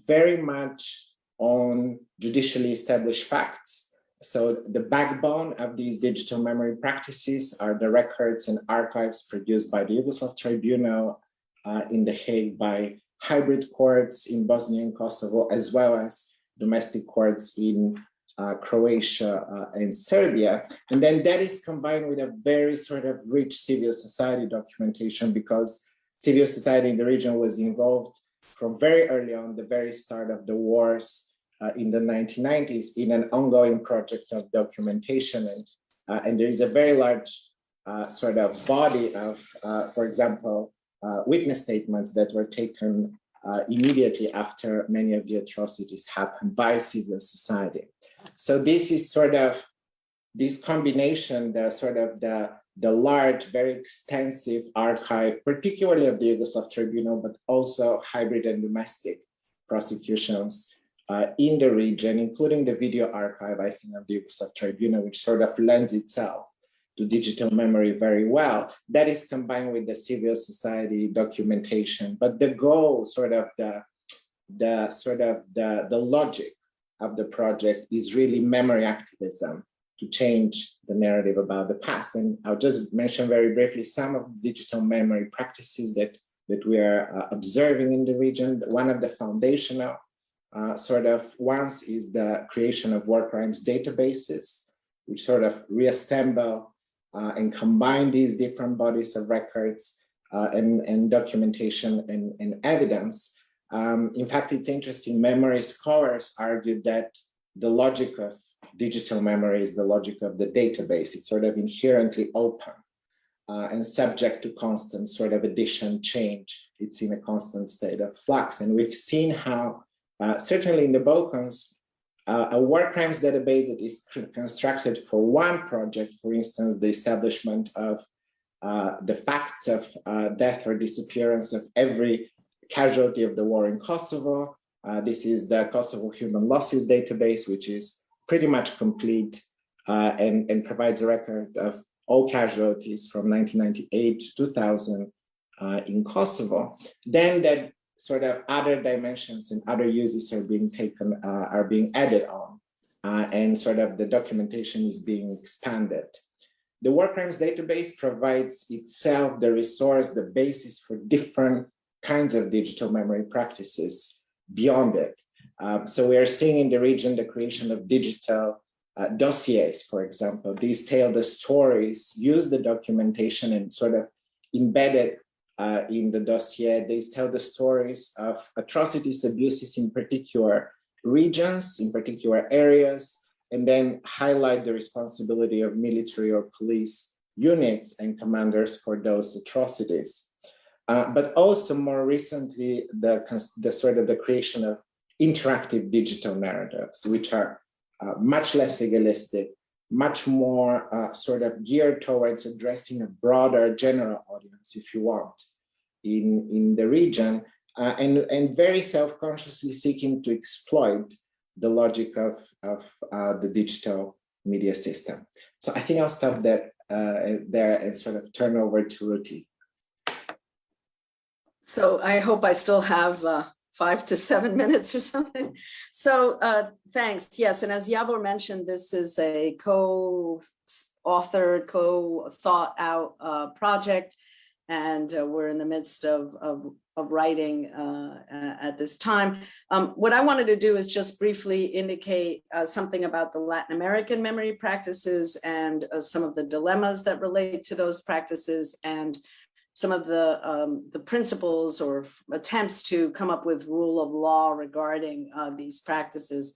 very much on judicially established facts. So the backbone of these digital memory practices are the records and archives produced by the Yugoslav Tribunal in The Hague, by hybrid courts in Bosnia and Kosovo, as well as domestic courts in Croatia and Serbia. And then that is combined with a very sort of rich civil society documentation, because civil society in the region was involved from very early on, the very start of the wars in the 1990s, in an ongoing project of documentation. And there is a very large sort of body of, for example, witness statements that were taken immediately after many of the atrocities happened by civil society. So this is sort of this combination, the large, very extensive archive, particularly of the Yugoslav Tribunal, but also hybrid and domestic prosecutions in the region, including the video archive, I think, of the Yugoslav Tribunal, which sort of lends itself to digital memory very well. That is combined with the civil society documentation. But the goal, the logic of the project is really memory activism to change the narrative about the past. And I'll just mention very briefly some of the digital memory practices that we are observing in the region. One of the foundational ones is the creation of war crimes databases, which sort of reassemble and combine these different bodies of records and documentation and evidence. In fact, it's interesting, memory scholars argue that the logic of digital memory is the logic of the database. It's sort of inherently open and subject to constant sort of addition, change. It's in a constant state of flux. And we've seen how, certainly in the Balkans, a war crimes database that is constructed for one project, for instance, the establishment of the facts of death or disappearance of every casualty of the war in Kosovo. This is the Kosovo Human Losses database, which is pretty much complete and provides a record of all casualties from 1998 to 2000 in Kosovo. Then that sort of other dimensions and other uses are being taken, are being added on, and sort of the documentation is being expanded. The war crimes database provides itself the resource, the basis for different kinds of digital memory practices beyond it. So we are seeing in the region the creation of digital dossiers, for example. These tell the stories, use the documentation and sort of embedded in the dossier. They tell the stories of atrocities, abuses in particular regions, in particular areas, and then highlight the responsibility of military or police units and commanders for those atrocities. But also more recently, the sort of the creation of interactive digital narratives, which are much less legalistic, much more sort of geared towards addressing a broader general audience, if you want, in the region, and very self-consciously seeking to exploit the logic of the digital media system. So I think I'll stop there and sort of turn over to Ruti. So I hope I still have 5 to 7 minutes or something. So thanks. Yes, and as Yavor mentioned, this is a co-authored, co-thought out project, and we're in the midst of writing at this time. What I wanted to do is just briefly indicate something about the Latin American memory practices and some of the dilemmas that relate to those practices, and some of the principles or attempts to come up with rule of law regarding these practices.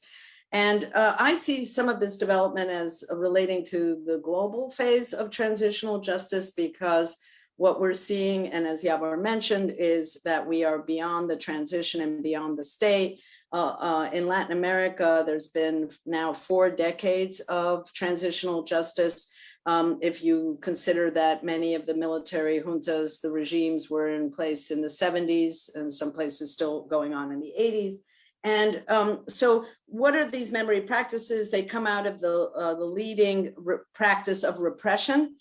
And I see some of this development as relating to the global phase of transitional justice, because what we're seeing, and as Yavor mentioned, is that we are beyond the transition and beyond the state. In Latin America, there's been now 4 decades of transitional justice. If you consider that many of the military juntas, the regimes were in place in the 70s, and some places still going on in the 80s. And so what are these memory practices? They come out of the leading practice of repression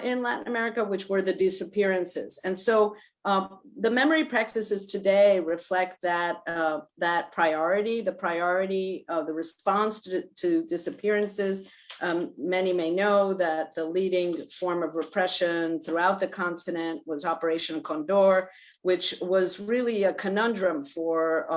in Latin America, which were the disappearances. And so the memory practices today reflect that that priority, the response to disappearances. Many may know that the leading form of repression throughout the continent was Operation Condor, which was really a conundrum for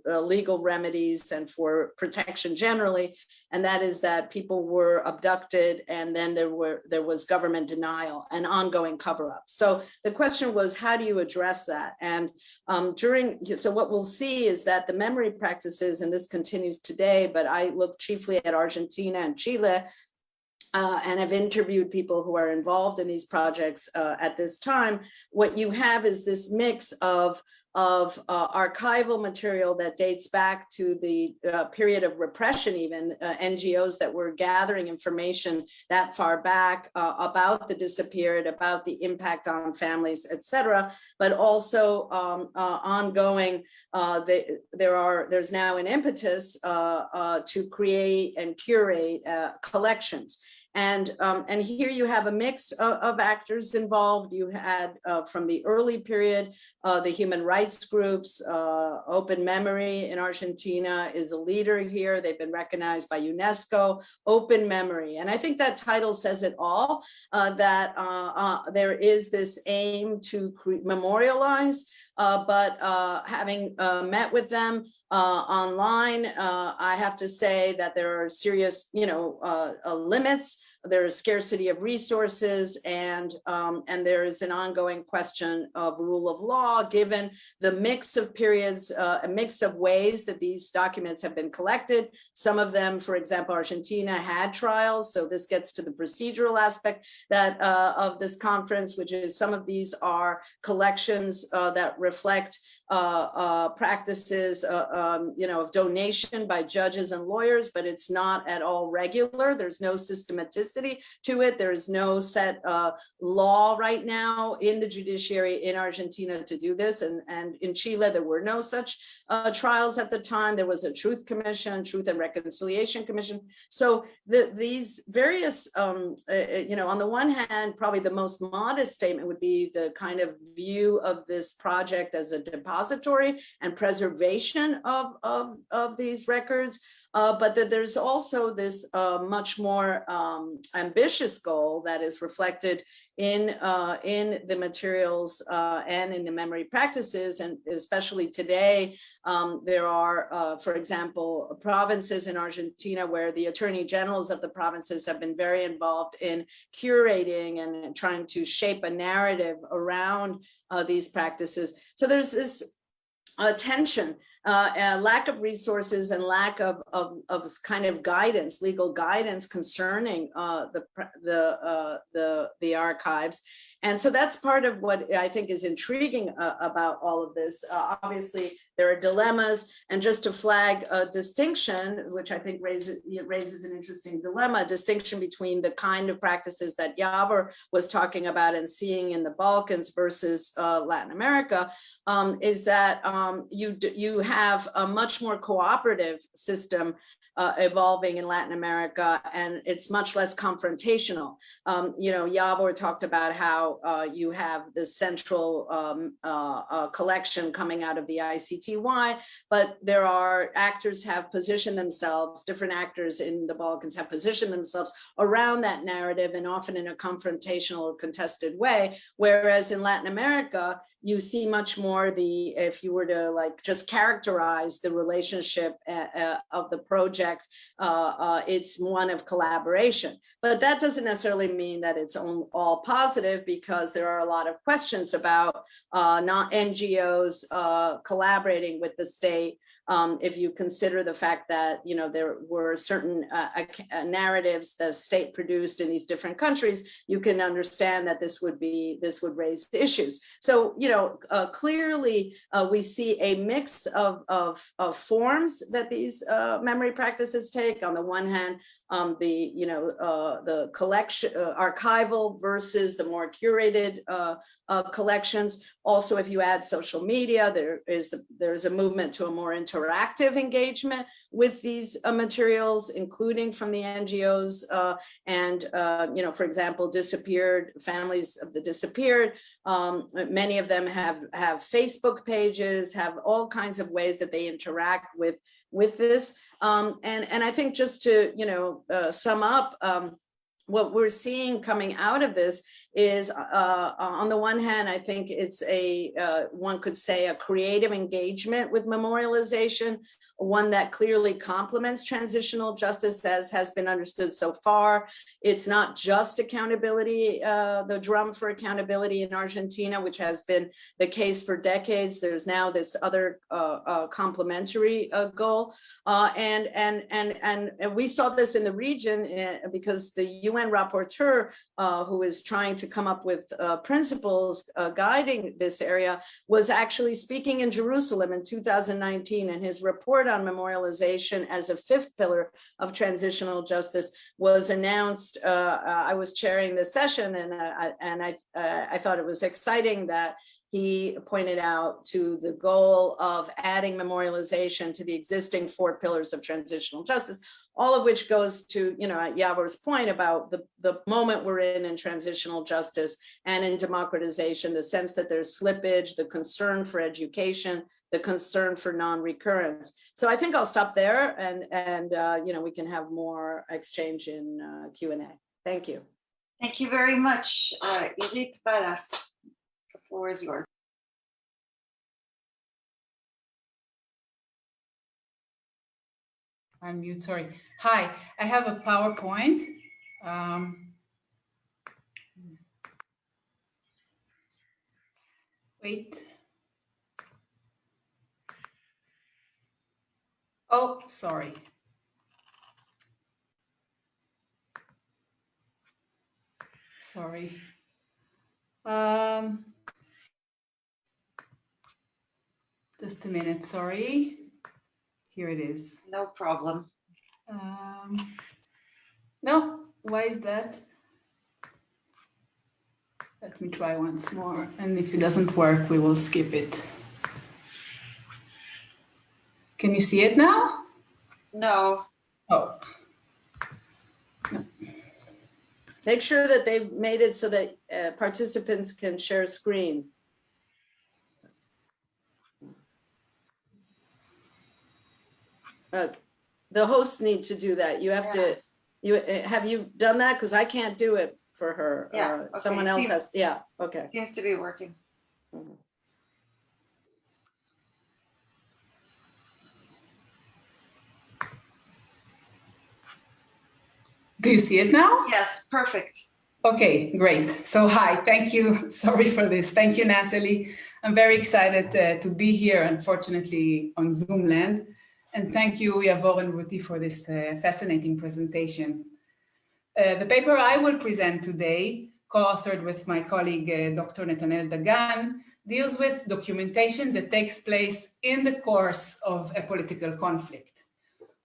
legal remedies and for protection generally. And that is that people were abducted, and then there was government denial and ongoing cover-up. So the question was, how do you address that? And so what we'll see is that the memory practices, and this continues today, but I look chiefly at Argentina and Chile, and have interviewed people who are involved in these projects at this time. What you have is this mix of archival material that dates back to the period of repression, even NGOs that were gathering information that far back about the disappeared, about the impact on families, etc. But also ongoing, there's now an impetus to create and curate collections. And here you have a mix of actors involved. You had from the early period, the human rights groups. Open Memory in Argentina is a leader here. They've been recognized by UNESCO. Open Memory, and I think that title says it all, that there is this aim to memorialize, but having met with them online, I have to say that there are serious, limits. There is scarcity of resources, and there is an ongoing question of rule of law, given the mix of periods, a mix of ways that these documents have been collected. Some of them, for example, Argentina had trials, so this gets to the procedural aspect that of this conference, which is some of these are collections that reflect practices, of donation by judges and lawyers, but it's not at all regular. There's no systematicity to it. There is no set law right now in the judiciary in Argentina to do this. And in Chile, there were no such trials at the time. There was a Truth Commission, Truth and Reconciliation Commission. So these various, on the one hand, probably the most modest statement would be the kind of view of this project as a depository and preservation of these records. but that there's also this much more ambitious goal that is reflected in the materials and in the memory practices, and especially today, there are, for example, provinces in Argentina where the attorney generals of the provinces have been very involved in curating and trying to shape a narrative around these practices. So there's this tension, lack of resources and lack of kind of guidance, legal guidance concerning the archives. And so that's part of what I think is intriguing about all of this. Obviously, there are dilemmas, and just to flag a distinction, which I think raises an interesting dilemma, a distinction between the kind of practices that Javor was talking about and seeing in the Balkans versus Latin America, is that you have a much more cooperative system evolving in Latin America, and it's much less confrontational. Javor talked about how you have this central collection coming out of the ICTY, but there are actors have positioned themselves, different actors in the Balkans have positioned themselves around that narrative, and often in a confrontational or contested way, whereas in Latin America, you see much more if you were to like just characterize the relationship of the project, it's one of collaboration. But that doesn't necessarily mean that it's all positive, because there are a lot of questions about not NGOs collaborating with the state. If you consider the fact that there were certain narratives the state produced in these different countries, you can understand that this would raise issues. So clearly we see a mix of forms that these memory practices take. On the one hand, the collection archival versus the more curated collections. Also, if you add social media, there's a movement to a more interactive engagement with these materials, including from the NGOs and for example, disappeared families of the disappeared. Many of them have Facebook pages, have all kinds of ways that they interact with this. And I think just to sum up, what we're seeing coming out of this is, on the one hand, I think it's one could say a creative engagement with memorialization, one that clearly complements transitional justice as has been understood so far. It's not just accountability, the drum for accountability in Argentina, which has been the case for decades. There's now this other complementary goal. And we saw this in the region because the UN rapporteur, who is trying to come up with principles guiding this area, was actually speaking in Jerusalem in 2019, and his report on memorialization as a fifth pillar of transitional justice was announced. I was chairing the session, and I thought it was exciting that he pointed out to the goal of adding memorialization to the existing 4 pillars of transitional justice, all of which goes to, Javor's point about the moment we're in transitional justice and in democratization, the sense that there's slippage, the concern for education, the concern for non-recurrence. So I think I'll stop there, and we can have more exchange in Q&A. Thank you. Thank you very much, Irit Baras. The floor is yours. Unmute, sorry. Hi, I have a PowerPoint. Wait. Oh, sorry. Sorry. Just a minute, sorry. Here it is. No problem. No, why is that? Let me try once more. And if it doesn't work, we will skip it. Can you see it now? No. Oh. No. Make sure that they've made it so that participants can share screen. Okay. the hosts need to do that. You have to, have you done that? Because I can't do it for her. Yeah, okay. Someone else has, yeah, okay. Seems to be working. Mhm. Do you see it now? Yes, perfect. Okay, great. So hi, thank you. Sorry for this. Thank you, Natalie. I'm very excited to be here, unfortunately, on Zoom land. And thank you, Yavor and Ruti, for this fascinating presentation. The paper I will present today, co-authored with my colleague, Dr. Netanel Dagan, deals with documentation that takes place in the course of a political conflict.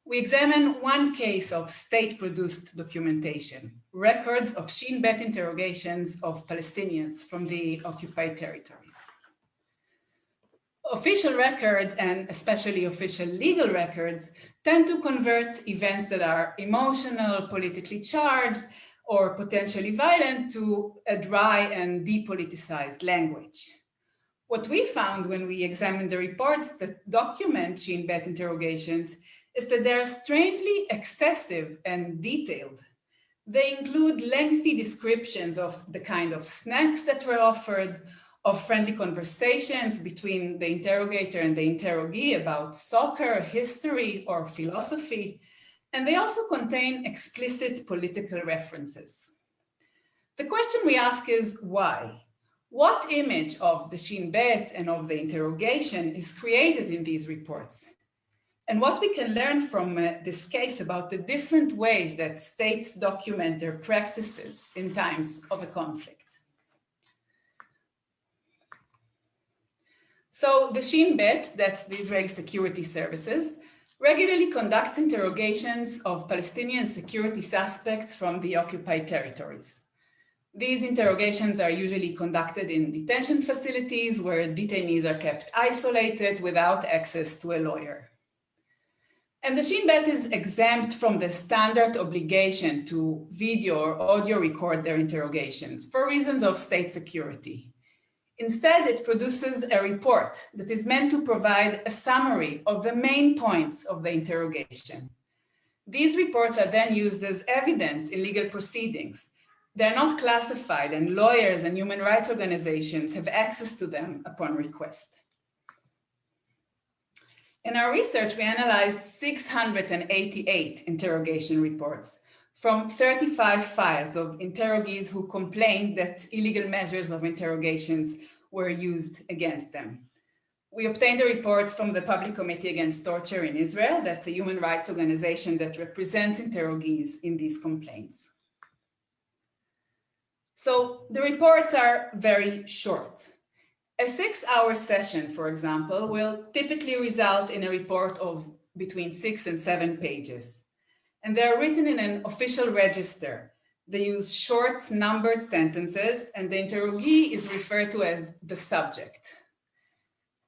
We examine one case of state-produced documentation, records of Shin Bet interrogations of Palestinians from the occupied territories. Official records, and especially official legal records, tend to convert events that are emotional, politically charged, or potentially violent to a dry and depoliticized language. What we found when we examined the reports that document Shin Bet interrogations is that they are strangely excessive and detailed. They include lengthy descriptions of the kind of snacks that were offered, of friendly conversations between the interrogator and the interrogee about soccer, history, or philosophy, and they also contain explicit political references. The question we ask is why? What image of the Shin Bet and of the interrogation is created in these reports? And what we can learn from this case about the different ways that states document their practices in times of a conflict. So the Shin Bet, that's the Israeli Security Services, regularly conducts interrogations of Palestinian security suspects from the occupied territories. These interrogations are usually conducted in detention facilities where detainees are kept isolated without access to a lawyer. And the Shin Bet is exempt from the standard obligation to video or audio record their interrogations for reasons of state security. Instead, it produces a report that is meant to provide a summary of the main points of the interrogation. These reports are then used as evidence in legal proceedings. They're not classified, and lawyers and human rights organizations have access to them upon request. In our research, we analyzed 688 interrogation reports from 35 files of interrogees who complained that illegal measures of interrogations were used against them. We obtained the reports from the Public Committee Against Torture in Israel. That's a human rights organization that represents interrogees in these complaints. So the reports are very short. A 6-hour session, for example, will typically result in a report of between 6 and 7 pages. And they're written in an official register. They use short numbered sentences, and the interrogee is referred to as the subject.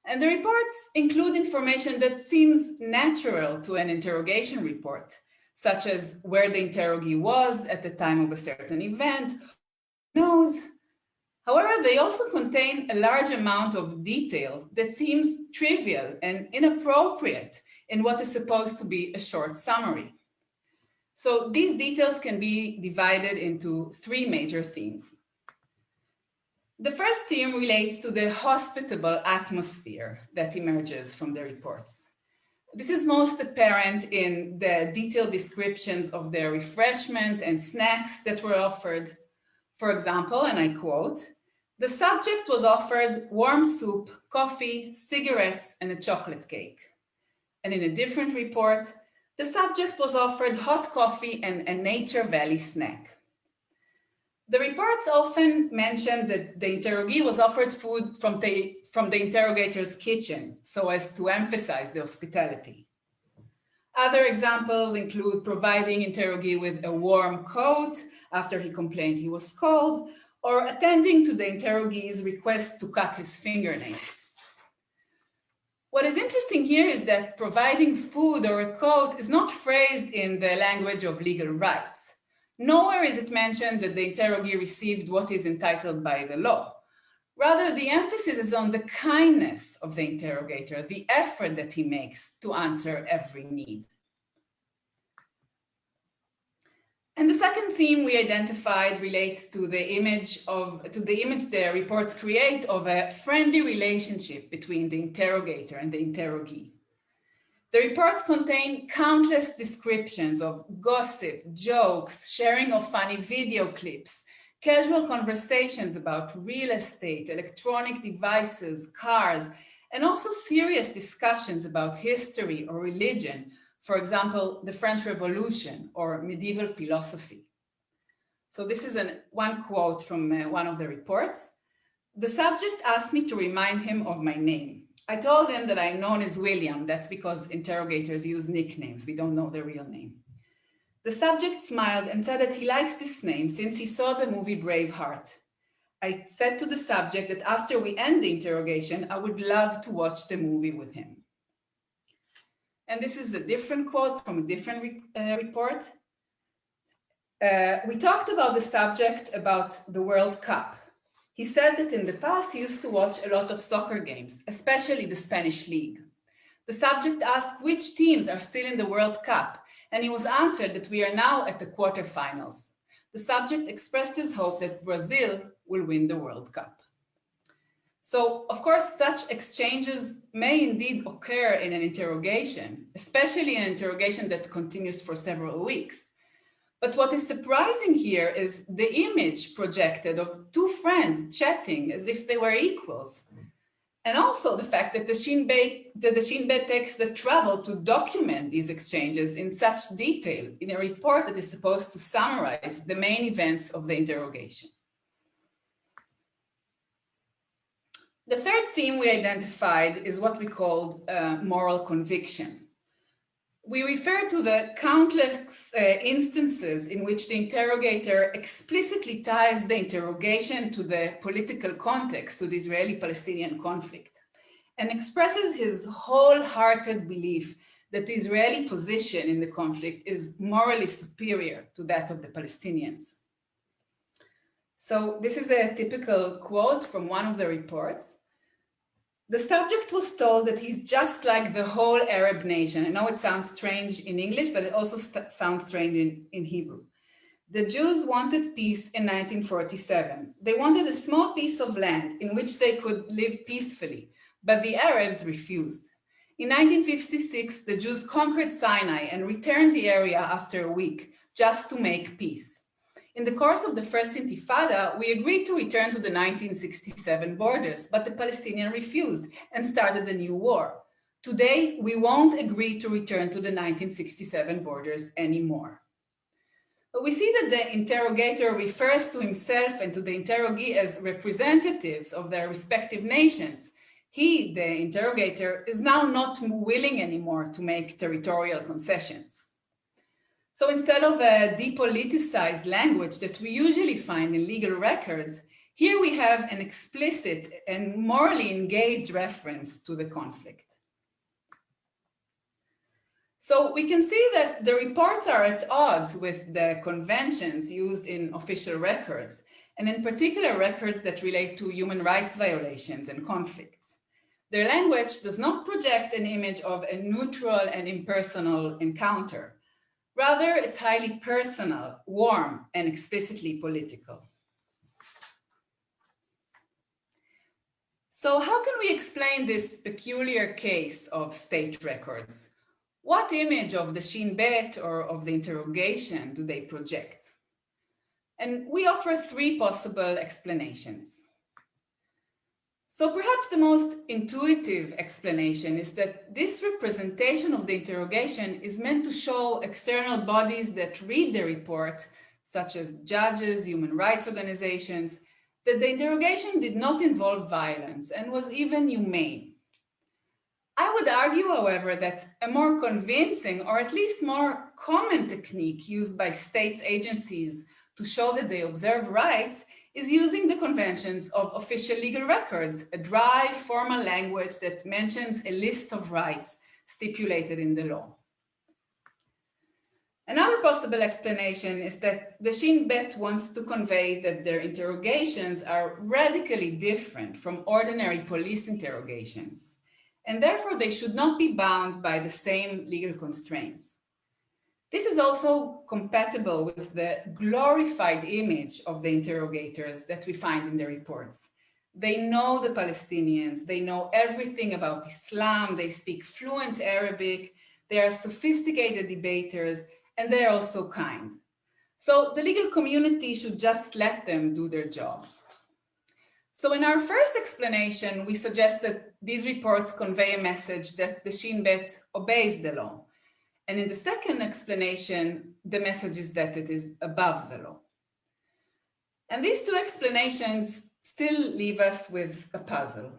And the reports include information that seems natural to an interrogation report, such as where the interrogee was at the time of a certain event, knows. However, they also contain a large amount of detail that seems trivial and inappropriate in what is supposed to be a short summary. So these details can be divided into 3 major themes. The first theme relates to the hospitable atmosphere that emerges from the reports. This is most apparent in the detailed descriptions of the refreshment and snacks that were offered. For example, and I quote, "The subject was offered warm soup, coffee, cigarettes, and a chocolate cake." And in a different report, the subject was offered hot coffee and a Nature Valley snack. The reports often mention that the interrogee was offered food from the interrogator's kitchen so as to emphasize the hospitality. Other examples include providing interrogee with a warm coat after he complained he was cold, or attending to the interrogee's request to cut his fingernails. What is interesting here is that providing food or a coat is not phrased in the language of legal rights. Nowhere is it mentioned that the interrogee received what is entitled by the law. Rather, the emphasis is on the kindness of the interrogator, the effort that he makes to answer every need. And the second theme we identified relates to the image the reports create of a friendly relationship between the interrogator and the interrogee. The reports contain countless descriptions of gossip, jokes, sharing of funny video clips, casual conversations about real estate, electronic devices, cars, and also serious discussions about history or religion, for example, the French Revolution or medieval philosophy. So this is one quote from one of the reports. The subject asked me to remind him of my name. I told him that I'm known as William. That's because interrogators use nicknames. We don't know their real name. The subject smiled and said that he likes this name since he saw the movie Braveheart. I said to the subject that after we end the interrogation, I would love to watch the movie with him. And this is a different quote from a different report. We talked about the subject about the World Cup. He said that in the past he used to watch a lot of soccer games, especially the Spanish League. The subject asked which teams are still in the World Cup, and he was answered that we are now at the quarterfinals. The subject expressed his hope that Brazil will win the World Cup. So, of course, such exchanges may indeed occur in an interrogation, especially an interrogation that continues for several weeks. But what is surprising here is the image projected of two friends chatting as if they were equals. And also the fact that the Shin Bet takes the trouble to document these exchanges in such detail in a report that is supposed to summarize the main events of the interrogation. The third theme we identified is what we called moral conviction. We refer to the countless instances in which the interrogator explicitly ties the interrogation to the political context, to the Israeli-Palestinian conflict, and expresses his wholehearted belief that the Israeli position in the conflict is morally superior to that of the Palestinians. So this is a typical quote from one of the reports. The subject was told that he's just like the whole Arab nation. I know it sounds strange in English, but it also sounds strange in Hebrew. The Jews wanted peace in 1947. They wanted a small piece of land in which they could live peacefully, but the Arabs refused. In 1956, the Jews conquered Sinai and returned the area after a week just to make peace. In the course of the first Intifada, we agreed to return to the 1967 borders, but the Palestinians refused and started a new war. Today, we won't agree to return to the 1967 borders anymore. But we see that the interrogator refers to himself and to the interrogee as representatives of their respective nations. He, the interrogator, is now not willing anymore to make territorial concessions. So instead of a depoliticized language that we usually find in legal records, here we have an explicit and morally engaged reference to the conflict. So we can see that the reports are at odds with the conventions used in official records, and in particular records that relate to human rights violations and conflicts. Their language does not project an image of a neutral and impersonal encounter. Rather, it's highly personal, warm, and explicitly political. So how can we explain this peculiar case of state records? What image of the Shin Bet or of the interrogation do they project? And we offer three possible explanations. So perhaps the most intuitive explanation is that this representation of the interrogation is meant to show external bodies that read the report, such as judges, human rights organizations, that the interrogation did not involve violence and was even humane. I would argue, however, that a more convincing or at least more common technique used by states agencies to show that they observe rights is using the conventions of official legal records, a dry, formal language that mentions a list of rights stipulated in the law. Another possible explanation is that the Shin Bet wants to convey that their interrogations are radically different from ordinary police interrogations, and therefore they should not be bound by the same legal constraints. This is also compatible with the glorified image of the interrogators that we find in the reports. They know the Palestinians, they know everything about Islam, they speak fluent Arabic, they are sophisticated debaters, and they're also kind. So the legal community should just let them do their job. So in our first explanation, we suggest that these reports convey a message that the Shin Bet obeys the law. And in the second explanation, the message is that it is above the law. And these two explanations still leave us with a puzzle.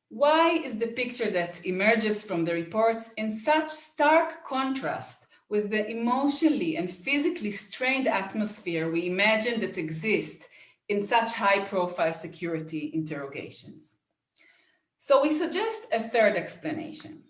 Why is the picture that emerges from the reports in such stark contrast with the emotionally and physically strained atmosphere we imagine that exists in such high-profile security interrogations? So we suggest a third explanation.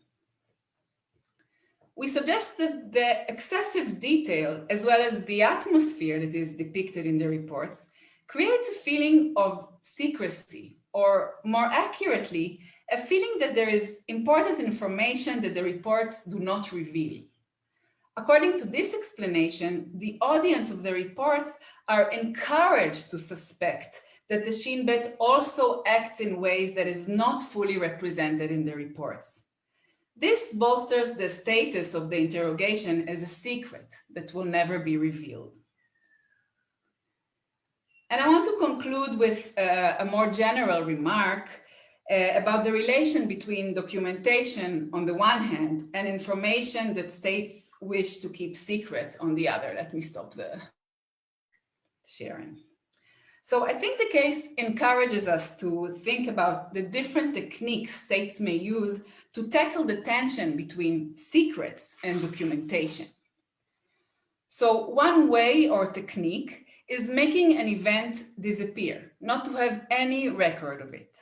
We suggest that the excessive detail, as well as the atmosphere that is depicted in the reports, creates a feeling of secrecy, or more accurately, a feeling that there is important information that the reports do not reveal. According to this explanation, the audience of the reports are encouraged to suspect that the Shin Bet also acts in ways that is not fully represented in the reports. This bolsters the status of the interrogation as a secret that will never be revealed. And I want to conclude with a more general remark about the relation between documentation on the one hand and information that states wish to keep secret on the other. Let me stop the sharing. So I think the case encourages us to think about the different techniques states may use to tackle the tension between secrets and documentation. So one way or technique is making an event disappear, not to have any record of it.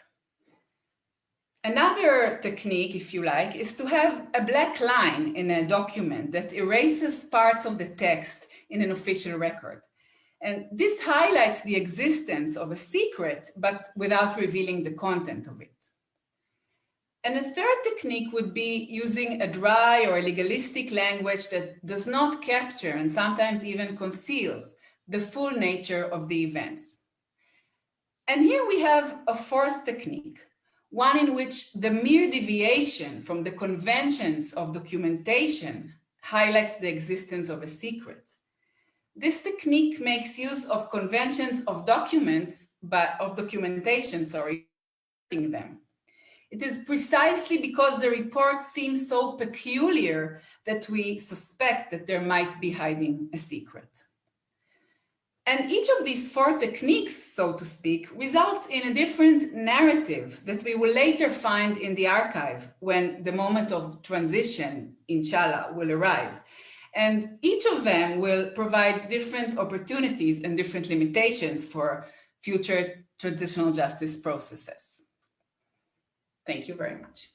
Another technique, if you like, is to have a black line in a document that erases parts of the text in an official record. And this highlights the existence of a secret, but without revealing the content of it. And a third technique would be using a dry or legalistic language that does not capture and sometimes even conceals the full nature of the events. And here we have a fourth technique, one in which the mere deviation from the conventions of documentation highlights the existence of a secret. This technique makes use of conventions of documentation, them. It is precisely because the reports seem so peculiar that we suspect that there might be hiding a secret. And each of these four techniques, so to speak, results in a different narrative that we will later find in the archive when the moment of transition, inshallah, will arrive. And each of them will provide different opportunities and different limitations for future transitional justice processes. Thank you very much.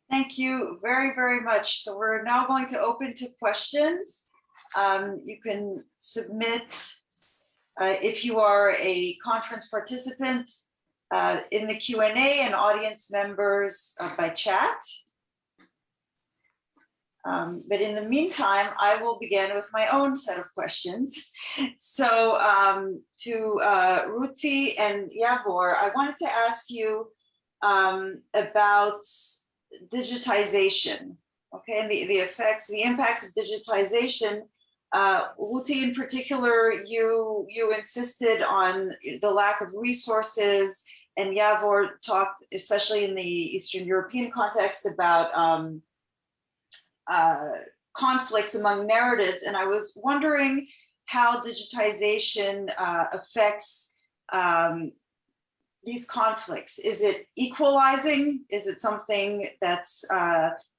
Thank you very, very much. So we're now going to open to questions. You can submit, if you are a conference participant, in the Q&A, and audience members by chat. But in the meantime, I will begin with my own set of questions. So to Ruti and Yavor, I wanted to ask you about digitization, okay, and the effects, the impacts of digitization. Ruti, in particular, you insisted on the lack of resources, and Yavor talked, especially in the Eastern European context, about conflicts among narratives. And I was wondering how digitization affects these conflicts. Is it equalizing? Is it something that's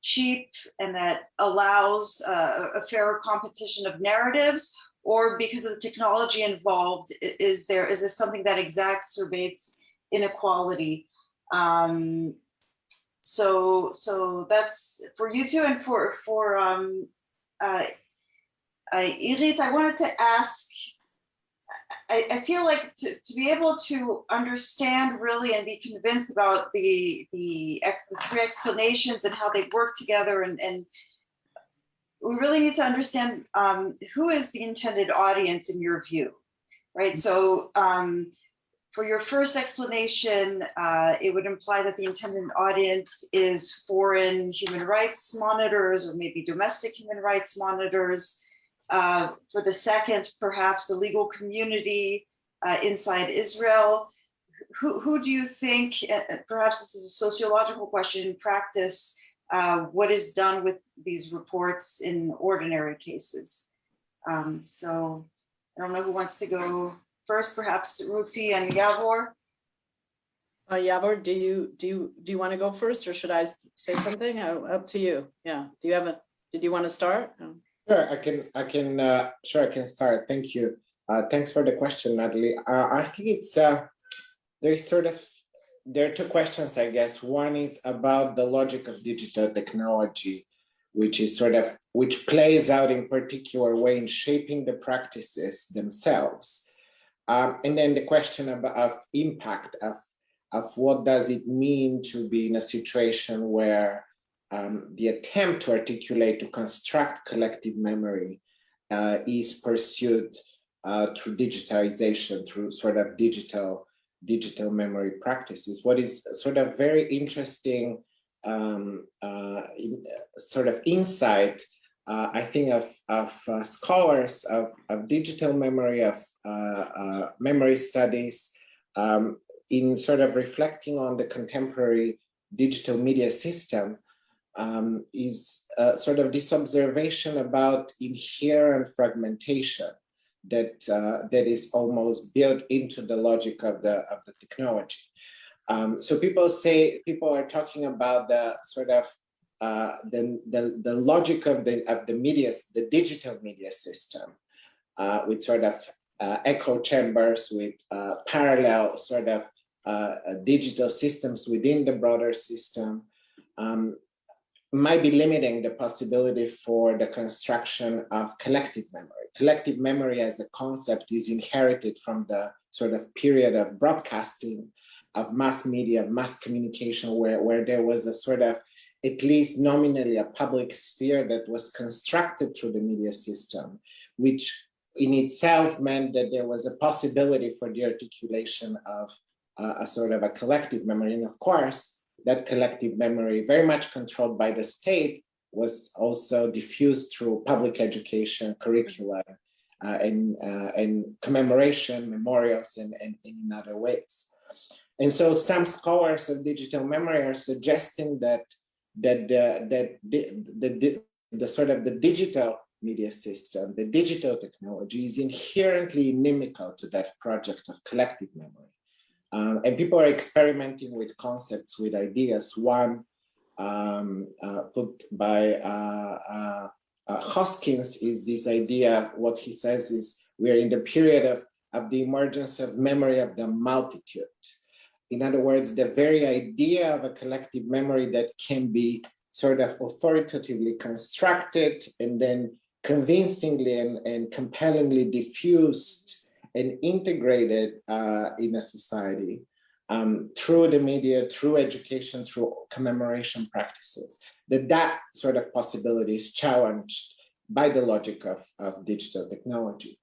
cheap and that allows a fairer competition of narratives? Or because of the technology involved, is this something that exacerbates inequality? So that's for you two, and for Irit, I wanted to ask, I feel like to be able to understand really and be convinced about the three explanations and how they work together, and we really need to understand who is the intended audience in your view, right? So for your first explanation, it would imply that the intended audience is foreign human rights monitors or maybe domestic human rights monitors. For the second, perhaps the legal community inside Israel. Who do you think, perhaps this is a sociological question in practice, what is done with these reports in ordinary cases? So I don't know who wants to go first, perhaps Ruti and Yavor. Yavor, do you want to go first, or should I say something? Up to you. Yeah. Did you want to start? Sure, I can start. Thank you. Thanks for the question, Natalie. I think it's there are two questions, I guess. One is about the logic of digital technology, which plays out in particular way in shaping the practices themselves. And then the question of impact of what does it mean to be in a situation where the attempt to articulate, to construct collective memory is pursued through digitization, through sort of digital memory practices. What is sort of very interesting sort of insight, I think, of scholars of digital memory, of memory studies, in sort of reflecting on the contemporary digital media system, is sort of this observation about inherent fragmentation that is almost built into the logic of the technology. So people are talking about the sort of the logic of the media, the digital media system, with sort of echo chambers, with parallel sort of digital systems within the broader system, might be limiting the possibility for the construction of collective memory. Collective memory as a concept is inherited from the sort of period of broadcasting, of mass media, mass communication, where there was a sort of, at least nominally, a public sphere that was constructed through the media system, which in itself meant that there was a possibility for the articulation of a sort of a collective memory. And of course, that collective memory, very much controlled by the state, was also diffused through public education, curricula, and commemoration, memorials, and in other ways. And so some scholars of digital memory are suggesting that the sort of the digital media system, the digital technology, is inherently inimical to that project of collective memory. And people are experimenting with concepts, with ideas. One put by Hoskins is this idea. What he says is we're in the period of the emergence of memory of the multitude. In other words, the very idea of a collective memory that can be sort of authoritatively constructed and then convincingly and compellingly diffused and integrated in a society through the media, through education, through commemoration practices, that sort of possibility is challenged by the logic of digital technology.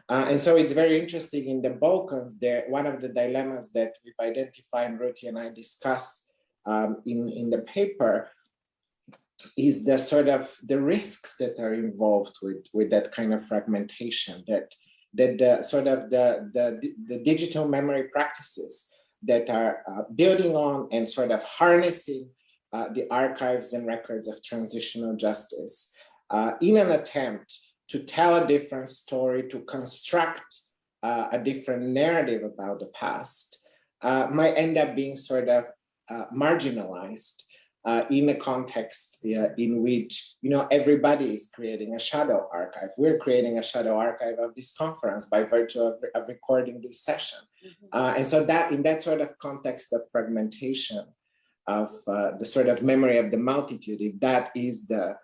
And so it's very interesting in the Balkans, one of the dilemmas that we've identified, and Ruti and I discuss in the paper, is the sort of the risks that are involved with that kind of fragmentation, that the sort of the digital memory practices that are building on and sort of harnessing the archives and records of transitional justice in an attempt to tell a different story, to construct a different narrative about the past, might end up being sort of marginalized in a context in which, everybody is creating a shadow archive. We're creating a shadow archive of this conference by virtue of recording this session. Mm-hmm. And so that in that sort of context of fragmentation of the sort of memory of the multitude, if that is the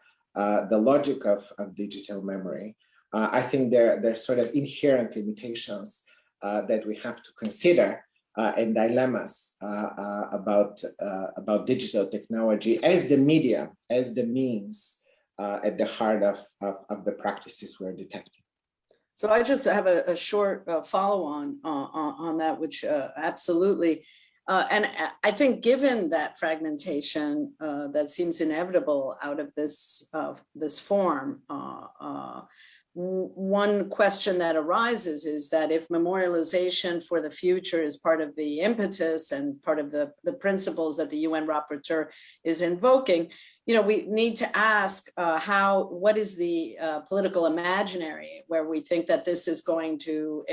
logic of digital memory, I think there's sort of inherent limitations that we have to consider and dilemmas about digital technology as the medium, as the means at the heart of the practices we're detecting. So I just have a short follow-on that, which absolutely, and I think given that fragmentation that seems inevitable out of this form, one question that arises is that if memorialization for the future is part of the impetus and part of the principles that the UN Rapporteur is invoking, you know, we need to ask what is the political imaginary where we think that this is going to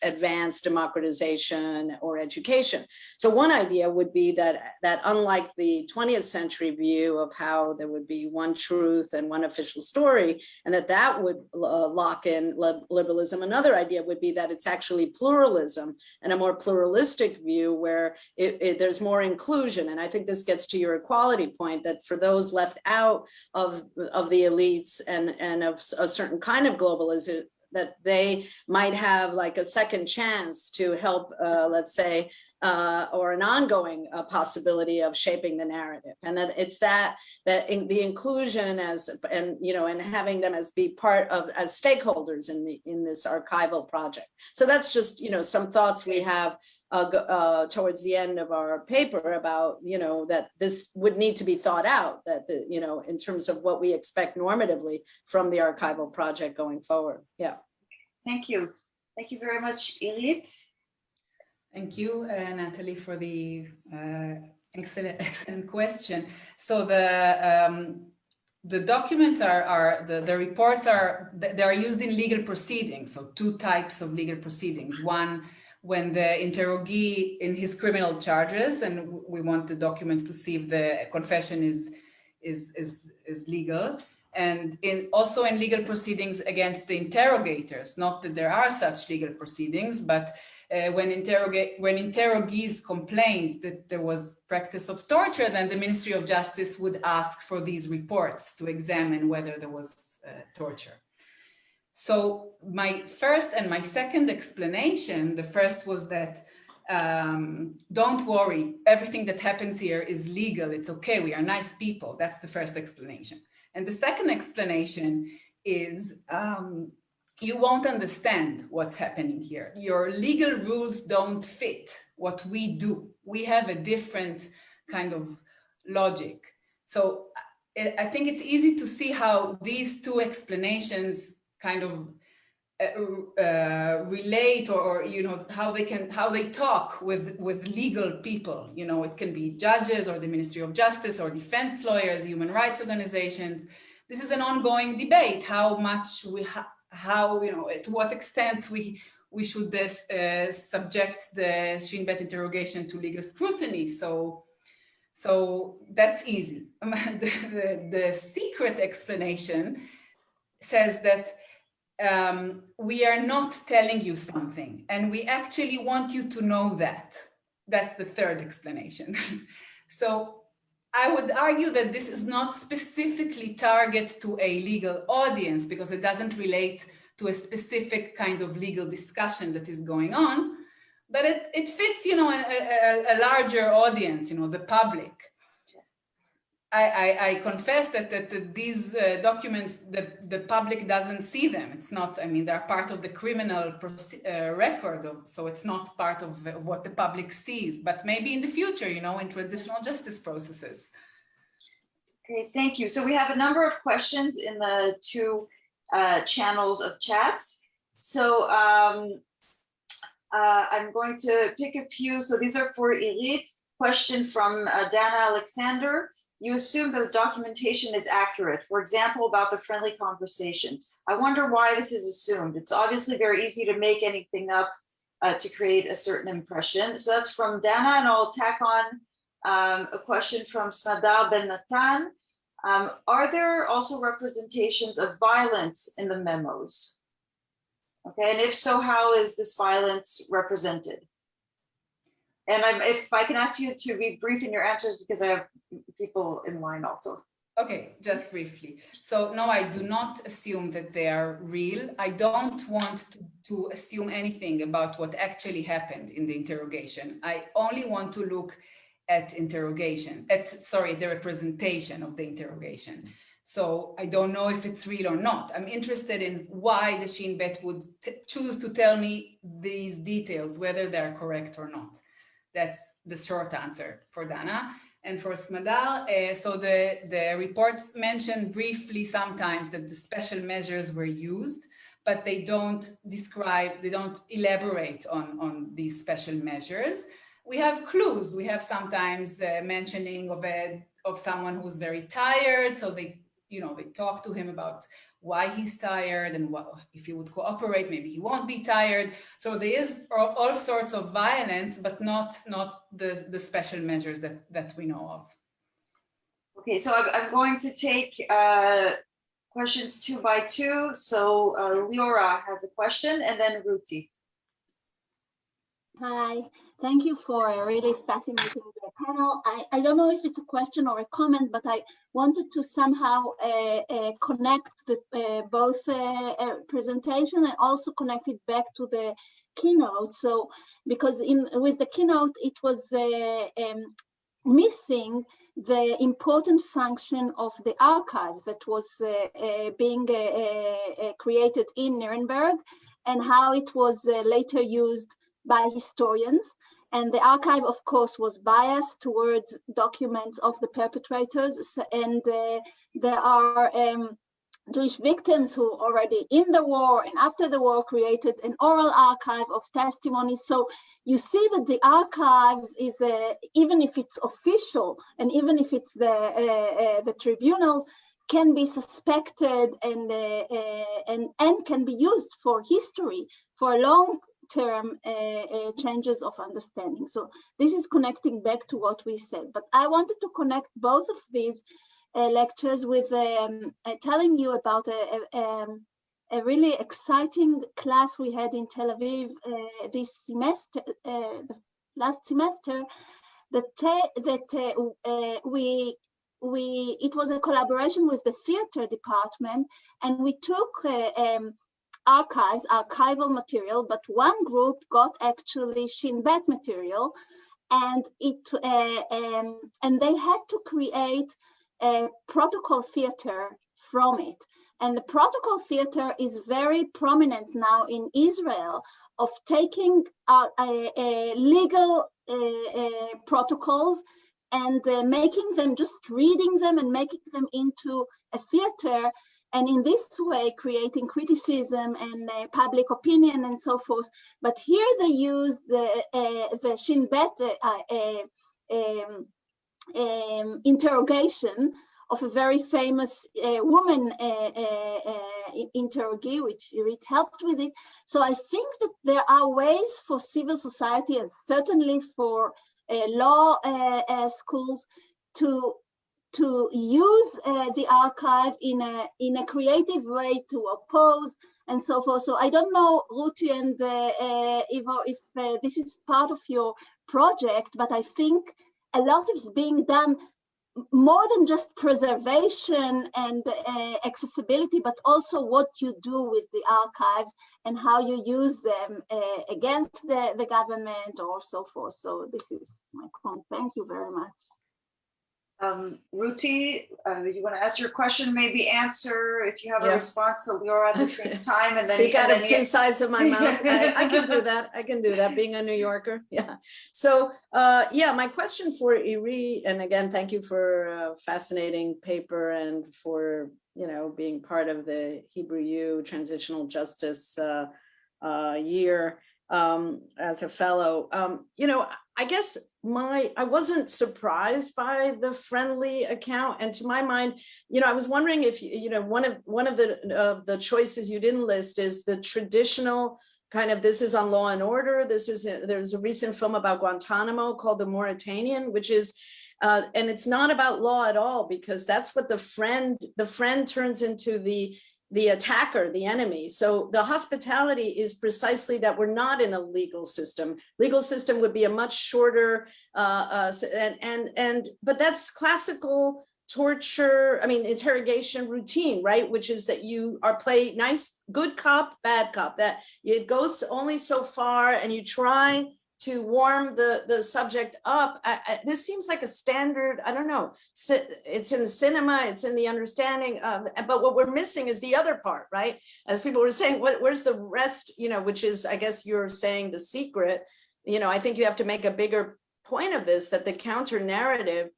advance democratization or education. So one idea would be that unlike the 20th century view of how there would be one truth and one official story, and that would lock in liberalism, another idea would be that it's actually pluralism and a more pluralistic view where there's more inclusion. And I think this gets to your equality point, that for those left out of the elites and of a certain kind of globalism, that they might have like a second chance to help, let's say, or an ongoing possibility of shaping the narrative. And that it's that in the inclusion and having them be part of as stakeholders in this archival project. So that's just, some thoughts we have towards the end of our paper about, that this would need to be thought out, that, in terms of what we expect normatively from the archival project going forward. Yeah. Thank you. Thank you very much, Irit. Thank you, Natalie, for the excellent question. So the documents the reports they are used in legal proceedings. So two types of legal proceedings. One, when the interrogee in his criminal charges, and we want the documents to see if the confession is legal, and also in legal proceedings against the interrogators. Not that there are such legal proceedings, but when interrogees complained that there was practice of torture, then the Ministry of Justice would ask for these reports to examine whether there was torture. So my first and my second explanation, the first was that don't worry, everything that happens here is legal, it's okay, we are nice people. That's the first explanation. And the second explanation is you won't understand what's happening here. Your legal rules don't fit what we do. We have a different kind of logic. So I think it's easy to see how these two explanations kind of relate, or how they talk with legal people. It can be judges or the Ministry of Justice or defense lawyers, human rights organizations. This is an ongoing debate. How much to what extent we should subject the Shin Bet interrogation to legal scrutiny. So that's easy. The secret explanation says that we are not telling you something, and we actually want you to know that. That's the third explanation. So I would argue that this is not specifically targeted to a legal audience, because it doesn't relate to a specific kind of legal discussion that is going on, but it fits, a larger audience, the public. I confess that these documents, the public doesn't see them. It's not, they're part of the criminal record, so it's not part of what the public sees, but maybe in the future, in transitional justice processes. Okay, thank you. So we have a number of questions in the two channels of chats. So I'm going to pick a few. So these are for Irit. Question from Dana Alexander. You assume that the documentation is accurate, for example, about the friendly conversations. I wonder why this is assumed. It's obviously very easy to make anything up to create a certain impression. So that's from Dana, and I'll tack on a question from Smadar Ben Natan. Are there also representations of violence in the memos? Okay, and if so, how is this violence represented? And if I can ask you to be brief in your answers, because I have people in line also. Okay, just briefly. So no, I do not assume that they are real. I don't want to assume anything about what actually happened in the interrogation. I only want to look at the representation of the interrogation. So I don't know if it's real or not. I'm interested in why the Shin Bet would choose to tell me these details, whether they're correct or not. That's the short answer for Dana. And for Smadar, so the reports mention briefly sometimes that the special measures were used, but they don't describe, they don't elaborate on these special measures. We have clues. We have sometimes mentioning of someone who's very tired. So they talk to him about why he's tired and what, if he would cooperate, maybe he won't be tired. So there is all sorts of violence, but not the special measures that we know of. Okay, so I'm going to take questions 2 by 2. So Leora has a question, and then Ruti. Hi, thank you for a really fascinating panel. I don't know if it's a question or a comment, but I wanted to somehow connect both presentation and also connect it back to the keynote. So, because with the keynote, it was missing the important function of the archive that was being created in Nuremberg, and how it was later used by historians. And the archive, of course, was biased towards documents of the perpetrators. And there are Jewish victims who already in the war and after the war created an oral archive of testimonies. So you see that the archives is, even if it's official and even if it's the tribunal, can be suspected and can be used for history, for long-term changes of understanding. So this is connecting back to what we said. But I wanted to connect both of these lectures with telling you about a really exciting class we had in Tel Aviv this semester, the last semester, it was a collaboration with the theater department, and we took archival material, but one group got actually Shin Bet material, and and they had to create a protocol theater from it. And the protocol theater is very prominent now in Israel, of taking legal protocols and making them, just reading them and making them into a theater, and in this way creating criticism and public opinion and so forth. But here they use the Shin Bet interrogation of a very famous woman interrogee, which Irit helped with it. So I think that there are ways for civil society and certainly for law schools to use the archive in a creative way to oppose and so forth. So I don't know, Ruti and Ivo, if this is part of your project, but I think a lot is being done, more than just preservation and accessibility, but also what you do with the archives and how you use them against the government or so forth. So this is my comment. Thank you very much. Ruti, you want to ask your question, maybe answer if you have a response to Leora at the same time, and then speak out of two sides of my mouth. I can do that. I can do that, being a New Yorker. Yeah. So yeah, my question for Iri, and again, thank you for a fascinating paper and for being part of the Hebrew U Transitional Justice year as a fellow. I guess I wasn't surprised by the friendly account, and to my mind, I was wondering if one of the choices you didn't list is the traditional kind of, this is on Law and Order. There's a recent film about Guantanamo called The Mauritanian, which is and it's not about law at all, because that's what the friend turns into the attacker, the enemy. So the hospitality is precisely that we're not in a legal system. Legal system would be a much shorter, but that's classical torture, interrogation routine, right? Which is that you play nice, good cop, bad cop, that it goes only so far, and you try to warm the subject up. This seems like a standard, I don't know, it's in the cinema, it's in the understanding of, but what we're missing is the other part, right? As people were saying, where's the rest, you know, which is, I guess you're saying the secret, you know, I think you have to make a bigger point of this, that the counter narrative,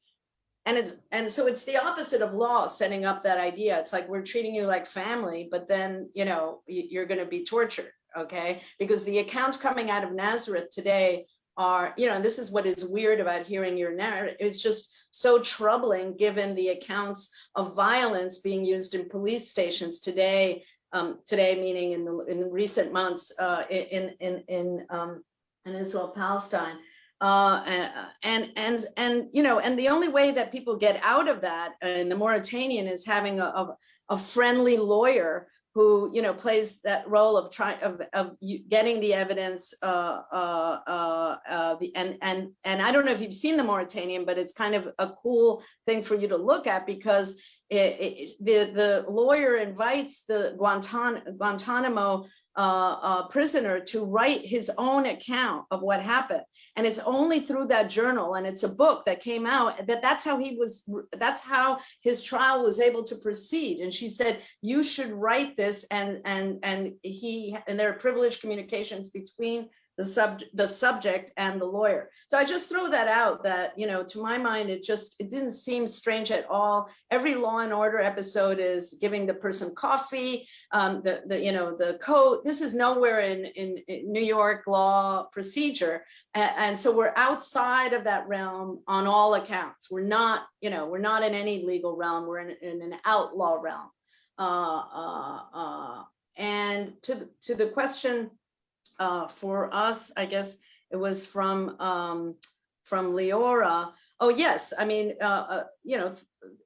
and so it's the opposite of law, setting up that idea. It's like, we're treating you like family, but then, you know, you're going to be tortured. Okay, because the accounts coming out of Nazareth today are, you know, and this is what is weird about hearing your narrative. It's just so troubling given the accounts of violence being used in police stations today. Today, meaning in recent months in Israel, Palestine. And you know, and the only way that people get out of that in the Mauritanian is having a friendly lawyer who, you know, plays that role of getting the evidence. And I don't know if you've seen the Mauritanian, but it's kind of a cool thing for you to look at, because the lawyer invites the Guantanamo prisoner to write his own account of what happened. And it's only through that journal, and it's a book that came out, that's how his trial was able to proceed. And she said, you should write this, and there are privileged communications between the subject and the lawyer. So I just throw that out, that, you know, to my mind, it didn't seem strange at all. Every Law and Order episode is giving the person coffee, the coat. This is nowhere in New York law procedure. And so we're outside of that realm on all accounts. We're not in any legal realm. We're in an outlaw realm. And to the question, for us, I guess it was from Leora. Oh yes, I mean, you know,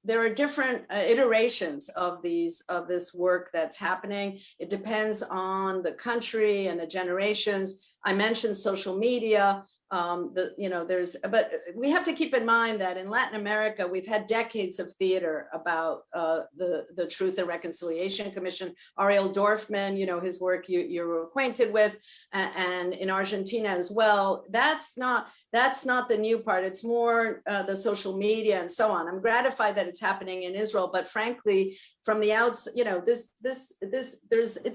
there are different iterations of this work that's happening. It depends on the country and the generations. I mentioned social media. But we have to keep in mind that in Latin America, we've had decades of theater about the Truth and Reconciliation Commission. Ariel Dorfman, you know, his work you're acquainted with, and in Argentina as well. That's not the new part. It's more the social media and so on. I'm gratified that it's happening in Israel, but frankly, from the outside, you know, it's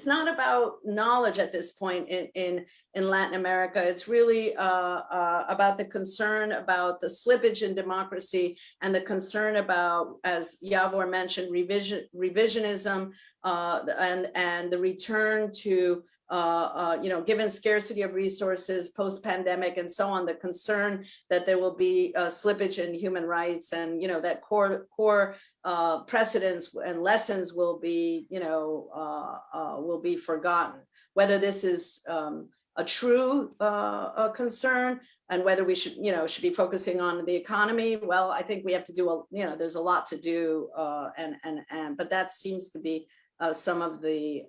not about knowledge at this point in Latin America. It's really about the concern about the slippage in democracy, and the concern about, as Yavor mentioned, revisionism, and the return to, you know, given scarcity of resources, post-pandemic and so on, the concern that there will be slippage in human rights, and, you know, that core precedents and lessons will be, you know, will be forgotten. Whether this is a true concern, and whether we should be focusing on the economy, well, I think we have to do there's a lot to do, but that seems to be some of the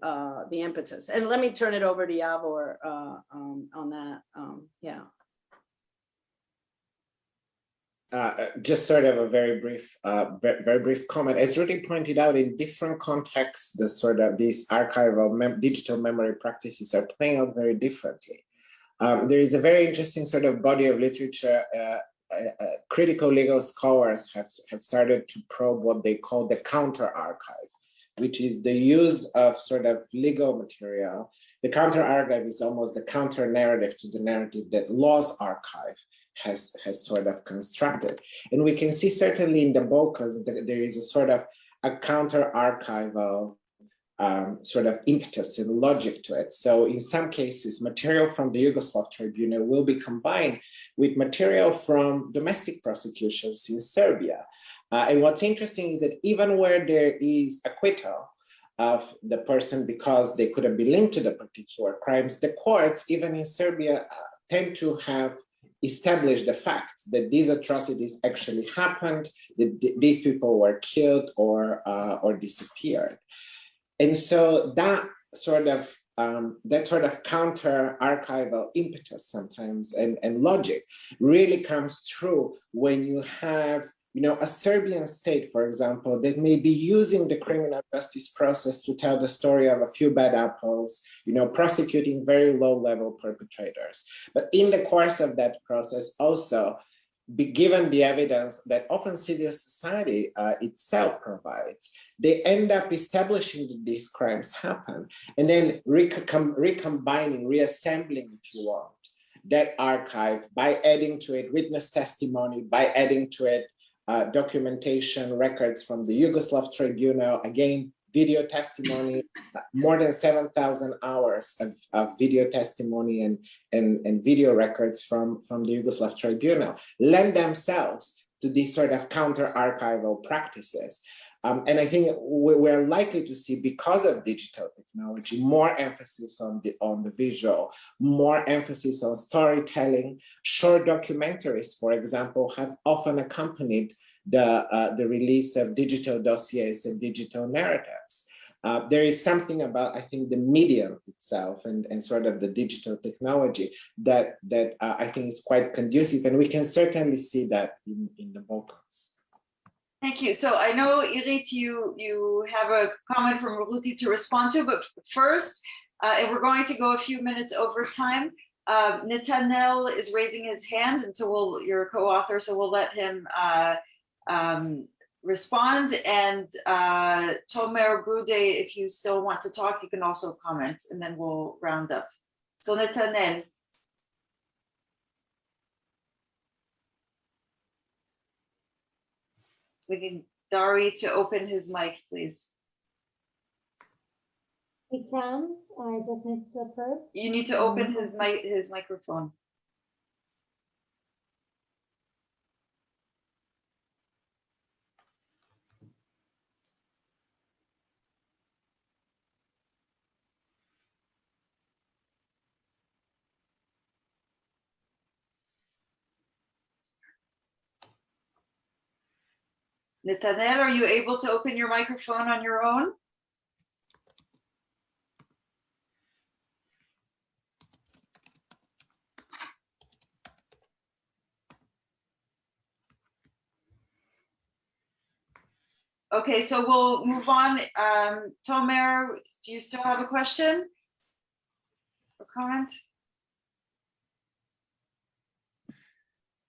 impetus. And let me turn it over to Yavor on that. Yeah. Just sort of a very brief comment. As Rudy pointed out, in different contexts, the sort of these archival digital memory practices are playing out very differently. There is a very interesting sort of body of literature. Critical legal scholars have started to probe what they call the counter archive, which is the use of sort of legal material. The counter archive is almost the counter narrative to the narrative that law's archive has sort of constructed. And we can see certainly in the Balkans that there is a sort of a counter archival sort of impetus and logic to it. So in some cases, material from the Yugoslav tribunal will be combined with material from domestic prosecutions in Serbia. And what's interesting is that even where there is acquittal of the person because they could have been linked to the particular crimes, the courts, even in Serbia, tend to have established the fact that these atrocities actually happened, that these people were killed or disappeared. And so that sort of counter archival impetus sometimes and logic really comes through when you have a Serbian state, for example, that may be using the criminal justice process to tell the story of a few bad apples, prosecuting very low-level perpetrators. But in the course of that process, also, given the evidence that often civil society itself provides, they end up establishing that these crimes happen, and then recombining, reassembling, if you want, that archive by adding to it witness testimony, by adding to it documentation records from the Yugoslav Tribunal, again, video testimony, more than 7,000 hours of video testimony and video records from the Yugoslav Tribunal lend themselves to these sort of counter-archival practices. And I think we're likely to see, because of digital technology, more emphasis on the visual, more emphasis on storytelling. Short documentaries, for example, have often accompanied the release of digital dossiers and digital narratives. There is something about, I think, the medium itself and sort of the digital technology that I think is quite conducive, and we can certainly see that in the Balkans. Thank you. So I know, Irit, you have a comment from Ruti to respond to, but first, and we're going to go a few minutes over time. Netanel is raising his hand, and so you're a co-author, so we'll let him respond. And Tomer Brude, if you still want to talk, you can also comment, and then we'll round up. So Netanel. We need Dari to open his mic, please. He can. I just need to approve. You need to open his microphone. Netanel, are you able to open your microphone on your own? Okay, so we'll move on. Tomer, do you still have a question or comment?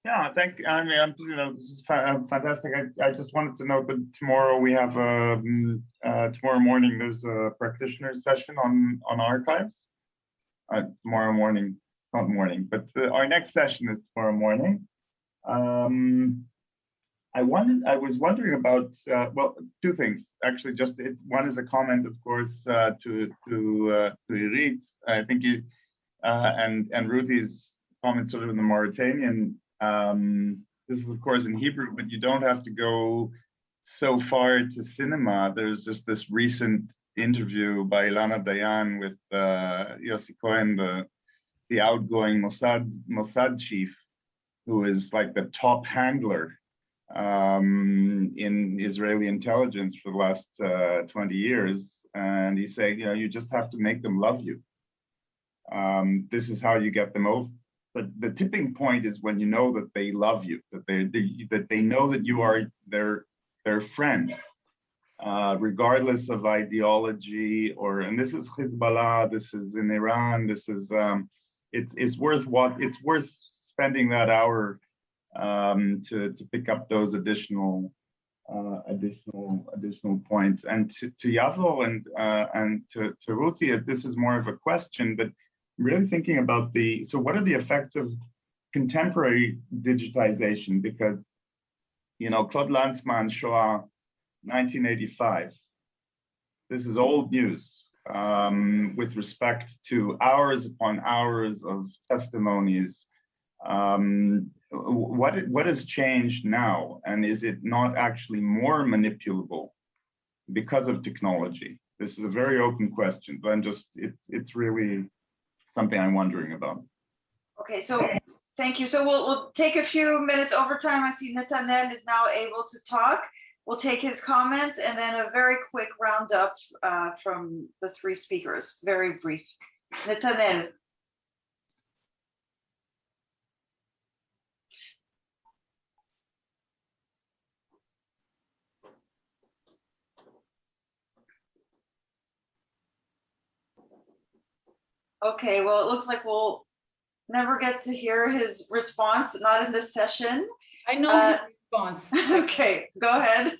Yeah, this is fantastic. I just wanted to note that tomorrow we have tomorrow morning there's a practitioner session on archives. Tomorrow morning, not morning, but our next session is tomorrow morning. I was wondering about well, two things actually. One is a comment, of course, to Irit. I think and Ruthie's comment sort of in the Mauritanian. This is of course in Hebrew, but you don't have to go so far to cinema. There's just this recent interview by Ilana Dayan with Yossi Cohen, the outgoing Mossad chief, who is like the top handler in Israeli intelligence for the last 20 years. And he's saying, you just have to make them love you. This is how you get them over. But the tipping point is when you know that they love you, that they know that you are their friend, regardless of ideology and this is Hezbollah, this is in Iran, this is it's worth spending that hour to pick up those additional points. And to Yavo and to Ruti, this is more of a question, but really thinking about so what are the effects of contemporary digitization? Because, Claude Lanzmann, Shoah, 1985. This is old news with respect to hours upon hours of testimonies. What has changed now? And is it not actually more manipulable because of technology? This is a very open question, but it's really something I'm wondering about. Okay, so thank you. So we'll take a few minutes overtime. I see Netanel is now able to talk. We'll take his comments and then a very quick roundup from the three speakers, very brief. Netanel. Okay, well, it looks like we'll never get to hear his response, not in this session. I know his response. Okay, go ahead.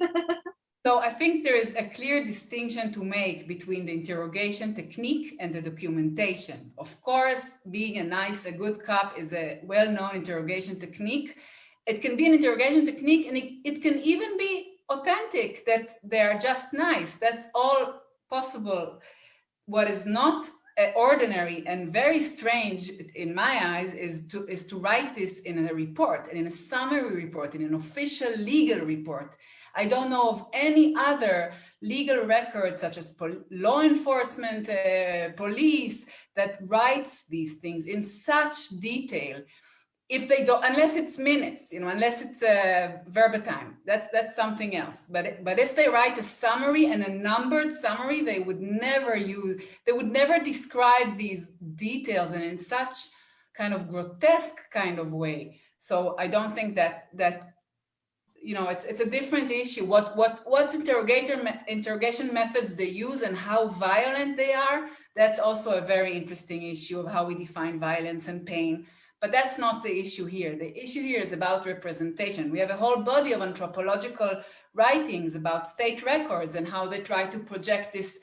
So I think there is a clear distinction to make between the interrogation technique and the documentation. Of course, being a good cop is a well-known interrogation technique. It can be an interrogation technique, and it can even be authentic, that they are just nice. That's all possible. What is not ordinary and very strange in my eyes is to write this in a report, and in a summary report, in an official legal report. I don't know of any other legal record, such as law enforcement, police, that writes these things in such detail. If they don't, unless it's minutes, unless it's verbatim, that's something else. But if they write a summary and a numbered summary, they would never describe these details and in such kind of grotesque kind of way. So I don't think that it's a different issue. What interrogation methods they use and how violent they are, that's also a very interesting issue of how we define violence and pain. But that's not the issue here. The issue here is about representation. We have a whole body of anthropological writings about state records and how they try to project this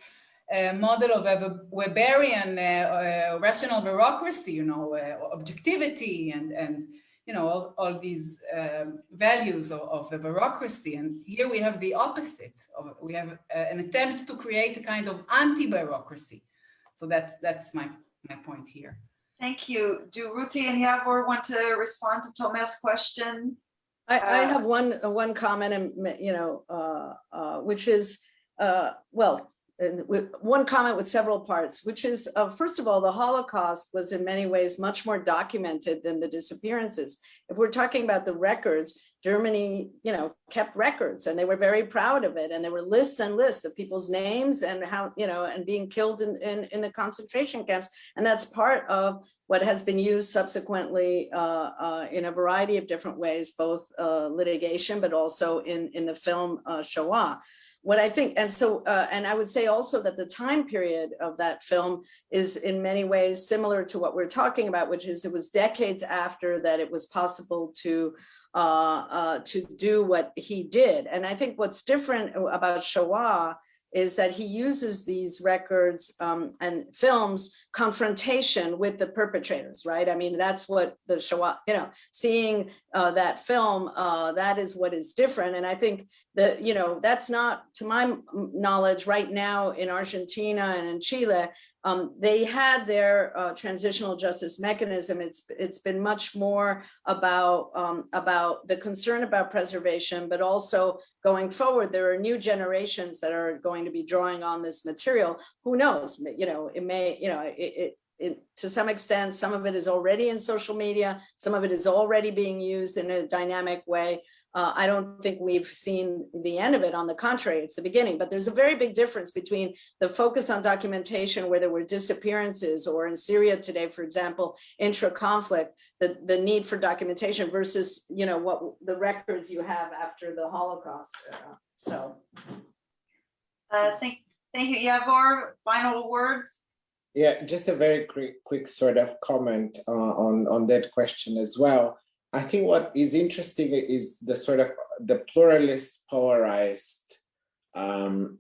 model of a Weberian rational bureaucracy, objectivity and all these values of the bureaucracy. And here we have the opposite. We have an attempt to create a kind of anti-bureaucracy. So that's my point here. Thank you. Do Ruti and Yavor want to respond to Tomer's question? I have one comment, and which is one comment with several parts, which is first of all, the Holocaust was in many ways much more documented than the disappearances. If we're talking about the records, Germany, kept records, and they were very proud of it. And there were lists and lists of people's names and how, and being killed in the concentration camps. And that's part of what has been used subsequently in a variety of different ways, both litigation, but also in the film Shoah. What I think, and I would say also that the time period of that film is in many ways similar to what we're talking about, which is it was decades after that it was possible to do what he did. And I think what's different about Shoah is that he uses these records and films confrontation with the perpetrators, right? I mean, that's what the Shoah, seeing that film, that is what is different. And I think that, that's not, to my knowledge, right now in Argentina and in Chile, they had their transitional justice mechanism. It's been much more about the concern about preservation, but also going forward, there are new generations that are going to be drawing on this material. Who knows? It may, to some extent, some of it is already in social media. Some of it is already being used in a dynamic way. I don't think we've seen the end of it. On the contrary, it's the beginning. But there's a very big difference between the focus on documentation where there were disappearances, or in Syria today, for example, intra-conflict, the need for documentation versus, what the records you have after the Holocaust. Thank you, Yavor. Final words. Yeah, just a very quick sort of comment on that question as well. I think what is interesting is the sort of the pluralist, polarized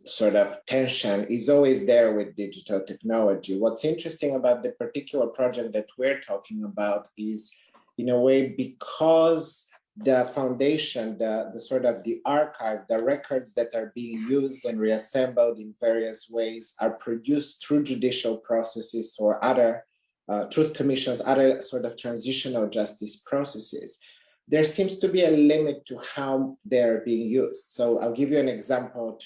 sort of tension is always there with digital technology. What's interesting about the particular project that we're talking about is, in a way, because the foundation, the sort of the archive, the records that are being used and reassembled in various ways are produced through judicial processes or other truth commissions, other sort of transitional justice processes. There seems to be a limit to how they're being used. So I'll give you an example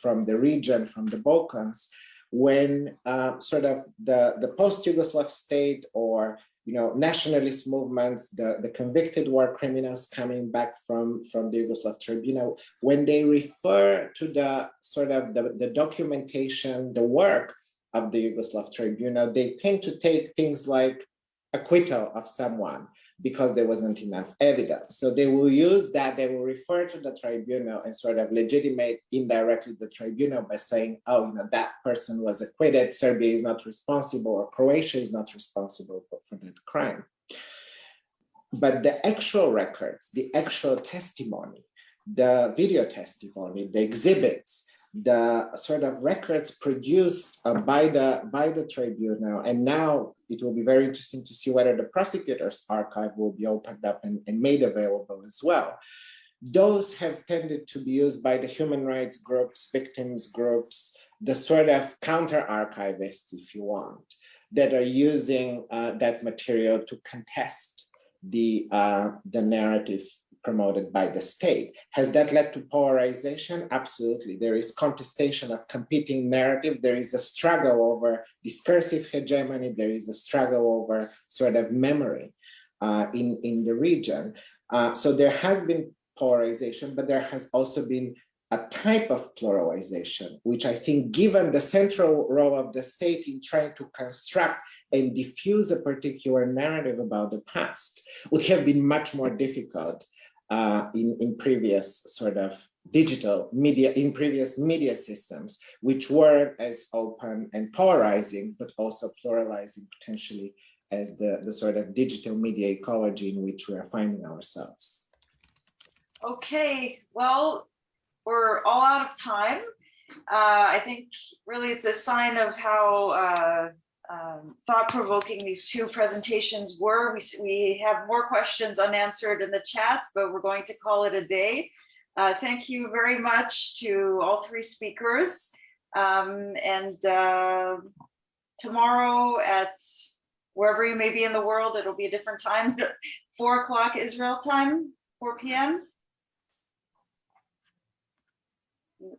from the region, from the Balkans, when sort of the post-Yugoslav state or nationalist movements, the convicted war criminals coming back from the Yugoslav tribunal, when they refer to the sort of the documentation, the work of the Yugoslav tribunal, they tend to take things like acquittal of someone. because there wasn't enough evidence. So they will use that, they will refer to the tribunal and sort of legitimate indirectly the tribunal by saying, oh, you know, that person was acquitted, Serbia is not responsible, or Croatia is not responsible for that crime. But the actual records, the actual testimony, the video testimony, the exhibits, the sort of records produced by the tribunal, and now it will be very interesting to see whether the prosecutor's archive will be opened up and made available as well. Those have tended to be used by the human rights groups, victims groups, the sort of counter archivists, if you want, that are using that material to contest the narrative promoted by the state. Has that led to polarization? Absolutely. There is contestation of competing narratives. There is a struggle over discursive hegemony. There is a struggle over sort of memory in the region. So there has been polarization, but there has also been a type of pluralization, which I think, given the central role of the state in trying to construct and diffuse a particular narrative about the past, would have been much more difficult in previous sort of digital media, in previous media systems, which weren't as open and polarizing, but also pluralizing potentially as the sort of digital media ecology in which we are finding ourselves. Okay, well, we're all out of time. I think really it's a sign of how thought-provoking these two presentations were. We have more questions unanswered in the chat, but we're going to call it a day. Thank you very much to all three speakers. Tomorrow at wherever you may be in the world, it'll be a different time, 4 o'clock Israel time, 4 p.m.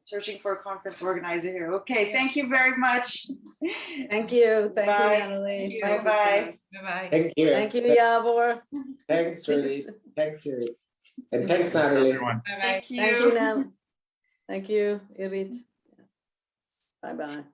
Searching for a conference organizer here. Okay, thank you very much. Thank you. Thank Bye. you, Natalie. Bye-bye. Bye-bye. Thank you. Thank you, Yavor. Thanks, really. Thanks, Yuri. And thanks, Natalie. Bye-bye. Thank you. Thank you, Nam. Thank you, Irit. Bye-bye.